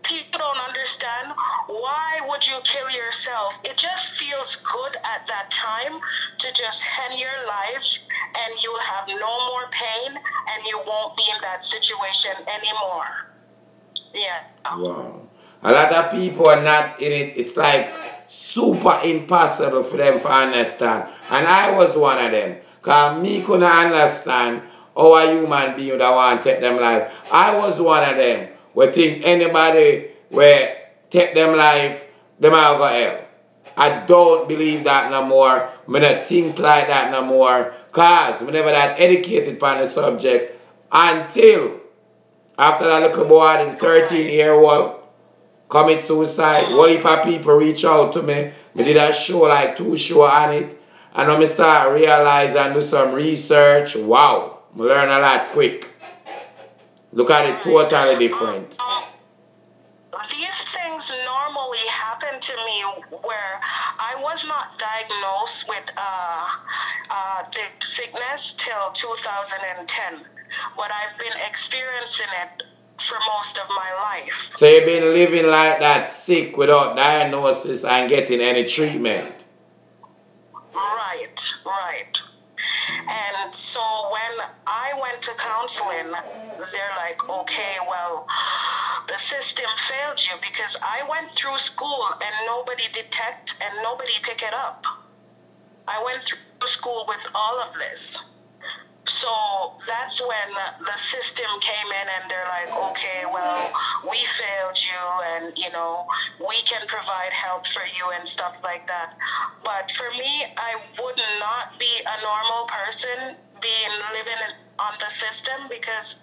people don't understand, why would you kill yourself? It just feels good at that time to just end your life, and you'll have no more pain and you won't be in that situation anymore. Yeah. Wow. A lot of people are not in it. It's like super impossible for them to understand. And I was one of them. Because me couldn't understand how a human being that want to take them life. I was one of them. We think anybody will take them life, they might go hell. I don't believe that no more. I don't think like that no more. Because I never that educated on the subject until after that little boy, the 13-year-old, commit suicide. Whole heap of people reach out to me. I did a show, like 2 shows on it. And when I start realize and do some research, wow, I learn a lot quick. Look at it totally different. These things normally happen to me where I was not diagnosed with the sickness till 2010, but I've been experiencing it for most of my life. So you've been living like that, sick without diagnosis and getting any treatment? Right, right. And so when I went to counseling, they're like, okay, well, the system failed you because I went through school and nobody detect and nobody pick it up. I went through school with all of this. So that's when the system came in and they're like, okay, well, we failed you and, you know, we can provide help for you and stuff like that. But for me, I would not be a normal person living on the system because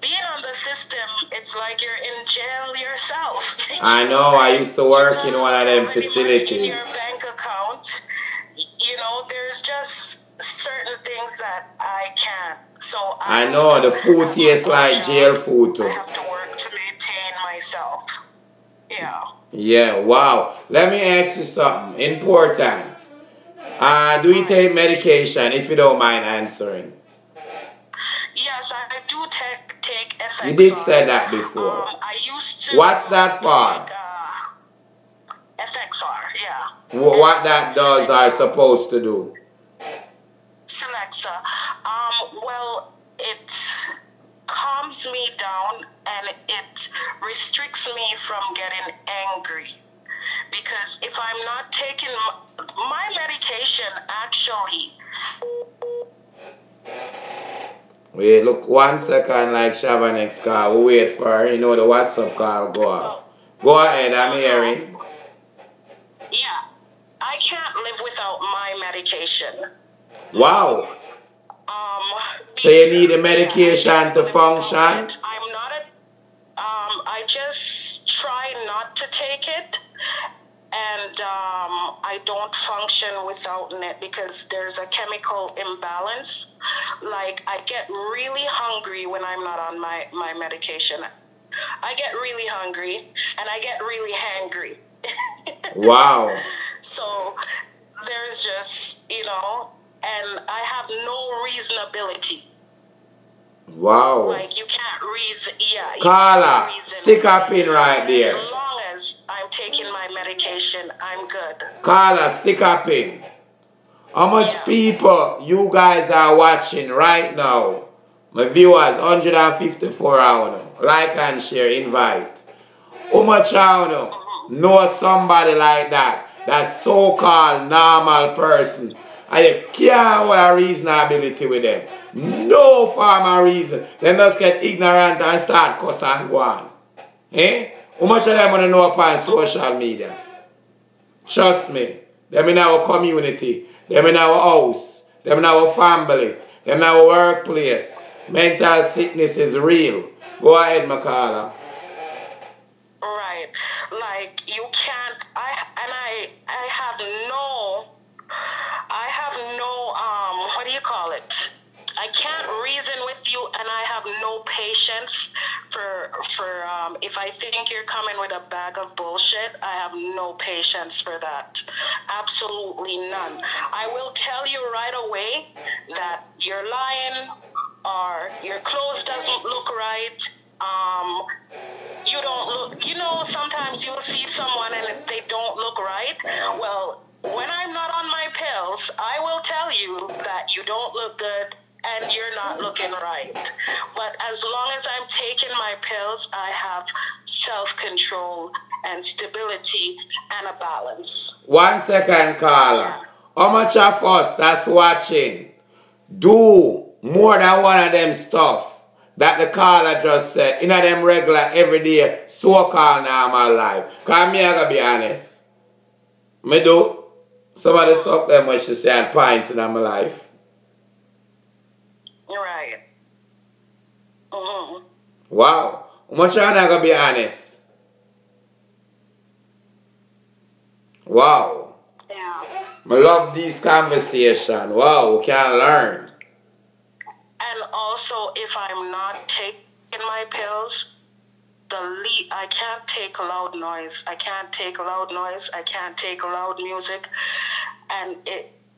being on the system, it's like you're in jail yourself. I know, I used to work in one of them facilities. In your bank account, you know, there's just certain things that I can't. So I know the food tastes like jail food too. I have to work to maintain myself. Yeah. Yeah, wow. Let me ask you something important. Do you take medication, if you don't mind answering? Yes, I do take FXR. You did say that before. I used to. What's that for? FXR, yeah. What that does are supposed to do? Celexa. Well, calms me down and it restricts me from getting angry. Because if I'm not taking my medication, actually. Wait, look 1 second, like Shava next call. We wait for her. You know the WhatsApp call go off. Go ahead, I'm hearing. Yeah, I can't live without my medication. Wow. So you need a medication to function? I'm not a, I just try not to take it, and I don't function without it because there's a chemical imbalance. Like, I get really hungry when I'm not on my medication. I get really hungry, and I get really hangry. Wow. So there's just, you know, and I have no reasonability. Wow. Like, you can't reason, yeah. Carla, stick a pin right there. As long as I'm taking my medication, I'm good. Carla, stick a pin. How much people you guys are watching right now? My viewers, 154 hours. Like and share, invite. How much know somebody like that? That so-called normal person. And you can't hold a reasonability with them. No form of reason. They just get ignorant and start cuss and go on. Eh? How much of them want to know upon social media? Trust me. Them in our community. Them in our house. Them in our family. Them in our workplace. Mental sickness is real. Go ahead, Makala. Right. Like, you can't, I have no, what do you call it? I can't reason with you, and I have no patience for if I think you're coming with a bag of bullshit, I have no patience for that. Absolutely none. I will tell you right away that you're lying, or your clothes doesn't look right. You don't look, you know, sometimes you'll see someone and they don't look right. Well, when I'm not on my pills, I will tell you that you don't look good and you're not looking right. But as long as I'm taking my pills, I have self-control and stability and a balance. 1 second, Carla. How much of us that's watching do more than one of them stuff that the caller just said in a them regular, everyday, so-called normal life? Because me, I gotta be honest. Me do some of the stuff them when she said pints in my life. Right. Mm-hmm. Wow. How much I gotta be honest? Wow. Yeah. I love these conversations. Wow, we can learn. And also, if I'm not taking my pills, I can't take loud noise. I can't take loud noise. I can't take loud music. And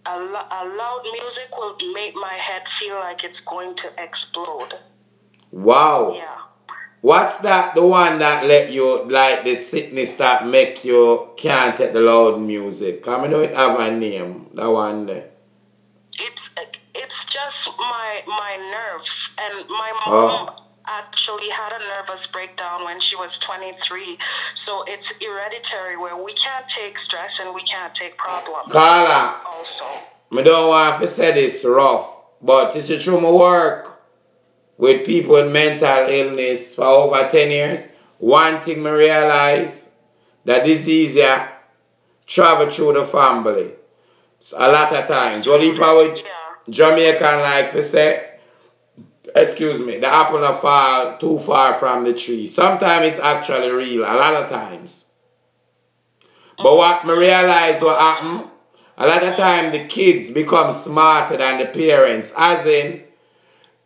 a loud music will make my head feel like it's going to explode. Wow. Yeah. What's that, the one that let you, like the sickness that make you can't take the loud music? I know it have a name, that one there. It's just my nerves. And my mom actually had a nervous breakdown when she was 23. So it's hereditary, where we can't take stress and we can't take problems. Carla, also, I don't want to say this rough, but this is through my work with people with mental illness for over 10 years. One thing I realize, that disease travel through the family. So a lot of times. What people with Jamaican like to say, excuse me, the apple not fall too far from the tree. Sometimes it's actually real, a lot of times. But what I realize what happen, a lot of time the kids become smarter than the parents, as in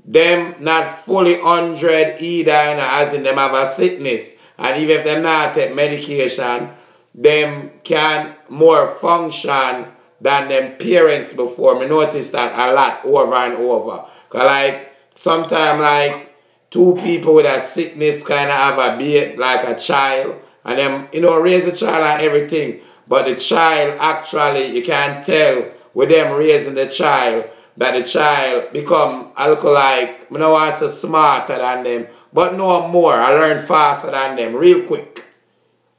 them not fully 100 either, as in them have a sickness. And even if they not take medication, them can more function than them parents before. Me notice that a lot over and over. Because like, sometimes like two people with a sickness kind of have a baby, like a child. And them, you know, raise a child and everything. But the child actually, you can tell with them raising the child, that the child become a little like, I don't want to say smarter than them, but no more. I learn faster than them, real quick.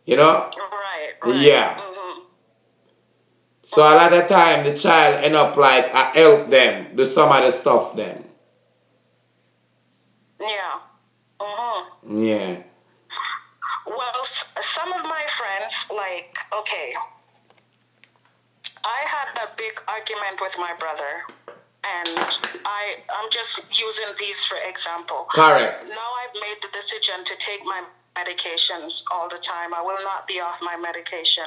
You know? Right. Yeah. So a lot of time the child end up like I help them do some of the stuff them. Yeah. Yeah. Well, some of my friends, like, okay, I had a big argument with my brother, and I'm just using these for example. Correct. Now I've made the decision to take my medications all the time. I will not be off my medication.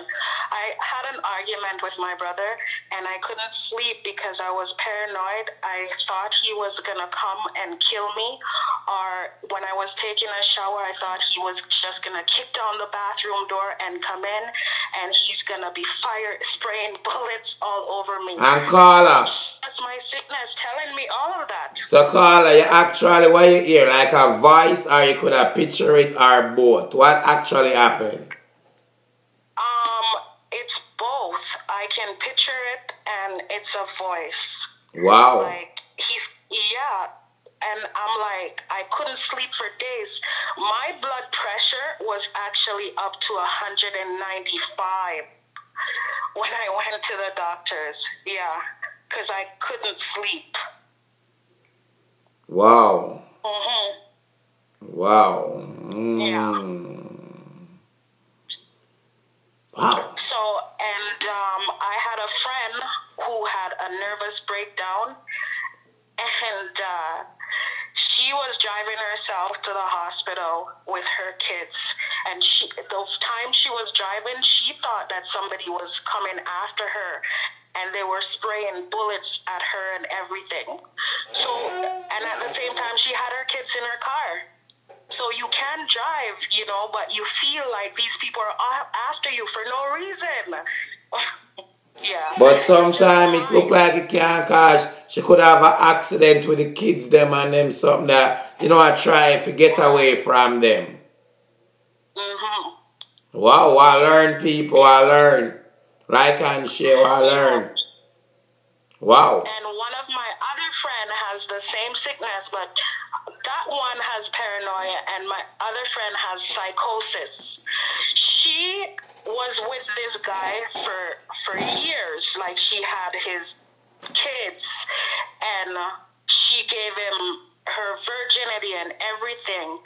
I had an argument with my brother, and I couldn't sleep because I was paranoid. I thought he was going to come and kill me, or when I was taking a shower, I thought he was just going to kick down the bathroom door and come in, and he's going to be spraying bullets all over me. And Carla. That's my sickness telling me all of that. So Carla, you actually, what you hear, like a voice, or you could have picture it, or both? What actually happened? It's both. I can picture it, and it's a voice. Wow. Like, and I'm like, I couldn't sleep for days. My blood pressure was actually up to 195 when I went to the doctors. Yeah, because I couldn't sleep. Wow. Wow. Yeah. Wow. So, and I had a friend who had a nervous breakdown, and she was driving herself to the hospital with her kids, and those times she was driving, she thought that somebody was coming after her, and they were spraying bullets at her and everything. So, and at the same time, she had her kids in her car. So you can drive, you know, but you feel like these people are after you for no reason. Yeah. But sometimes it look like it can't, cause she could have an accident with the kids, them and them, something that, you know, I try to get away from them. Wow, I learn, people, I learn. Like and share, I learn. Wow. And one of my other friend has the same sickness, but that one has paranoia, and my other friend has psychosis. She was with this guy for years. Like, she had his kids, and she gave him her virginity and everything.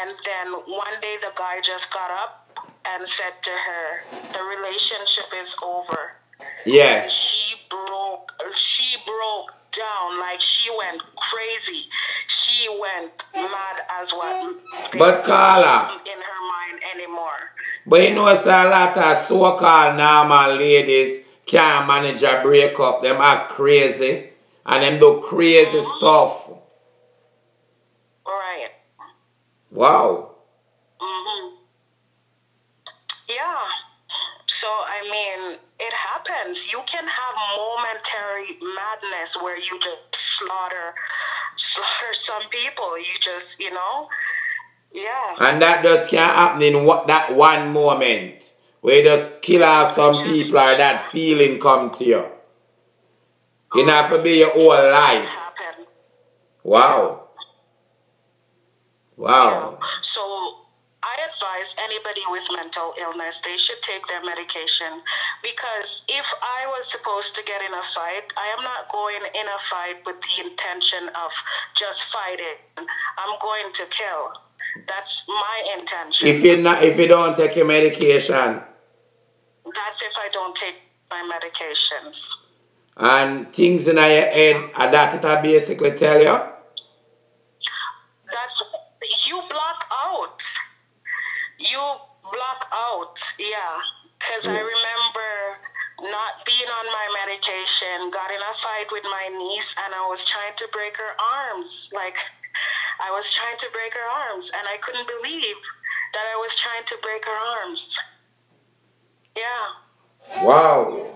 And then one day the guy just got up and said to her, the relationship is over. Yes. And she broke down, like she went crazy. She went mad as what. But Carla, in her mind anymore. but you know, it's a lot of so-called normal ladies can't manage a breakup. Them act crazy, and them do crazy stuff. Right. Wow. Yeah. So, I mean, it happens. You can have momentary madness where you just slaughter some people. You just, you know, yeah. And that just can't happen in that one moment where you just kill off some people or that feeling come to you. It have to be your whole life. Wow. Wow. Yeah. So I advise anybody with mental illness, they should take their medication, because if I was supposed to get in a fight, I am not going in a fight with the intention of just fighting. I'm going to kill. That's my intention. If you don't take your medication. That's if I don't take my medications. And things in your head, that it basically tell you? That's, you block out. You block out, yeah. Because I remember not being on my medication, got in a fight with my niece, and I was trying to break her arms. Like, I was trying to break her arms, and I couldn't believe that I was trying to break her arms. Yeah. Wow.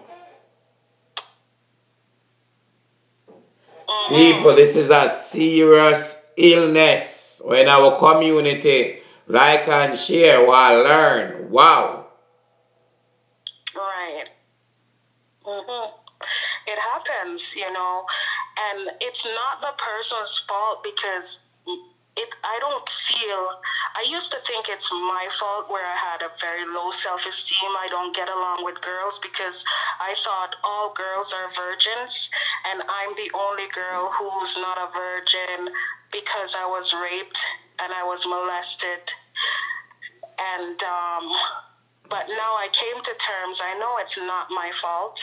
People, this is a serious illness in our community. Like and share while learn. Wow. Right. it happens, you know, and it's not the person's fault because I don't feel, I used to think it's my fault where I had a very low self-esteem. I don't get along with girls because I thought all girls are virgins and I'm the only girl who's not a virgin because I was raped and I was molested. And, but now I came to terms, I know it's not my fault.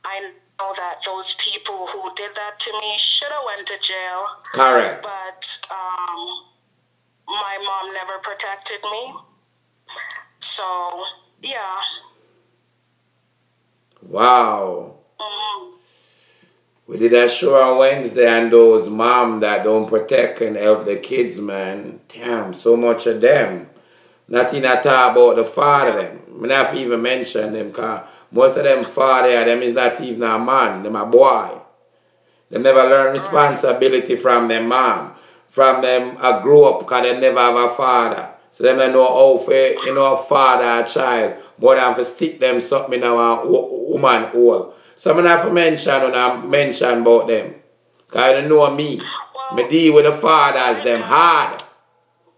I know that those people who did that to me should have went to jail. Correct. But my mom never protected me. So, yeah. Wow. We did a show on Wednesday and those mom that don't protect and help the kids, man. Damn, so much of them. Nothing at all about the father them. I not even mention them because most of them father them is not even a man, them a boy. They never learn responsibility from their mom. From them a grow up because they never have a father. So them don't know how for, you know, father a child. More than to stick them something in a woman hole. So I have to mention when I mention about them. Because they know me. Well, I deal with the fathers, them hard.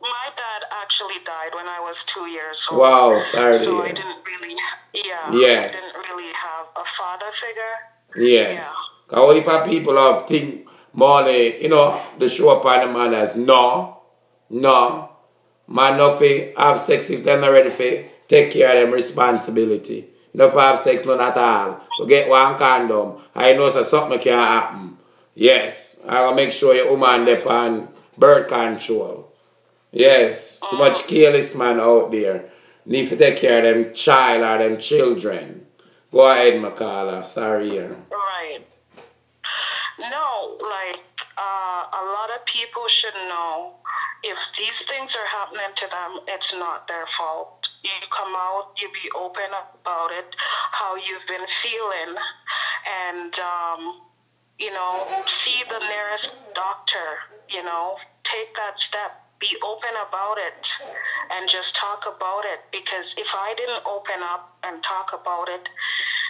My dad actually died when I was 2 years old. Wow, sorry. So I didn't really, yes. I didn't really have a father figure. Yes. Yeah. All the people have think money, you know, the show up on the man as no. Man no fi have sex if they're not ready for take care of them responsibility. No for have sex none at all. You get one condom. I know so something can happen. Yes. I will make sure your woman depend on birth control. Yes. Too much careless man out there. Need to take care of them child or them children. Go ahead, Makala. Sorry. Right. No, like, a lot of people should know if these things are happening to them, it's not their fault. You come out, you be open about it, how you've been feeling, and, you know, see the nearest doctor, you know, take that step. Be open about it and just talk about it, because if I didn't open up and talk about it,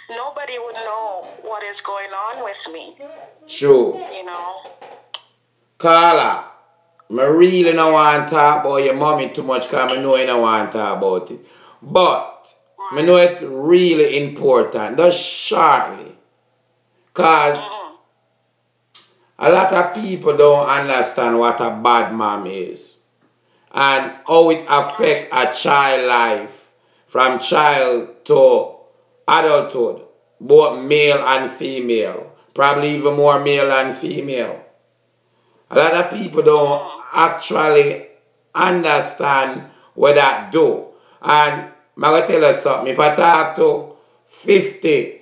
nobody would know what is going on with me. True. You know? Carla, I really don't want to talk about your mommy too much because I know you don't want to talk about it. But I know it's really important, just shortly. Because a lot of people don't understand what a bad mom is. And how it affects a child life from child to adulthood, both male and female, probably even more male than female. A lot of people don't actually understand what that do. And I'm going to tell you something, if I talk to 50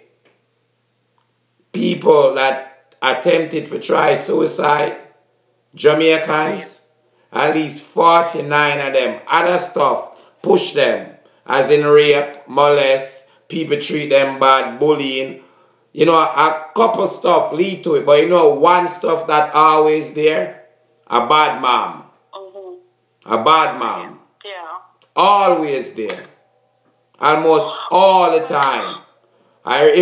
people that attempted to try suicide, Jamaicans, at least 49 of them, other stuff, push them, as in rape, molest, people treat them bad, bullying. You know, a couple stuff lead to it, but you know one stuff that always there? A bad mom. A bad mom. Yeah. Always there. Almost all the time. What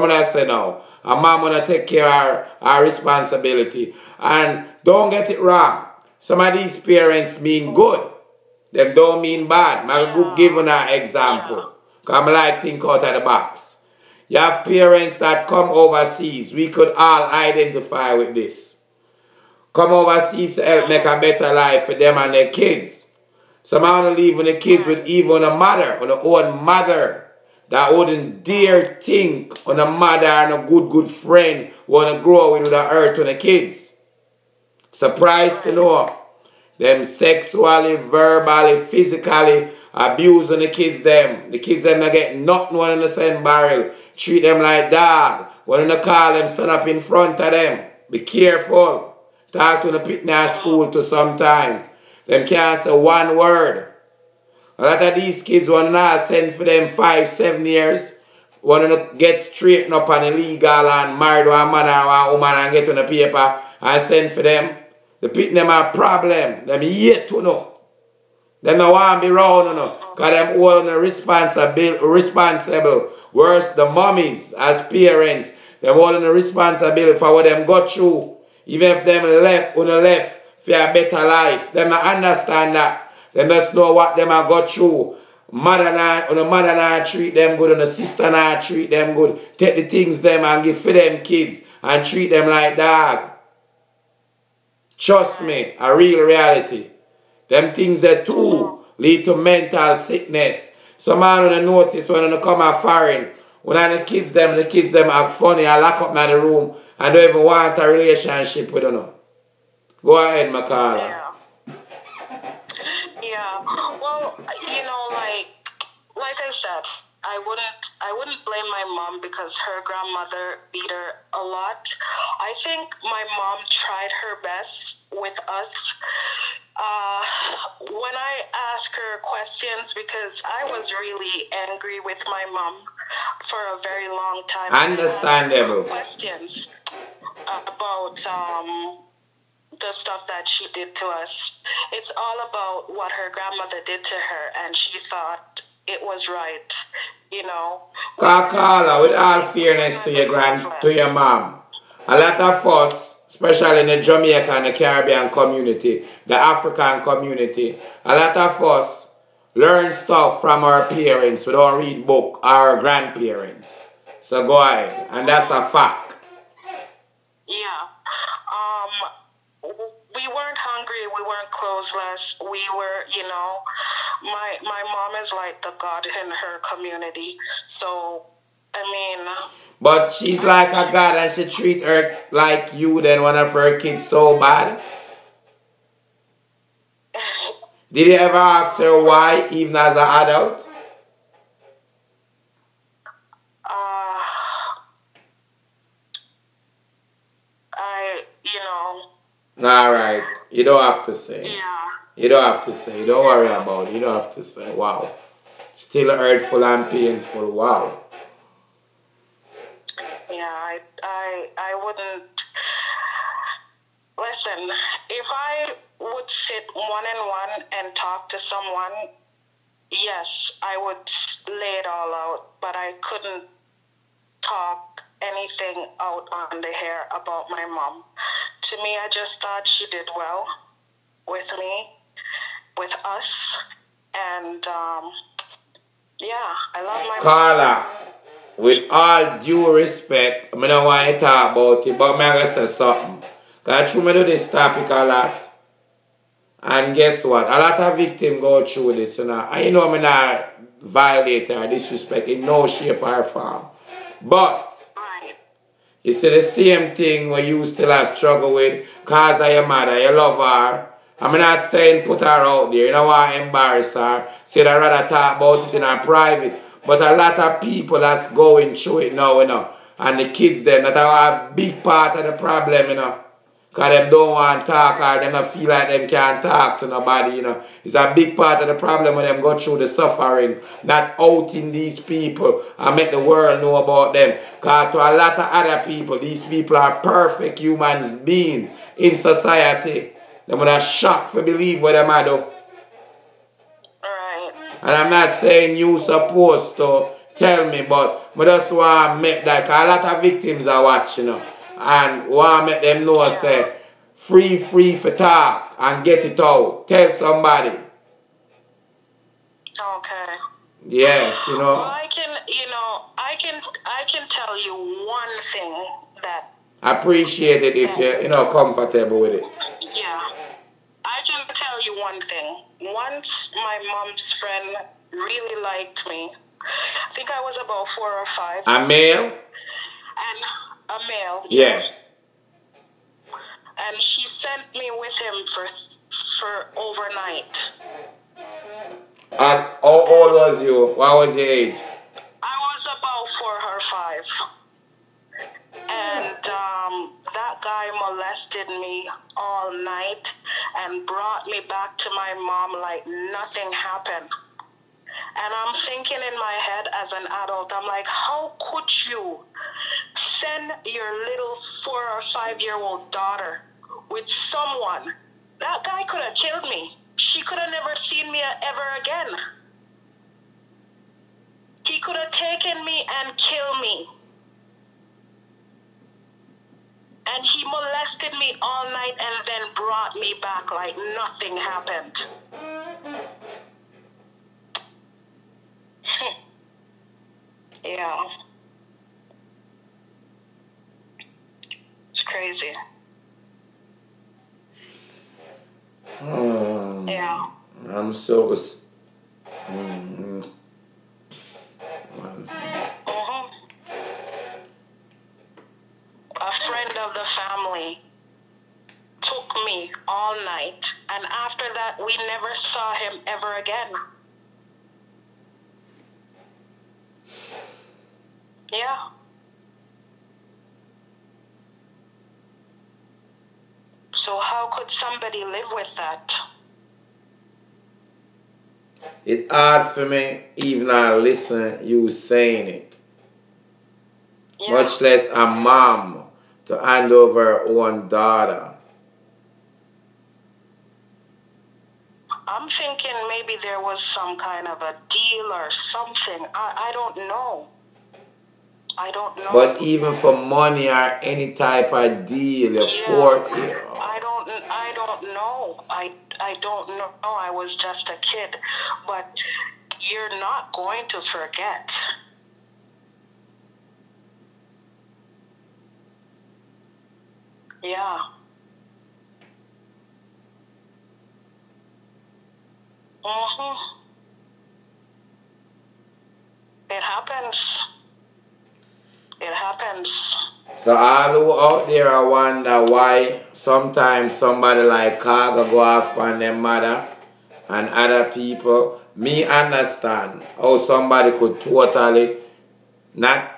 am I say now? A mom wanna take care of her responsibility. And don't get it wrong. Some of these parents mean good. Them don't mean bad. I'm giving an example. Because I like think out of the box. You have parents that come overseas. We could all identify with this. Come overseas to help make a better life for them and their kids. Some want to leave with the kids with even a mother, on their own mother. That wouldn't dare think on a mother and a good friend want to grow with the earth on the kids. Surprised to know them sexually, verbally, physically abusing the kids them. The kids them not get nothing one in the same barrel. Treat them like dog. When you call them, stand up in front of them. Be careful. Talk to the picnic school to some time. Them can't say one word. A lot of these kids want to send for them 5-7 years. Want to get straightened up on illegal and married to a man or a woman and get on the paper and send for them. The picnic them a problem. Them yet to know. Them don't want to be around, you know. Because them all responsible Worse, the mummies as parents, them holding the responsibility for what them got through. Even if them left, on the left, for a better life. Them not understand that. Them just know what them have got through. Mother not treat them good, and the sister not treat them good. Take the things them and give for them kids and treat them like dog. Trust me, a real reality. Them things that too lead to mental sickness. Some man when notice when they come out foreign, when the kids them act funny, I lock up in the room and don't even want a relationship with them. Go ahead, Makala. Yeah. Well, you know, like I said, I wouldn't blame my mom because her grandmother beat her a lot. I think my mom tried her best with us. When I ask her questions, because I was really angry with my mom for a very long time. Understandable. Questions about the stuff that she did to us. It's all about what her grandmother did to her, and she thought it was right, you know. Carla, with all fairness to your mom, a lot of us, especially in the Jamaica and the Caribbean community, the African community, a lot of us learn stuff from our parents. We don't read book, our grandparents. So go ahead, and that's a fact. Yeah. We weren't hungry, we weren't clothesless, we were, you know, my mom is like the god in her community, so, I mean... But she's like a god and she treat her like you than one of her kids so bad? Did you ever ask her why, even as an adult? Alright, you don't have to say. Yeah. You don't have to say. Don't worry about it. You don't have to say. Wow. Still hurtful and painful. Wow. Yeah, I wouldn't... Listen, if I would sit one-on-one and talk to someone, yes, I would lay it all out, but I couldn't talk anything out on the air about my mom. To me, I just thought she did well with me, with us, and yeah, I love my Carla, with all due respect, I don't want to talk about it, but I'm going to say something. Because I do this topic a lot, and guess what? A lot of victims go through this, you know, and you know I'm not violate or disrespect in no shape or form. But you see the same thing when you still have struggle with cause of your mother, you love her. I'm not saying put her out there, you don't want to embarrass her. Say I'd rather talk about it in a private. But a lot of people that's going through it now, you know, and the kids them, that are a big part of the problem, you know. Because they don't want to talk or they don't feel like they can't talk to nobody, you know. It's a big part of the problem when them go through the suffering, not outing these people and make the world know about them. Because to a lot of other people, these people are perfect human beings in society. They would have shocked for believe what they might do. Right. And I'm not saying you supposed to tell me, but I just want to make that, because a lot of victims are watching, you know. And want to make them know, say, free for talk and get it out. Tell somebody. Okay. Yes, you know. Well, I can tell you one thing that... I appreciate it if you're, you know, comfortable with it. Yeah. I can tell you one thing. Once my mom's friend really liked me. I think I was about 4 or 5. A male? And a male. Yes. And she sent me with him for overnight. And how old was you? What was your age? I was about 4 or 5. And that guy molested me all night and brought me back to my mom like nothing happened. And I'm thinking in my head as an adult, I'm like, how could you send your little 4 or 5-year-old daughter with someone? That guy could have killed me. She could have never seen me ever again. He could have taken me and killed me. And he molested me all night and then brought me back like nothing happened. Yeah. It's crazy. Yeah. I'm so... A friend of the family took me all night, and after that, we never saw him ever again. Yeah. So how could somebody live with that? It's hard for me even to listen you saying it. Yeah. Much less a mom to hand over her own daughter. I'm thinking maybe there was some kind of a deal or something. I don't know. I don't know. But even for money or any type of deal, I don't know. I don't know. I was just a kid. But you're not going to forget. Yeah. It happens. It happens. So all who out there I wonder why sometimes somebody like Kaga go off on their mother and other people. Me understand how somebody could totally not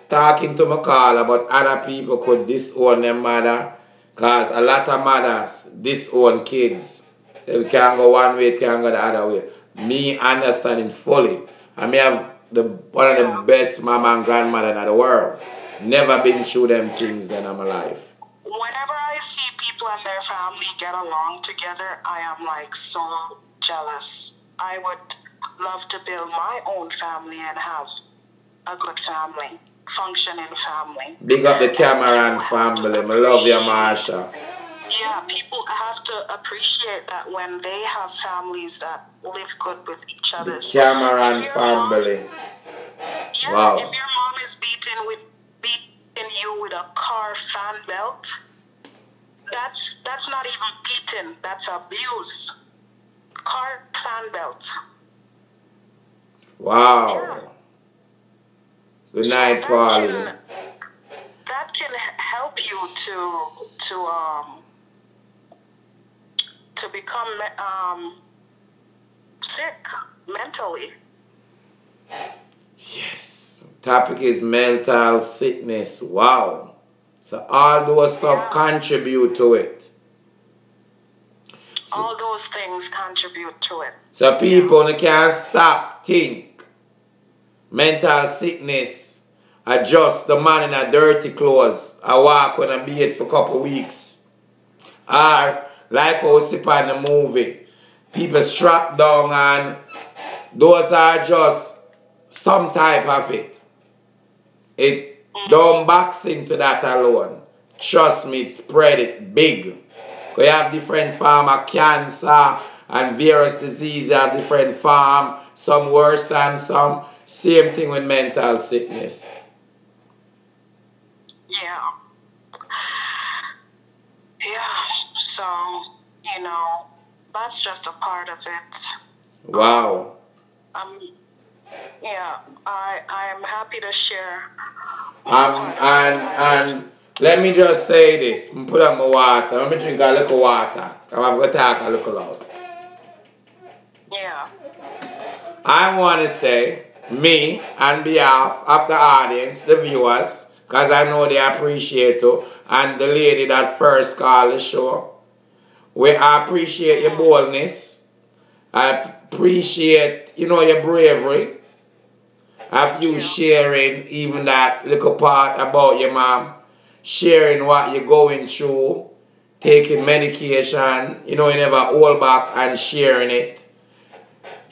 talking to Makala, but other people could disown their mother, because a lot of mothers disown kids. So we can't go one way, it can't go the other way. Me understanding fully. I may have one of the best mama and grandmother in the world. Never been through them things then in my life. Whenever I see people and their family get along together, I am like so jealous. I would love to build my own family and have a good family, functioning family. Big up the Cameron family. I love you, Marsha. Yeah, people have to appreciate that when they have families that live good with each other. The Cameron family. Wow. If your mom is beating you with a car fan belt, that's not even beating, that's abuse. Car fan belt. Wow. Yeah. Good night, Pauline. That can help you to become sick mentally. Yes. Topic is mental sickness. Wow. So all those stuff contribute to it. So, all those things contribute to it. So people can't stop think. Mental sickness. Adjust the man in a dirty clothes. I walk on a beard for a couple weeks. Or like how we see on the movie. People strapped down and those are just some type of it. It don't box into that alone. Trust me, it spread it big. Because you have different form of cancer and various diseases have different form. Some worse than some. Same thing with mental sickness. Yeah. Yeah. So, you know, that's just a part of it. Wow. Yeah, I am happy to share. And let me just say this. Put up my water. Let me drink a little water. I'm going to talk a little loud. Yeah. I want to say, me, on behalf of the audience, the viewers, because I know they appreciate you, and the lady that first called the show, we appreciate your boldness. I appreciate, your bravery of you sharing even that little part about your mom, sharing what you're going through, taking medication, you never hold back and sharing it.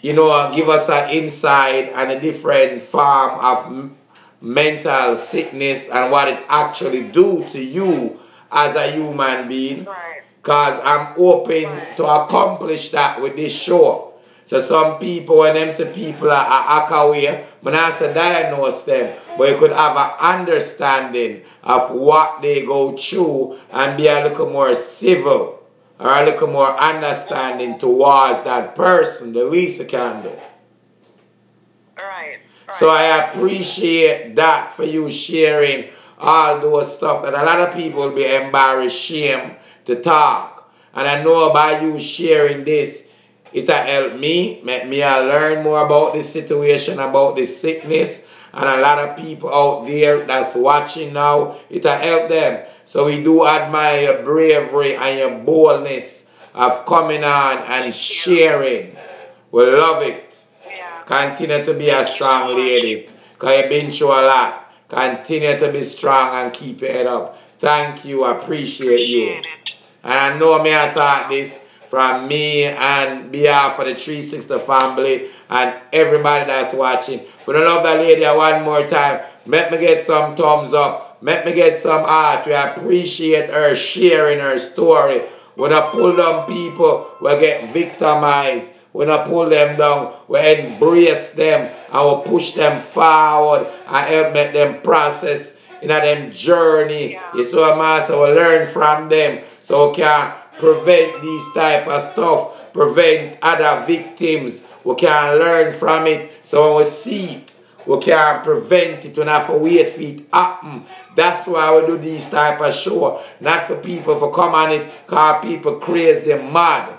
you know, give us an insight and a different form of mental sickness and what it actually do to you as a human being. Because I'm hoping to accomplish that with this show. So some people, when them say people are away, when I say diagnose them, but you could have an understanding of what they go through and be a little more civil or a little more understanding towards that person, the least you can do. Right. So I appreciate that for you sharing all those stuff that a lot of people will be embarrassed, shame to talk. And I know by you sharing this, it'll help me, make me learn more about this situation, about this sickness. And a lot of people out there that's watching now, it'll help them. So we do admire your bravery and your boldness of coming on and sharing. We love it. Continue to be a strong lady, because you've been through a lot. Continue to be strong and keep your head up. Thank you. I appreciate you. And I know me I taught this from me and behalf of the 360 family and everybody that's watching. For the love that lady one more time, let me get some thumbs up. Let me get some heart. We appreciate her sharing her story. When I pull down people, we get victimized. We don't pull them down, we embrace them and we push them forward and help make them process in them journey. You see what I'm saying? We learn from them so we can prevent these type of stuff, prevent other victims. We can learn from it so when we see it, we can prevent it. We don't have to wait for it to happen. That's why we do these type of show. Not for people to come on it because people crazy and mad.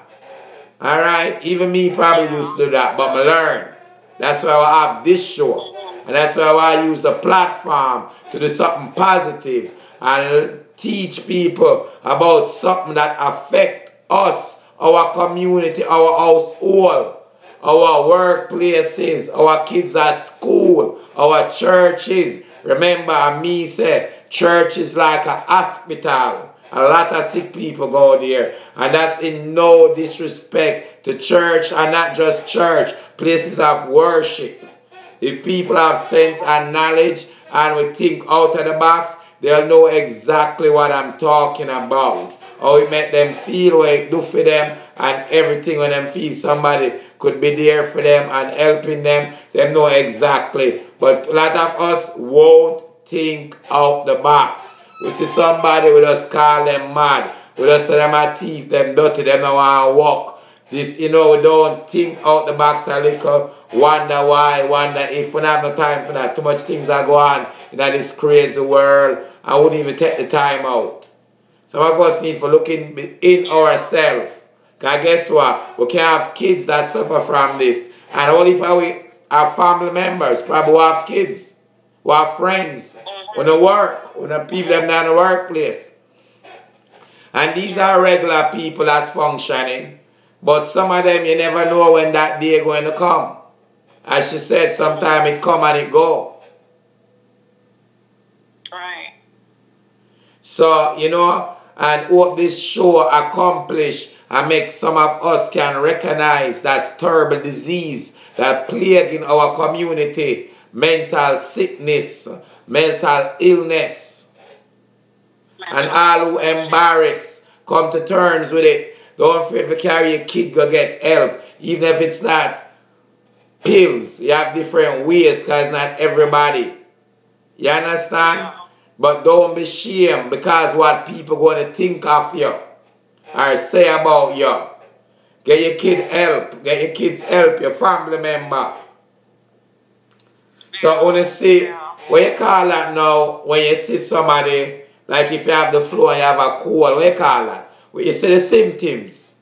Alright, even me probably used to do that, but I learned. That's why I have this show. And that's why I use the platform to do something positive and teach people about something that affects us, our community, our household, our workplaces, our kids at school, our churches. Remember, me say, church is like a hospital. A lot of sick people go there. And that's in no disrespect to church and not just church. Places of worship. If people have sense and knowledge and we think out of the box, they'll know exactly what I'm talking about. How it make them feel, what it do for them, and everything when them feel somebody could be there for them and helping them, they know exactly. But a lot of us won't think out the box. We see somebody, we just call them mad. We just say them a thief, them dirty, them don't want to walk. This, you know, we don't think out the box a little, wonder why, wonder if. We don't have no time for that. Too much things are going on in this crazy world. I wouldn't even take the time out. Some of us need to look in ourselves. Because guess what? We can have kids that suffer from this. And only probably our family members probably have kids, who have friends, who don't work, who don't people them down the workplace. And these are regular people that's functioning. But some of them, you never know when that day is going to come. As she said, sometimes it come and it go. Right. So, you know, and hope this show accomplish and make some of us can recognize that terrible disease that plaguing our community, mental sickness, mental illness, and all who embarrassed come to terms with it. Don't afraid to carry a kid, go get help. Even if it's not pills, you have different ways because not everybody. You understand? Yeah. But don't be ashamed because what people going to think of you or say about you. Get your kid help. Get your kids help, your family member. So when you see, what you call that now, when you see somebody, like if you have the flu and you have a cold, what you call that? When you see the symptoms.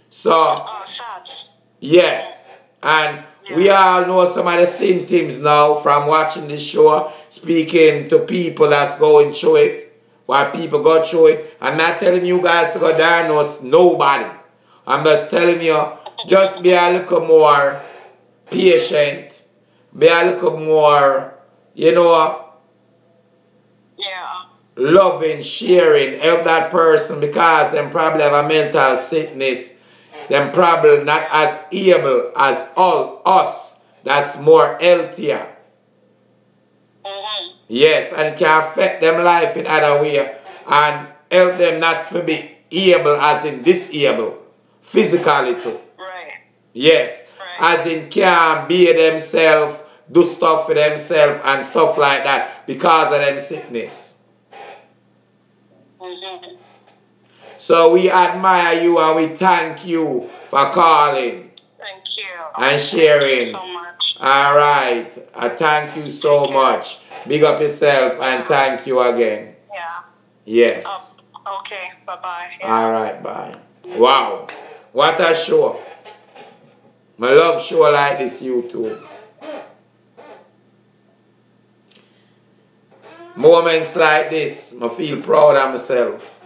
So, yes. And we all know some of the symptoms now from watching this show, speaking to people that's going through it, why people go through it. I'm not telling you guys to go diagnose nobody. I'm just telling you, just be a little more patient, be a little more, you know, loving, sharing, help that person because them probably have a mental sickness. them probably not as able as all us. That's more healthier. Yes, and it can affect them life in other way and help them not to be able as in disable physically too. Right. Yes, right. As in can be themselves, do stuff for themselves and stuff like that because of them sickness. So we admire you and we thank you for calling. Thank you. And sharing. Thank you so much. All right. I thank you so much. Big up yourself and thank you again. Yeah. Yes. Okay. Bye-bye. Yeah. All right. Bye. Wow. What a show. I love show like this YouTube. Moments like this, I feel proud of myself.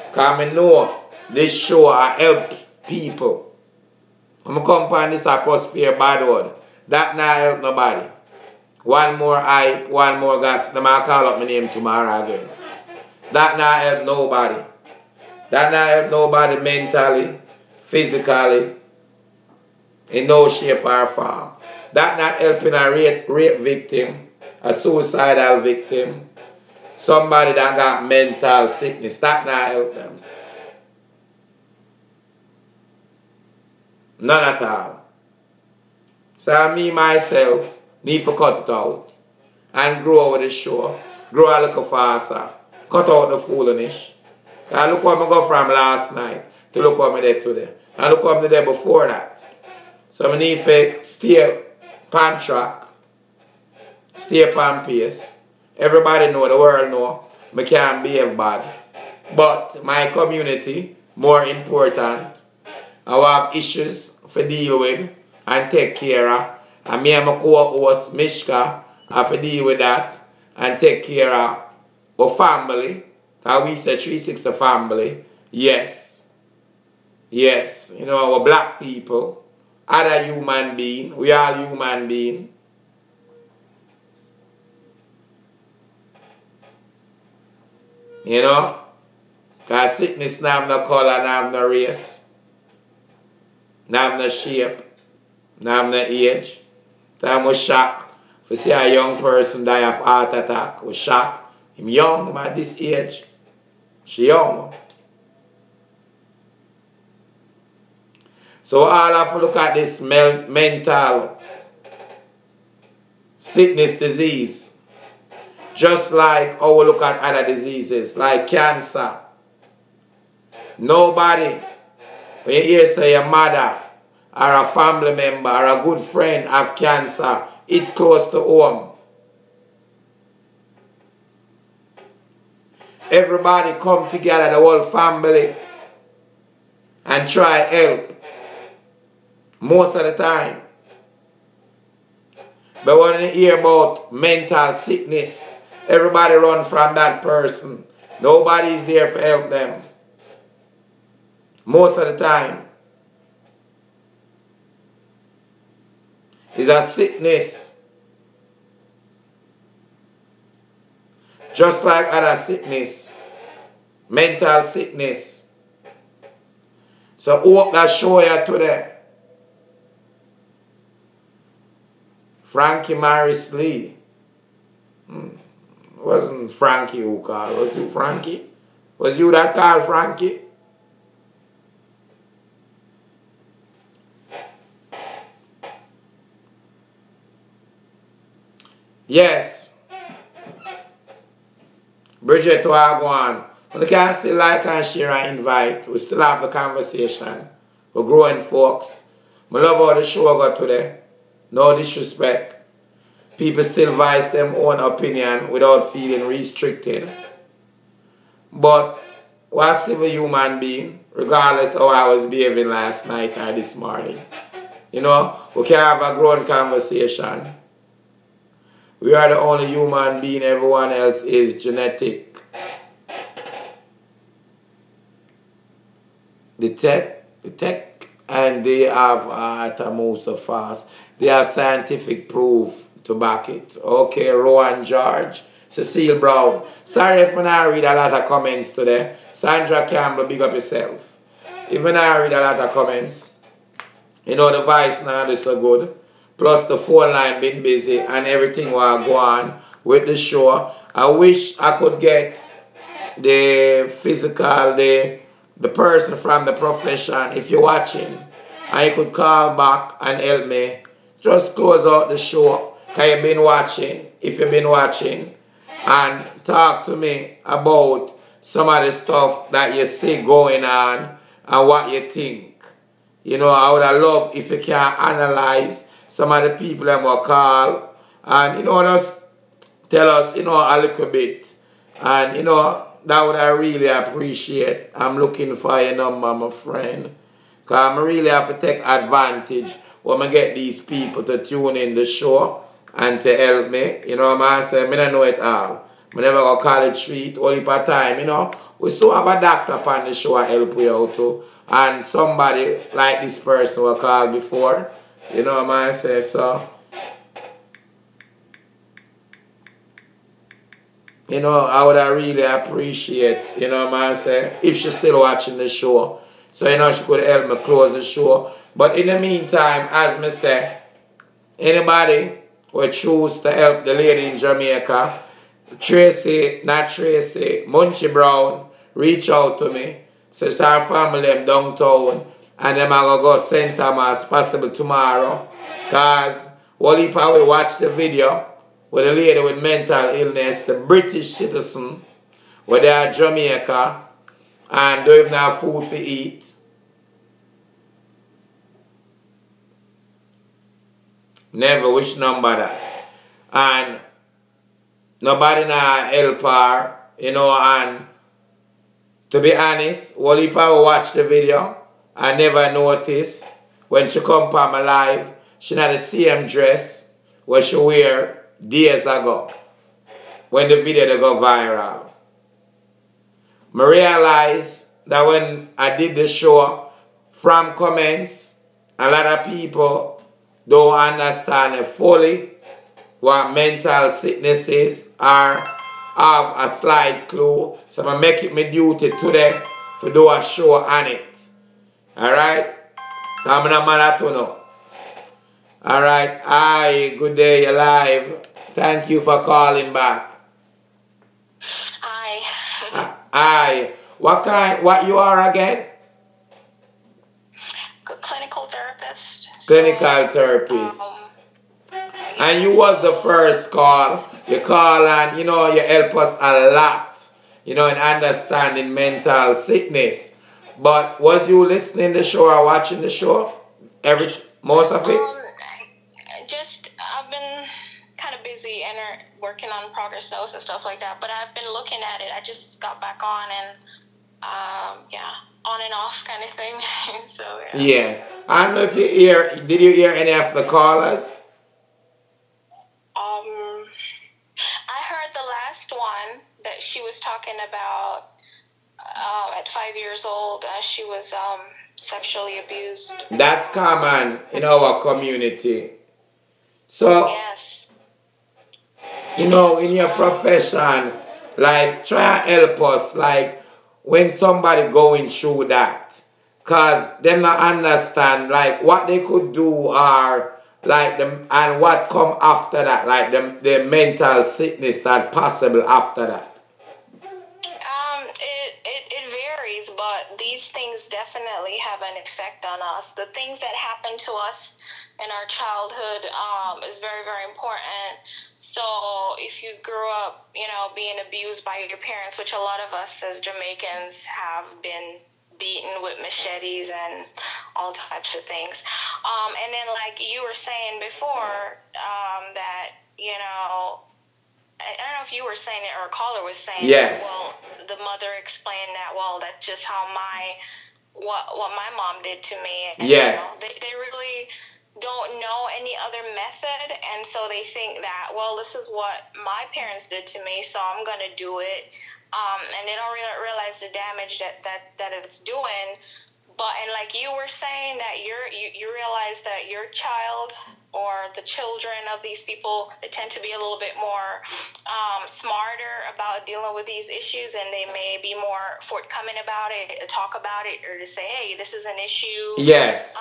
Because I know this show I help people. I'm going to come on this a cuspare bad word. That not help nobody. One more hype, one more gas. Them I call up my name tomorrow again. That not help nobody. That not help nobody mentally, physically, in no shape or form. That not helping a rape victim, a suicidal victim, somebody that got mental sickness. That not help them. None at all. So me, myself, need to cut it out and grow with the show. Grow a little faster. Cut out the foolishness. And look where I go from last night to look where I did today. And look where I did before that. So I need to stay on track. Stay on pace. Everybody know, the world know, I can't behave bad. But my community, more important. I have issues to deal with and take care of. And me and my co-host, Mishka, have to deal with that and take care of our family. Because we say 360 family. Yes. Yes. You know, our black people, other human being. We all human being. You know? Because sickness not have no color, not have no race. Not have no shape. Not have no age. Time was shocked to see a young person die of heart attack. Was shocked. Him young, him at this age. She young. So all have to look at this mental sickness disease. Just like how we look at other diseases, like cancer. Nobody, when you hear say your mother or a family member or a good friend have cancer, it close to home. Everybody come together, the whole family, and try help. Most of the time. But when you hear about mental sickness, everybody run from that person. Nobody is there to help them. Most of the time. It's a sickness. Just like other sickness. Mental sickness. So hope that show you today. Frankie Maris Lee. Wasn't Frankie who called. Was you Frankie? Was you that called Frankie? Yes. Bridget Wagwan. We can still like and share and invite. We still have the conversation. We're growing folks. I love how the show got today. No disrespect. People still voice their own opinion without feeling restricted. But we're a civil human being, regardless of how I was behaving last night or this morning. You know, we can have a growing conversation. We are the only human being, everyone else is genetic. The tech, and they have at a most of fast. They have scientific proof to back it. Okay, Rowan George, Cecile Brown. Sorry if I read a lot of comments today. Sandra Campbell, big up yourself. Even I read a lot of comments. You know the voice now is so good. Plus the phone line been busy and everything will go on with the show. I wish I could get the physical, the person from the profession, if you're watching, and you could call back and help me. Just close out the show. Because you've been watching, if you've been watching, and talk to me about some of the stuff that you see going on and what you think. You know, I would have loved if you can analyze some of the people that will call and, you know, just tell us, you know, a little bit. And, you know, that would I really appreciate. I'm looking for your number, my friend. Because I really have to take advantage when I get these people to tune in the show and to help me. You know what I'm saying? I don't know it all. I never go College Street, only part time, you know. We still have a doctor upon the show and help you out too. And somebody like this person we called before. You know what I'm saying? So, you know, I would really appreciate, you know what I'm saying, if she's still watching the show. So, you know, she could help me close the show. But in the meantime, as me say, anybody who choose to help the lady in Jamaica, Tracy, not Tracy, Munchie Brown, reach out to me. So it's our family them downtown. And them are going to go St. Thomas possible tomorrow. Because Wally will watch the video with a lady with mental illness, the British citizen, where they are Jamaica and don't even have food to eat. Never wish number that. And nobody now help her, you know, and to be honest, Wally will watch the video. I never noticed when she come from my live, she had the same dress what she wear days ago when the video they go viral. I realized that when I did the show, from comments, a lot of people don't understand fully what mental sickness is or have a slight clue. So I make it my duty today to do a show on it. Alright? I'm not mad at you now. Alright. Hi, good day, you're live. Thank you for calling back. Hi. Hi. What you are again? Clinical therapist. Clinical therapist. And you was the first call. You call and, you know, you help us a lot, you know, in understanding mental sickness. But was you listening to the show or watching the show? Most of it? I've been kind of busy and working on progress notes and stuff like that. But I've been looking at it. I just got back on and, yeah, on and off kind of thing. So, yeah. Yes. I don't know if did you hear any of the callers? I heard the last one that she was talking about at 5 years old. She was sexually abused. That's common in our community. So, yes. You know, in your profession, like, try and help us, like, when somebody going through that. Because them not understand, like, what they could do or, like, them, and what come after that, like, the mental sickness that possible after that. It varies, but these things definitely have an effect on us. The things that happen to us in our childhood is very, very important. So if you grew up, you know, being abused by your parents, which a lot of us as Jamaicans have been beaten with machetes and all types of things. And then like you were saying before, that, you know, I don't know if you were saying it or a caller was saying yes. That, well, the mother explained that, well, that's just how what my mom did to me. And, yes. You know, they really don't know any other method, and so they think that, well, this is what my parents did to me, so I'm going to do it. And they don't realize the damage that it's doing. But and like you were saying that you realize that your child or the children of these people, they tend to be a little bit more smarter about dealing with these issues, and they may be more forthcoming about it, to talk about it, or to say, hey, this is an issue. Yes.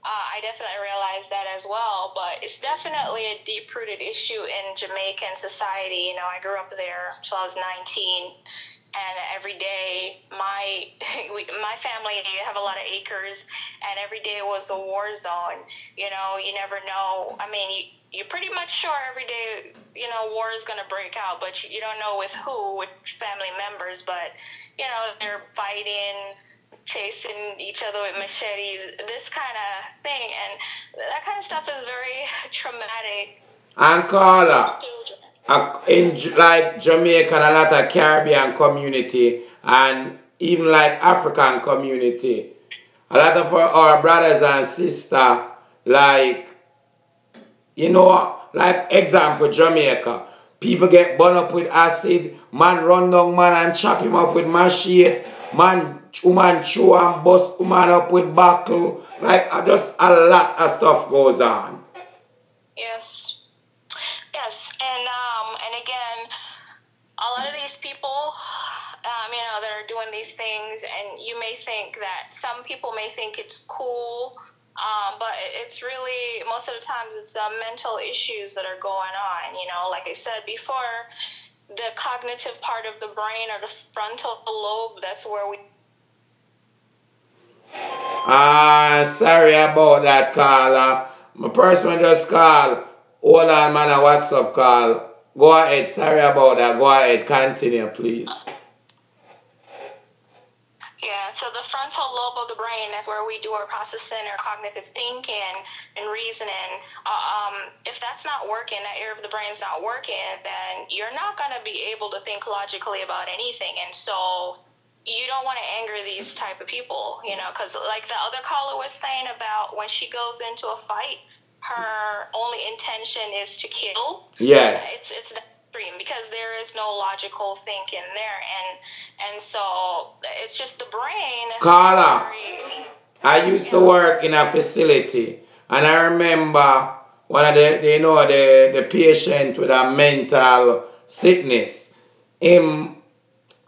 I definitely realize that as well, but it's definitely a deep-rooted issue in Jamaican society. I grew up there until I was 19, and every day my family have a lot of acres, and every day was a war zone. You never know. I mean, you're pretty much sure every day, war is going to break out, but you don't know with who, with family members, but, they're fighting, chasing each other with machetes, this kind of thing, and that kind of stuff is very traumatic. And Carla, in like Jamaica and a lot of Caribbean community, and even like African community, a lot of our brothers and sisters, like, like example, Jamaica, people get burned up with acid, man run down man and chop him up with machete, woman chew and bust woman up with buckle, like just a lot of stuff goes on. Yes, and again, a lot of these people, that are doing these things, and you may think that some people may think it's cool, but it's really, most of the times, it's mental issues that are going on. Like I said before, the cognitive part of the brain, or the frontal lobe, that's where we... Sorry about that, Carla. My person just called. Hold on, man, a WhatsApp call. Go ahead. Sorry about that. Go ahead. Continue, please. Yeah, so the frontal lobe of the brain is where we do our processing, our cognitive thinking and reasoning. If that's not working, that area of the brain's not working, then you're not going to be able to think logically about anything. And so you don't want to anger these type of people, because like the other caller was saying about when she goes into a fight, her only intention is to kill. Yes. It's the extreme, because there is no logical thinking there, and so it's just the brain. Carla, I used to work in a facility, and I remember one of the patient with a mental sickness,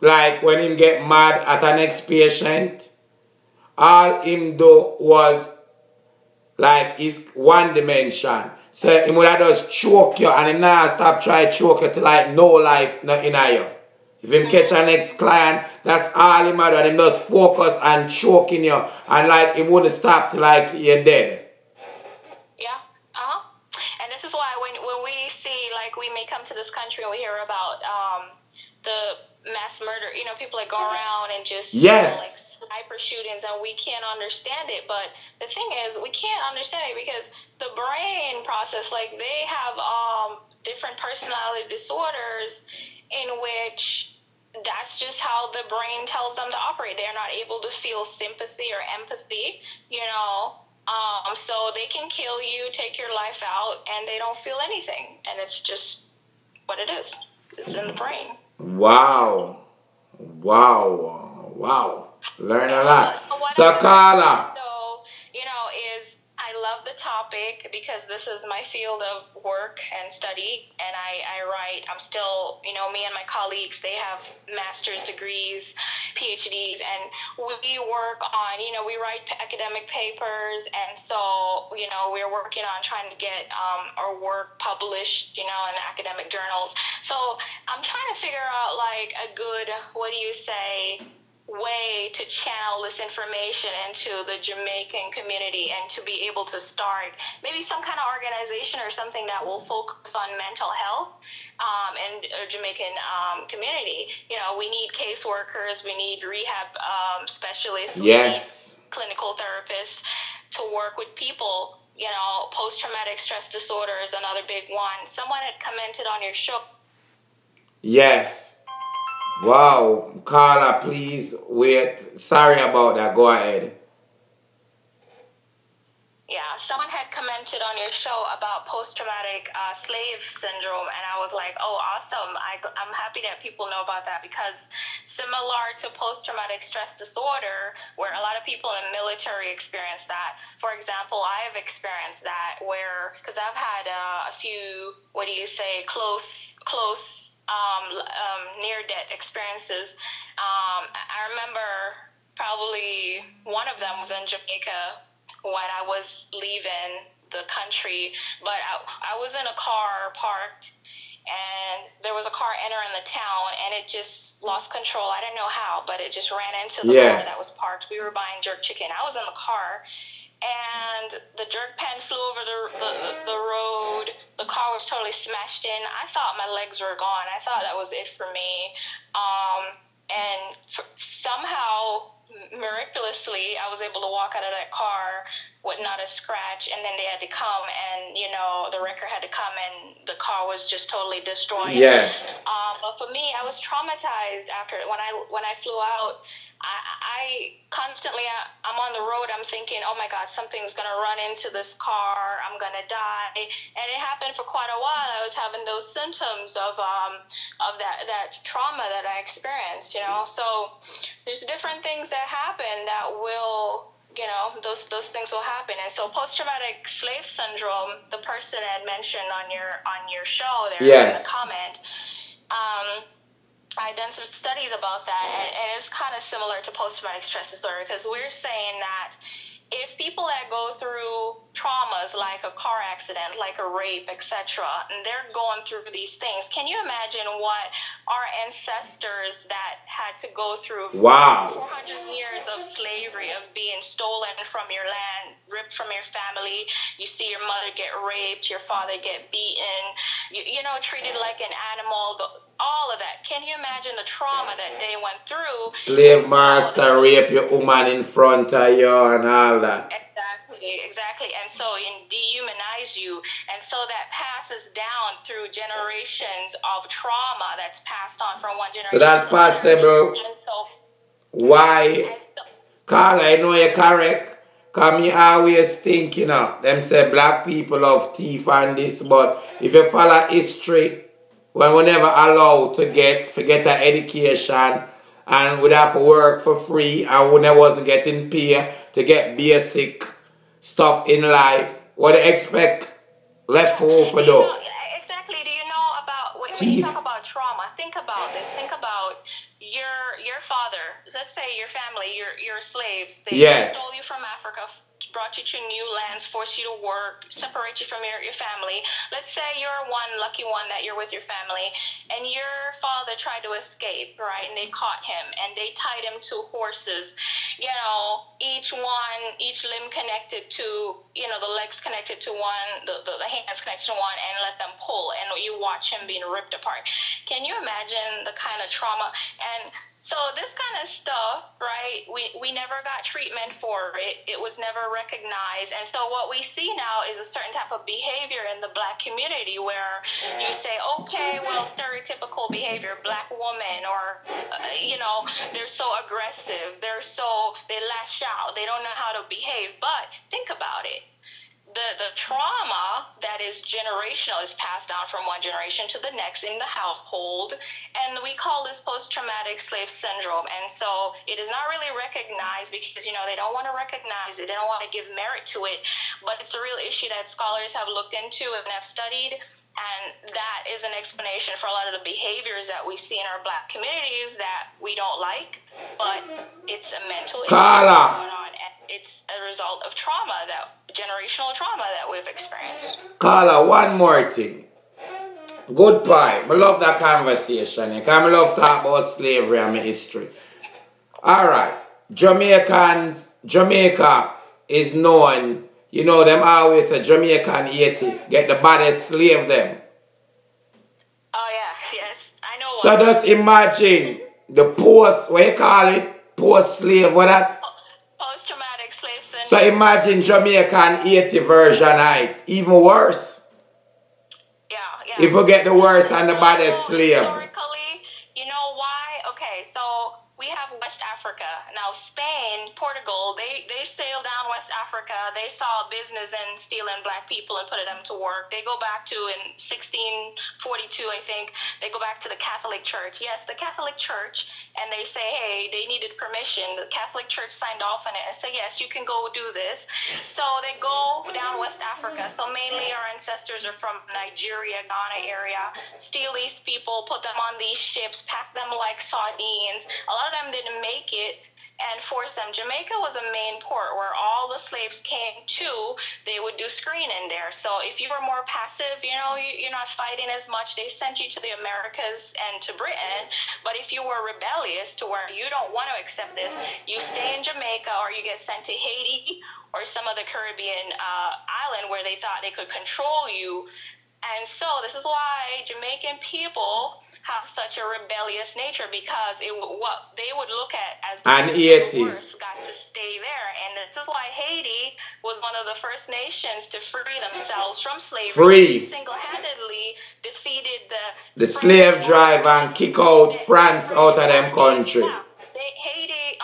like when him get mad at an ex-patient, all him do was like his one dimension. So him would have just choke you, and him now stop try to choke you till like no life not in you. If him catch an ex-client, that's all him do, and him just focus on choking you, and like him wouldn't stop till like you're dead. Yeah, and this is why when we see, like, we may come to this country and we hear about the mass murder, people that go around and just like sniper shootings, and we can't understand it. But the thing is, we can't understand it because the brain process, like, they have different personality disorders in which that's just how the brain tells them to operate. They're not able to feel sympathy or empathy, so they can kill you, take your life out, and they don't feel anything. And it's just what it is. It's in the brain. Wow. Learn a lot. So Carla. So, I love the topic because this is my field of work and study, and I write. I'm still, me and my colleagues, they have master's degrees, PhDs, and we work on, we write academic papers, and so, we're working on trying to get our work published, in academic journals. So I'm trying to figure out, like, a good, way to channel this information into the Jamaican community, and to be able to start maybe some kind of organization or something that will focus on mental health and Jamaican community. We need caseworkers, we need rehab specialists, we need clinical therapists to work with people. Post-traumatic stress disorder is another big one. Someone had commented on your show. Yes. Wow, Carla, please wait. Sorry about that. Go ahead. Yeah, someone had commented on your show about post-traumatic slave syndrome, and I was like, oh, awesome. I'm happy that people know about that, because similar to post-traumatic stress disorder, where a lot of of people in the military experience that. For example, I have experienced that where, because I've had a few, what do you say, close near-death experiences. I remember probably one of them was in Jamaica when I was leaving the country, but I was in a car parked, and there was a car entering the town, and it just lost control. I didn't know how, but it just ran into the car that was parked. We were buying jerk chicken. I was in the car, and the jerk pan flew over the road. The car was totally smashed in. I thought my legs were gone. I thought that was it for me. And somehow, miraculously, I was able to walk out of that car with not a scratch, and then they had to come, and the wrecker had to come, and the car was just totally destroyed. Yes. But for me, I was traumatized after when I flew out. I constantly, I'm on the road, I'm thinking, oh my God, something's gonna run into this car, I'm gonna die, and it happened for quite a while. I was having those symptoms of that trauma that I experienced. So there's different things that happen that will. Those things will happen. And so post-traumatic slave syndrome, the person had mentioned on your show there in the comment, I've done some studies about that, and it's kind of similar to post-traumatic stress disorder, because we're saying that if people that go through traumas like a car accident, like a rape, etc., and they're going through these things, can you imagine what our ancestors that had to go through 400 years of slavery, of being stolen from your land, ripped from your family, you see your mother get raped, your father get beaten, treated like an animal, all of that. Can you imagine the trauma that they went through? Slave master rape your woman in front of you and all that. Exactly. And so dehumanize you. And so that passes down through generations of trauma that's passed on from one generation to another. So that's possible. Why? Carla, I know you're correct. Because me always think, them say black people have teeth and this, but if you follow history, when we never allowed to get an education, and we'd have to work for free, and we never wasn't getting paid to get basic stuff in life, what do you expect left over though? Exactly. Do you know about, when you talk about trauma, think about this. Think about your father, let's say your family, your slaves, they stole you from Africa, brought you to new lands, forced you to work, separate you from your family. Let's say you're one lucky one that you're with your family, and your father tried to escape, right? And they caught him, and they tied him to horses. Each limb connected to, the legs connected to one, the hands connected to one, and let them pull, and you watch him being ripped apart. Can you imagine the kind of trauma? And so this kind of stuff, right, we never got treatment for it. It was never recognized. And so what we see now is a certain type of behavior in the black community where you say, okay, well, stereotypical behavior, black woman, or, they're so aggressive. They lash out. They don't know how to behave. But think about it. The trauma that is generational is passed down from one generation to the next in the household, and we call this post-traumatic slave syndrome. And so it is not really recognized because, they don't want to recognize it. They don't want to give merit to it, but it's a real issue that scholars have looked into and have studied, and that is an explanation for a lot of the behaviors that we see in our black communities that we don't like, but it's a mental issue that's going on, and it's a result of generational trauma that we've experienced. Carla, one more thing. Good point. I love that conversation. Because I love talk about slavery and my history. Alright. Jamaica is known, them always say Jamaica and Haiti get the baddest slave them. Oh yes. I know. So just imagine the post-slave, what that? Post-traumatic slave syndrome. So imagine Jamaica and Haiti version of it. Even worse. Yeah. If we get the worst and the baddest slave. Historically, you know why? Okay, so we have West Africa. Now Spain, Portugal, they sailed down West Africa. They saw business in stealing black people and putting them to work. They go back to, in 1642, I think, they go back to the Catholic Church. Yes, the Catholic Church, and they say, hey, they needed permission. The Catholic Church signed off on it and say, yes, you can go do this. So they go down West Africa. So mainly our ancestors are from Nigeria, Ghana area. Steal these people, put them on these ships, pack them like sardines. A lot of them didn't make it, and force them. Jamaica was a main port where all the slaves came to. They would do screening there. So if you were more passive, you know, you're not fighting as much, they sent you to the Americas and to Britain. But if you were rebellious to where you don't want to accept this, you stay in Jamaica or you get sent to Haiti or some other Caribbean island where they thought they could control you. And so this is why Jamaican people have such a rebellious nature, because what they would look at as the worst got to stay there. And this is why Haiti was one of the first nations to free themselves from slavery. They single-handedly defeated the slave drive and kick out France out of them country. Yeah. Haiti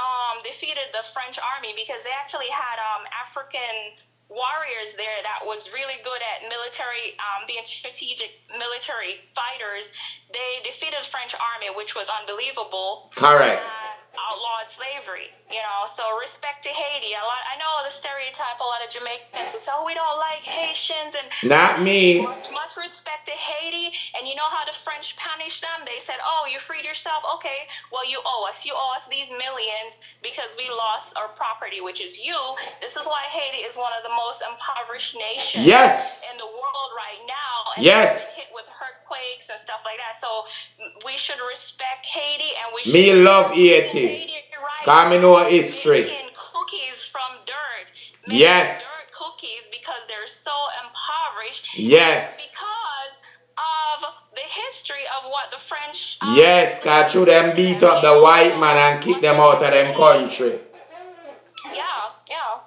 defeated the French army because they actually had African warriors there that was really good at military, being strategic military fighters. They defeated the French army, which was unbelievable. Correct. Outlawed slavery, you know. So respect to Haiti. I know the stereotype. A lot of Jamaicans will say, "Oh, we don't like Haitians," and not me. Much respect to Haiti. And you know how the French punished them? They said, "Oh, you freed yourself. Okay, well, you owe us. You owe us these millions because we lost our property, which is you." This is why Haiti is one of the most impoverished nations in the world right now. And yes. Hit with earthquakes and stuff like that. So we should respect Haiti, and we should. Me love Haiti. Cause me know history. Making cookies from dirt. Yes. Dirt cookies because they're so impoverished. Yes. Because of the history of what the French. Yes, cause through them beat up the white man and kick them out of them country. Yeah.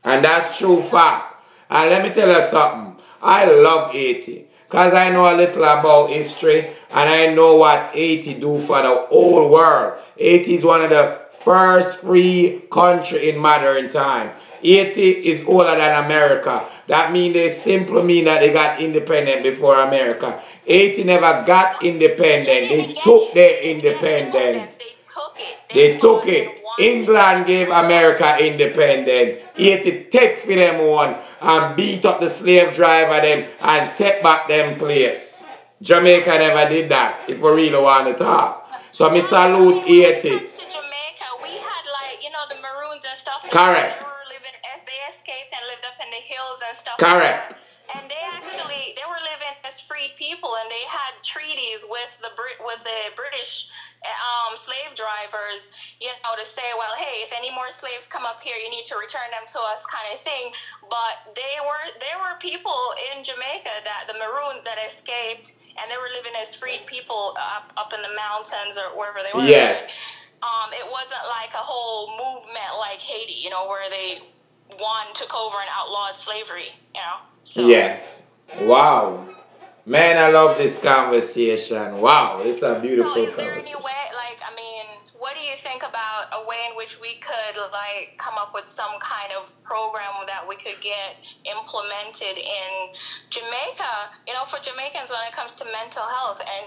And that's true fact. And let me tell you something. I love Haiti. Because I know a little about history and I know what Haiti do for the whole world. Haiti is one of the first free country in modern time. Haiti is older than America. That means they simply mean that they got independent before America. Haiti never got independent. They took their independence. They took it. England gave America independence. Haiti take for them one and beat up the slave driver them and take back them place. Jamaica never did that, if we really want to talk. So me salute Haiti. When it comes to Jamaica, we had the Maroons and stuff. Correct. They escaped and lived up in the hills and stuff. Correct. And they were living as freed people, and they had treaties with the British slave drivers, to say, well, hey, if any more slaves come up here, you need to return them to us, kind of thing. But there were people in Jamaica, that the Maroons that escaped, and they were living as freed people up in the mountains or wherever they were. Yes. It wasn't like a whole movement like Haiti, where they took over and outlawed slavery, So. Yes. Wow. Man, I love this conversation. Wow, it's a beautiful conversation. So is there any way, what do you think about a way in which we could, come up with some kind of program that we could get implemented in Jamaica, for Jamaicans when it comes to mental health and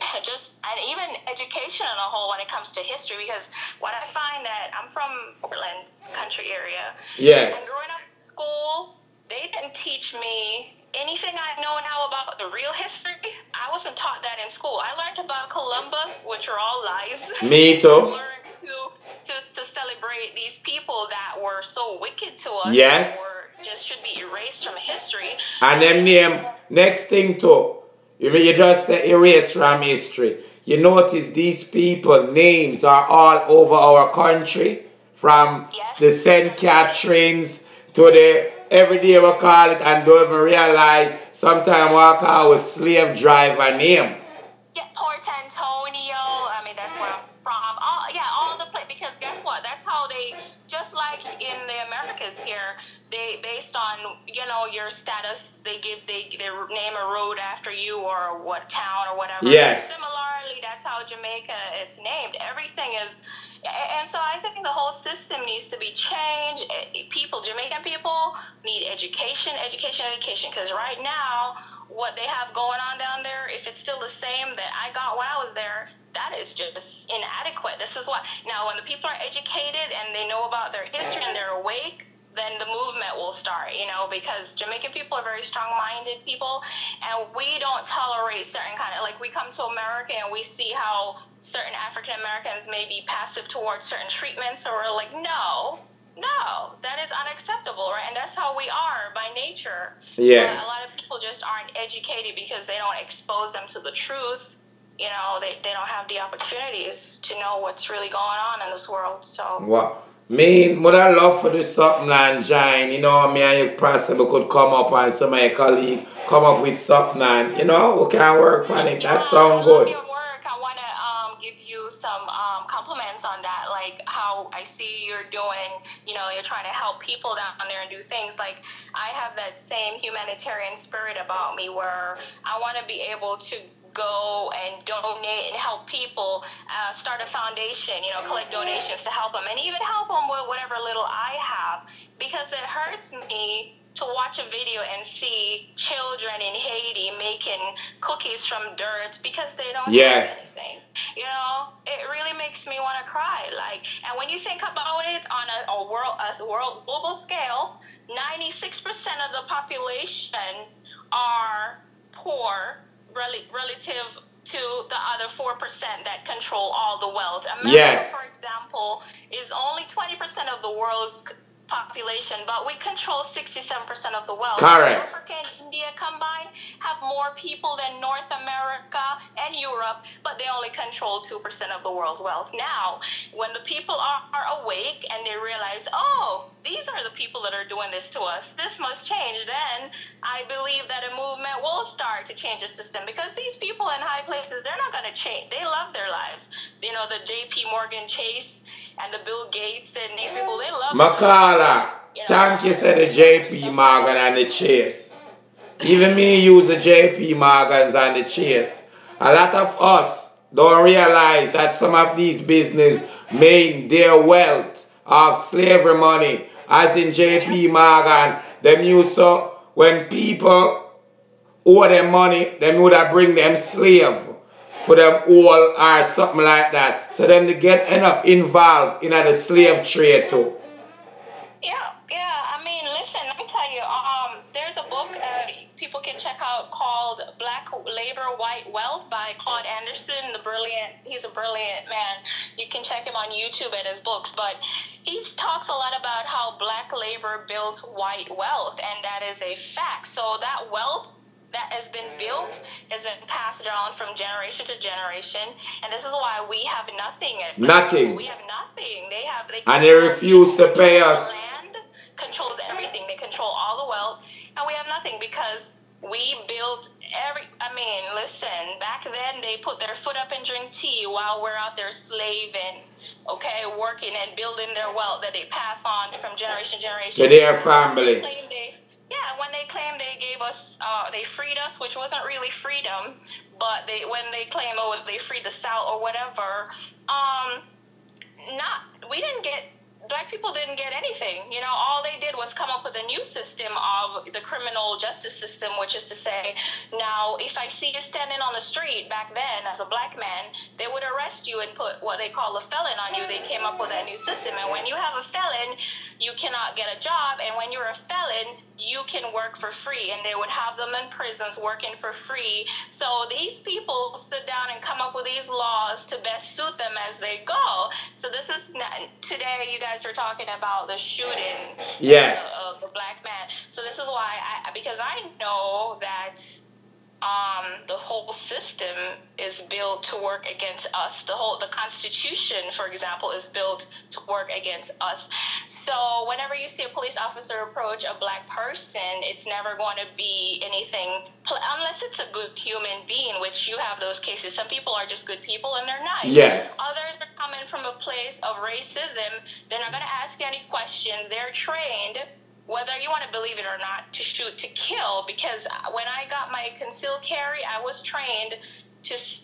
even education in a whole when it comes to history? Because what I find that I'm from Portland country area. Yes. And growing up in school, they didn't teach me anything I know now about the real history. I wasn't taught that in school. I learned about Columbus, which are all lies. Me too. I learned to celebrate these people that were so wicked to us. Yes. Or just should be erased from history. And them name, next thing too, you just say erase from history. You notice these people, names are all over our country, from the St. Catherine's to the everyday we call it, and don't even realize sometimes we call it slave driver name. Yeah, Port Antonio. That's where I'm from. All the place, because guess what? That's how they, just like in the Americas here, they based on your status, they name a road after you or what town or whatever. Yes. Similarly, that's how Jamaica it's named. Everything is And so I think the whole system needs to be changed. Jamaican people need education, because right now, what they have going on down there, if it's still the same that I got when I was there, that is just inadequate. This is why, now when the people are educated and they know about their history and they're awake, then the movement will start, because Jamaican people are very strong-minded people, and we don't tolerate certain kind of, like, we come to America and we see how certain African Americans may be passive towards certain treatments, so we're like, no, that is unacceptable, right? And that's how we are by nature. Yes. But a lot of people just aren't educated because they don't expose them to the truth. They don't have the opportunities to know what's really going on in this world. So. Wow. Me, what I love for this something and join, me and you possibly could come up and some of my colleagues come up with something and, we can work on it. That sounds good. Your work, I want to give you some compliments on that, like how I see you're doing, you're trying to help people down there and do things. Like, I have that same humanitarian spirit about me where I want to be able to go and donate and help people, start a foundation, collect donations to help them, and even help them with whatever little I have, because it hurts me to watch a video and see children in Haiti making cookies from dirt because they don't have anything. It really makes me want to cry. And when you think about it on a world global scale, 96% of the population are poor relative to the other 4% that control all the wealth. America, for example, is only 20% of the world's population, but we control 67% of the wealth. Correct. Africa and India combined have more people than North America and Europe, but they only control 2% of the world's wealth. Now, when the people are awake and they realize, these are the people that are doing this to us, this must change, then I believe that a movement will start to change the system, because these people in high places, they're not going to change. They love their lives. The J.P. Morgan Chase and the Bill Gates and these people, they love Makala, thank you, said the J.P. Morgan and the Chase. Even me use the J.P. Morgans and the Chase. A lot of us don't realize that some of these business made their wealth of slavery money, as in J.P. Morgan. Them used to, when people owe them money, them would have bring them slave for them all or something like that. So them to end up involved in the slave trade too. Yeah. I mean, listen, let me tell you, there's a book people can check out called Black Labor, White Wealth by Claude Anderson. He's a brilliant man. You can check him on YouTube and his books, but he talks a lot about how black labor built white wealth, and that is a fact. So that wealth that has been built has been passed down from generation to generation, and this is why we have nothing. Nothing. We have nothing. And they refuse to pay us. Land controls everything. They control all the wealth, and we have nothing because we built listen, back then they put their foot up and drink tea while we're out there slaving, working and building their wealth that they pass on from generation to generation. To their family. When they claim they gave us, they freed us, which wasn't really freedom, but when they claim, they freed the South or whatever, black people didn't get anything. All they did was come up with a new system of the criminal justice system, which is to say, now, if I see you standing on the street back then as a black man, they would arrest you and put what they call a felon on you. They came up with that new system. And when you have a felon, you cannot get a job. And when you're a felon, you can work for free, and they would have them in prisons working for free. So these people sit down and come up with these laws to best suit them as they go. So this is today you guys are talking about the shooting of the black man. So this is why because I know that the whole system is built to work against us. The Constitution, for example, is built to work against us. So whenever you see a police officer approach a black person, it's never going to be anything, unless it's a good human being, which you have those cases. Some people are just good people and they're nice. Yes. Others are coming from a place of racism. They're not going to ask any questions. They're trained, whether you want to believe it or not, to shoot to kill, because when I got my concealed carry, I was trained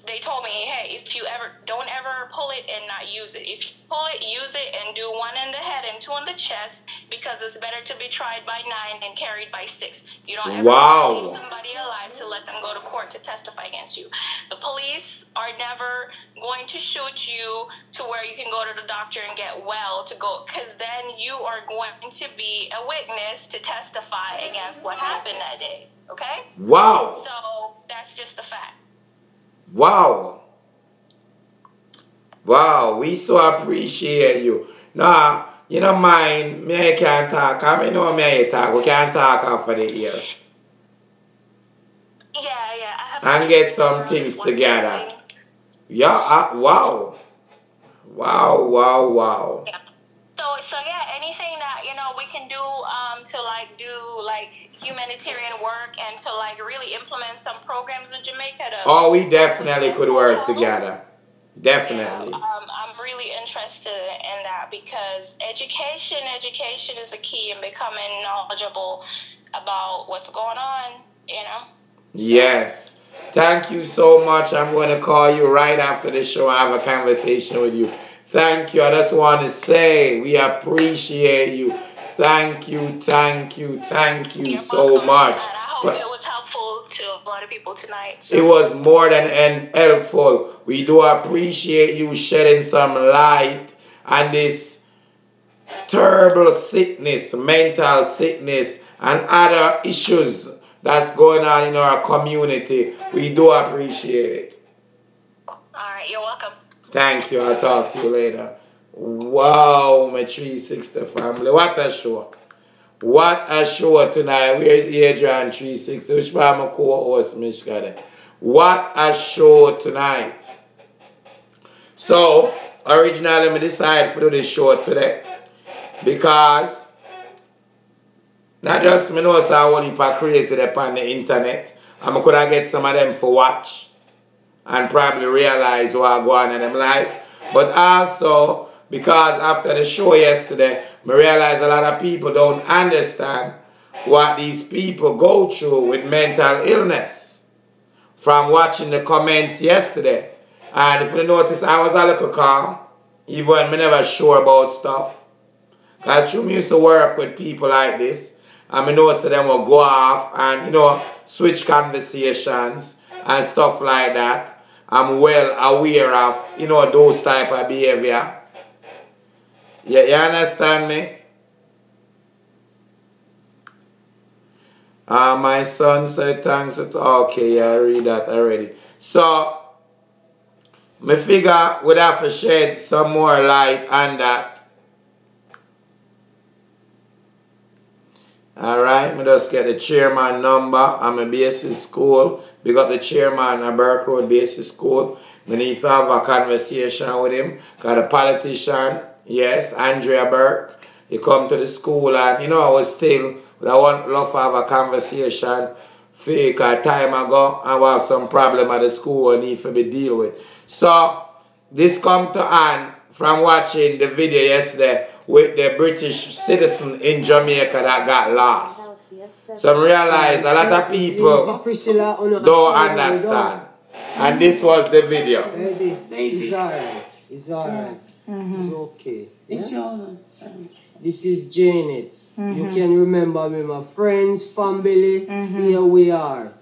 they told me, hey, if you don't ever pull it and not use it. If you pull it, use it, and do 1 in the head and 2 in the chest, because it's better to be tried by 9 and carried by 6. You don't ever leave somebody alive to let them go to court to testify against you. The police are never going to shoot you to where you can go to the doctor and get well to go, because then you are going to be a witness to testify against what happened that day. Okay? Wow. So that's just the fact. Wow. Wow. We so appreciate you. Now, you don't mind, me I can't talk. I mean, no, me I talk. We can't talk off of the ear. Yeah. I have and get some things together. Yeah, wow. Wow. Yeah. So yeah, anything that, you know, we can do to do humanitarian work and to really implement some programs in Jamaica. We definitely could work together. Definitely. Yeah, I'm really interested in that, because education is a key in becoming knowledgeable about what's going on, you know. Yes. Thank you so much. I'm going to call you right after the show. I have a conversation with you. Thank you. I just want to say we appreciate you. Thank you so much. I hope it was helpful to a lot of people tonight. So. It was more than helpful. We do appreciate you shedding some light on this terrible sickness, mental sickness, and other issues that's going on in our community. We do appreciate it. All right, you're welcome. Thank you. I'll talk to you later. Wow, my 360 family. What a show. What a show tonight. Where's Adrian 360? Which part my co-host, Michigan? What a show tonight. So, originally, I decided to do this show today because not just me know so I want people crazy upon the internet. And I could have get some of them for watch and probably realize what go on in them life. But also, because after the show yesterday, I realized a lot of people don't understand what these people go through with mental illness from watching the comments yesterday. And if you notice, I was a little calm, even when I never sure about stuff. Because I used to work with people like this, and I know some of them will go off and, you know, switch conversations and stuff like that. I'm well aware of, you know, those type of behavior. Yeah, you understand me? My son said thanks. Okay, yeah, I read that already. So, me figure would have to shed some more light on that. Alright, me just get the chairman number. I'm a basic school. We got the chairman at Burke Road Basic School. We need to have a conversation with him. Got a politician, yes, Andrea Burke. He come to the school and, you know, I was still, but I want love to have a conversation fake a time ago and we have some problem at the school and need to be deal with. So, this come to hand from watching the video yesterday with the British citizen in Jamaica that got lost. So I realize a lot of people don't understand. And this was the video. It's alright. It's alright. It's okay. It's yours. This is Janet. You can remember me, my friends, family. Here we are.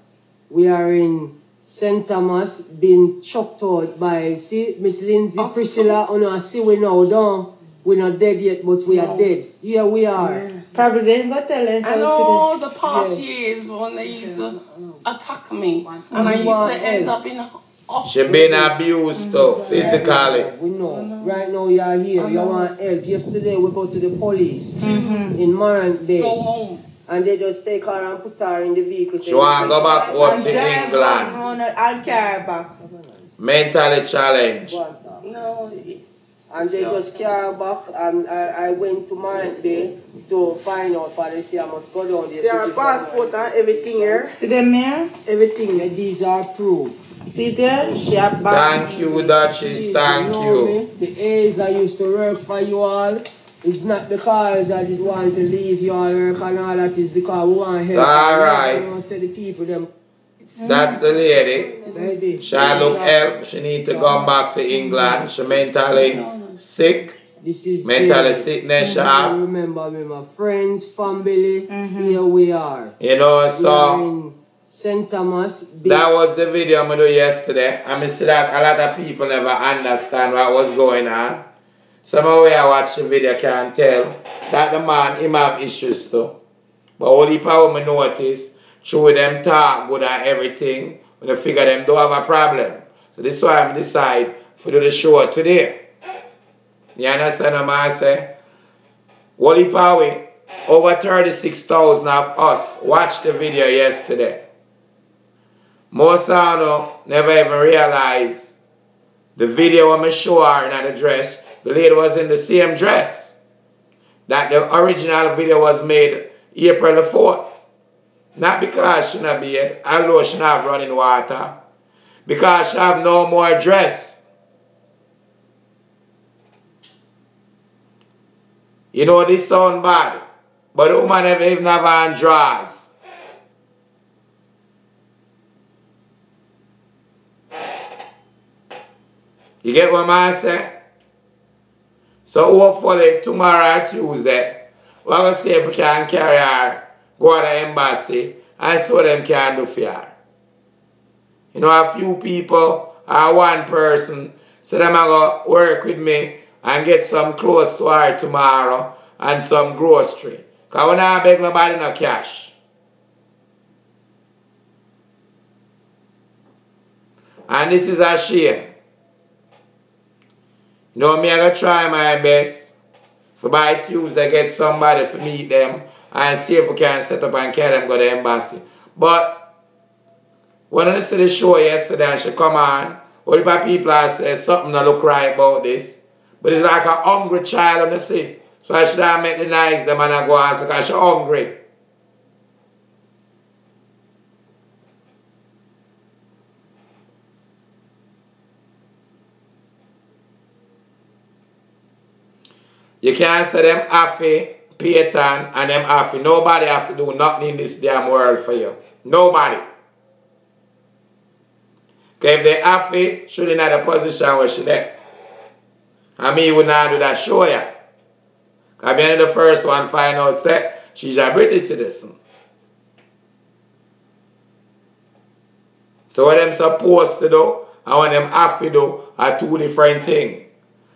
We are in St. Thomas, being chucked out by, see, Miss Lindsay, Priscilla, I see we now, don't. We're not dead yet, but we are dead. Here we are. Probably they didn't go tell us. I know the past years when they used to attack me. And I used to end up in hospital. She been abused physically. We know. Right now you are here. You want help. Yesterday we go to the police in Marant Day. Go home. And they just take her and put her in the vehicle. She want to go back home to England. And carry back. Mentally challenged. No. And they just carry back, and I went to Marant Day to find out, but they say I must go down there. See our passport and everything here. See them here? Everything, these are proof. See there? She have back. Thank you, Duchess, thank you. The A's I used to work for you all. It's not because I didn't want to leave you all work and all that, is because we want help. It's alright. I say the people, them. That's the lady. Baby. She look help. She need to go back to England. She mentally sick. This is mentally James. sickness. She I have. remember me, my friends, family. Here we are. You know, We are so in St. Thomas. that was the video I do yesterday. And I see that a lot of people never understand what was going on. Some of you watch the video can tell that the man, him have issues too. But all the power me notice, through them talk good and everything, when I figure them don't have a problem. So this is why I decide to do the show today. You understand what I say? Wally Power, over 36,000 of us watched the video yesterday. Most of them never even realized the video when I show her in the dress, the lady was in the same dress. That the original video was made April the 4th. Not because she not beard, although she not have running water. Because she have no more dress. You know this sound bad. But the woman never even have on drawers. You get what I say? So hopefully tomorrow or Tuesday, we're going to see if we can carry her, go to the embassy, and see what them can do for her. You know, a few people or one person, so them are going to work with me and get some clothes to her tomorrow and some grocery. Because we don't beg nobody no cash. And this is a shame. You know, me I going to try my best for by Tuesday get somebody to meet them and see if we can set up and carry them go to the embassy. But when I see the show yesterday and she come on, all the people say something that look right about this. But it's like a hungry child on the sea. So I should have make the nice them and I go answer because she's hungry. You can't say them happy, Peyton, and them happy. Nobody have to do nothing in this damn world for you. Nobody. Because if they happy, should in the position where she there. I mean, would not do that show ya. Because being the first one find out say she's a British citizen. So what them supposed to do and what them have to do are two different things.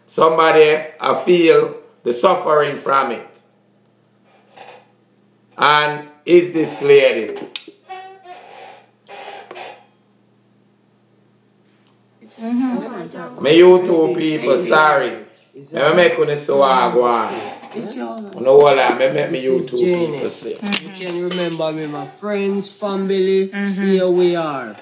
Somebody I feel the suffering from it. And is this lady? Me YouTube people, sorry. Let me make you so hard go on. No wala, me make me YouTube people say. You can remember me, my friends, family. Here we are.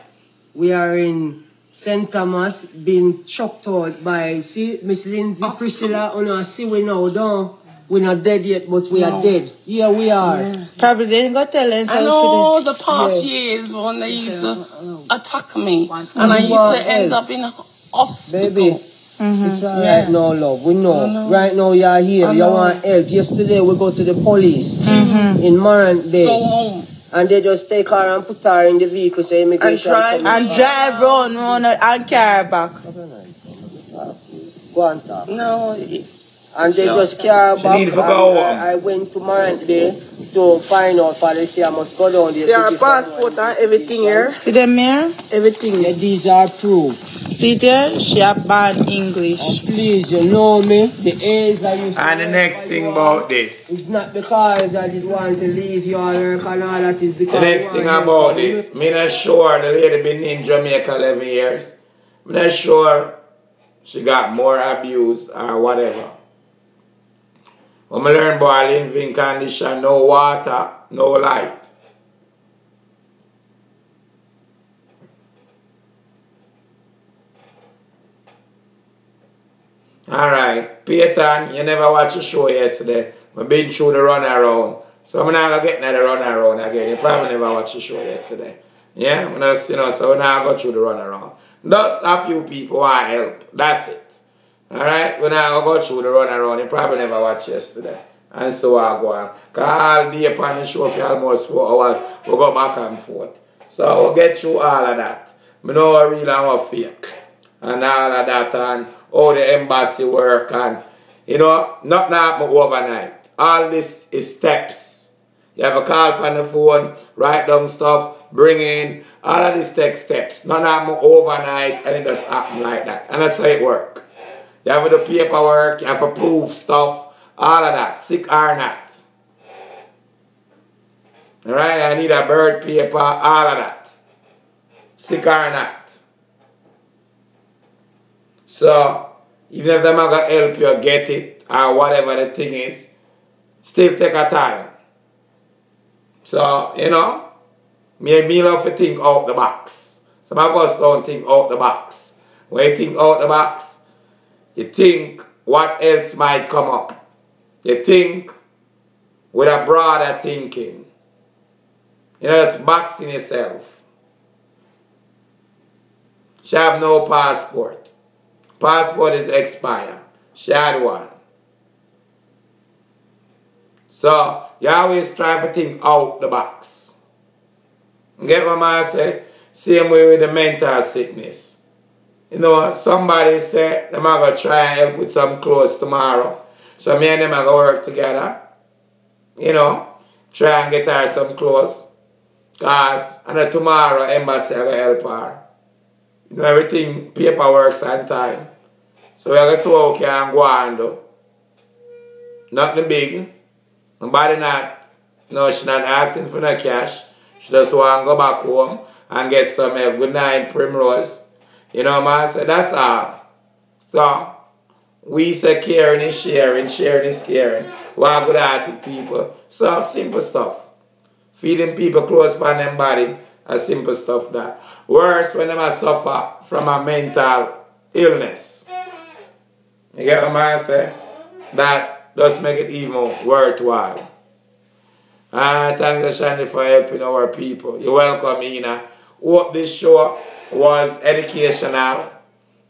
We are in St. Thomas, being chucked out by, see, Miss Lindsay, Priscilla, see we now, don't. We're not dead yet, but we are dead. Here we are. Yeah. Probably they didn't go tell them. I know the past years when they used to attack me. And I used to end up in hospital. Baby, it's alright now, love. We know. Right now you are here. You want help. Yesterday we go to the police in Morant Day. Go home. And they just take her and put her in the vehicle, say immigration. And drive round and carry back. Go on talk. No. And they just carry back. I went to Morant Day to find out for they say I must go down there. See our passport and everything here. See them here? Everything. Yeah, these are proof. See there? She have bad English. Oh, please, you know me. The A's I used to. And the next thing about this. It's not because I did want to leave your work and all that. Is because the next thing about this. Me not sure the lady been in Jamaica 11 years. Me not sure she got more abuse or whatever. When I learn about living condition, no water, no light. Alright, Peyton, you never watched the show yesterday. I've been through the run around. So I'm not going to get the run around again. You probably never watched the show yesterday. Yeah? I'm not, so we're not going to go through the run around. Just a few people want help. That's it. Alright? When I go through the run around, you probably never watched yesterday. And so I go on. Because all day upon the show for almost 4 hours, we go back and forth. So I'll get through all of that. I know what real and what fake. And all of that and how the embassy work and, you know, nothing happen overnight. All this is steps. You have a call on the phone, write down stuff, bring in, all of this takes steps. None happen overnight and it just happen like that. And that's how it works. You have to do paperwork, you have to prove stuff, all of that, sick or not. Alright, I need a birth paper, all of that. Sick or not. So, even if they're not going to help you get it, or whatever the thing is, still take a time. So, you know, me love to think out the box. Some of us don't think out the box. When you think out the box, you think what else might come up. You think with a broader thinking. You know, just boxing yourself. She have no passport. Passport is expired. She had one. So, you always try to think out the box. Get what I say? Same way with the mental sickness. You know, somebody said them are going to try and help with some clothes tomorrow. So me and them are going to work together. You know, try and get her some clothes. Because and tomorrow embassy are going to help her. You know, everything, paperwork's on time. So we are going to see what we can go on do. Nothing big. Nobody not, no, she not asking for no cash. She just want to go back home and get some help. Good night, Primrose. You know, man, so that's all. So, we say caring is sharing, sharing is caring. We are good-hearted people. So, simple stuff. Feeding people close by them body, a simple stuff that. Worse when they suffer from a mental illness. You get what I say? That does make it even worthwhile. And thanks to Shandy for helping our people. You're welcome, Ina. Hope this show was educational.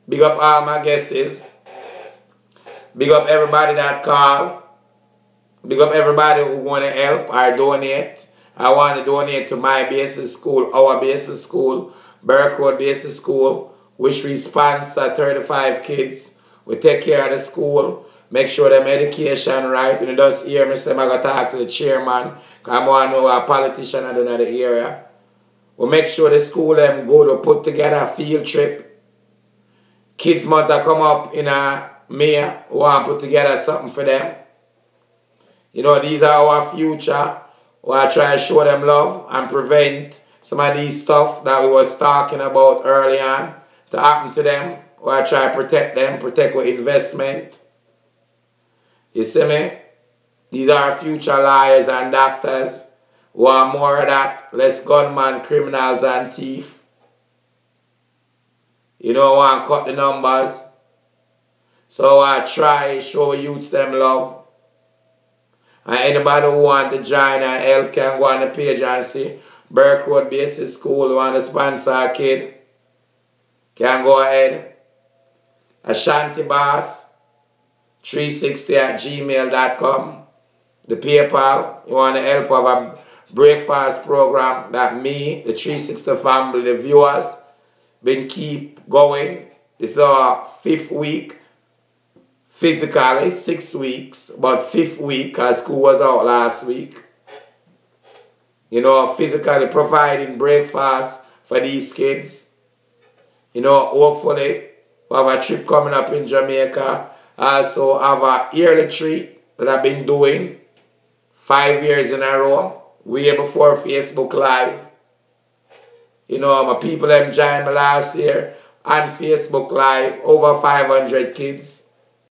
Big up all my guests. Big up everybody that called. Big up everybody who want to help or donate. I want to donate to my basic school, our basic school, Burke Road Basic School, which we sponsor 35 kids. We take care of the school. Make sure them education right. When you just hear me say, I'm going to talk to the chairman, because I want to know a politician in the area. We make sure the school them go to put together a field trip. Kids mother come up in a May, want to put together something for them. You know, these are our future. We are trying to show them love and prevent some of these stuff that we was talking about early on to happen to them. We are trying to protect them, protect with investment. You see me? These are future lawyers and doctors. Want more of that, less gunmen, criminals and thieves. You know, want to cut the numbers. So I try show youths them love. And anybody who want to join and help can go on the page and see Burke Road Basic School who want to sponsor a kid. Can go ahead. Ashanti Boss 360@gmail.com. The PayPal, you want to help of a breakfast program that me, the 360 family, the viewers, been keep going. This is our 5th week. Physically, 6 weeks, but 5th week because school was out last week. You know, physically providing breakfast for these kids. You know, hopefully we have a trip coming up in Jamaica. Also have a yearly treat that I've been doing 5 years in a row. Way before Facebook Live. You know, my people them joined me last year on Facebook Live. Over 500 kids.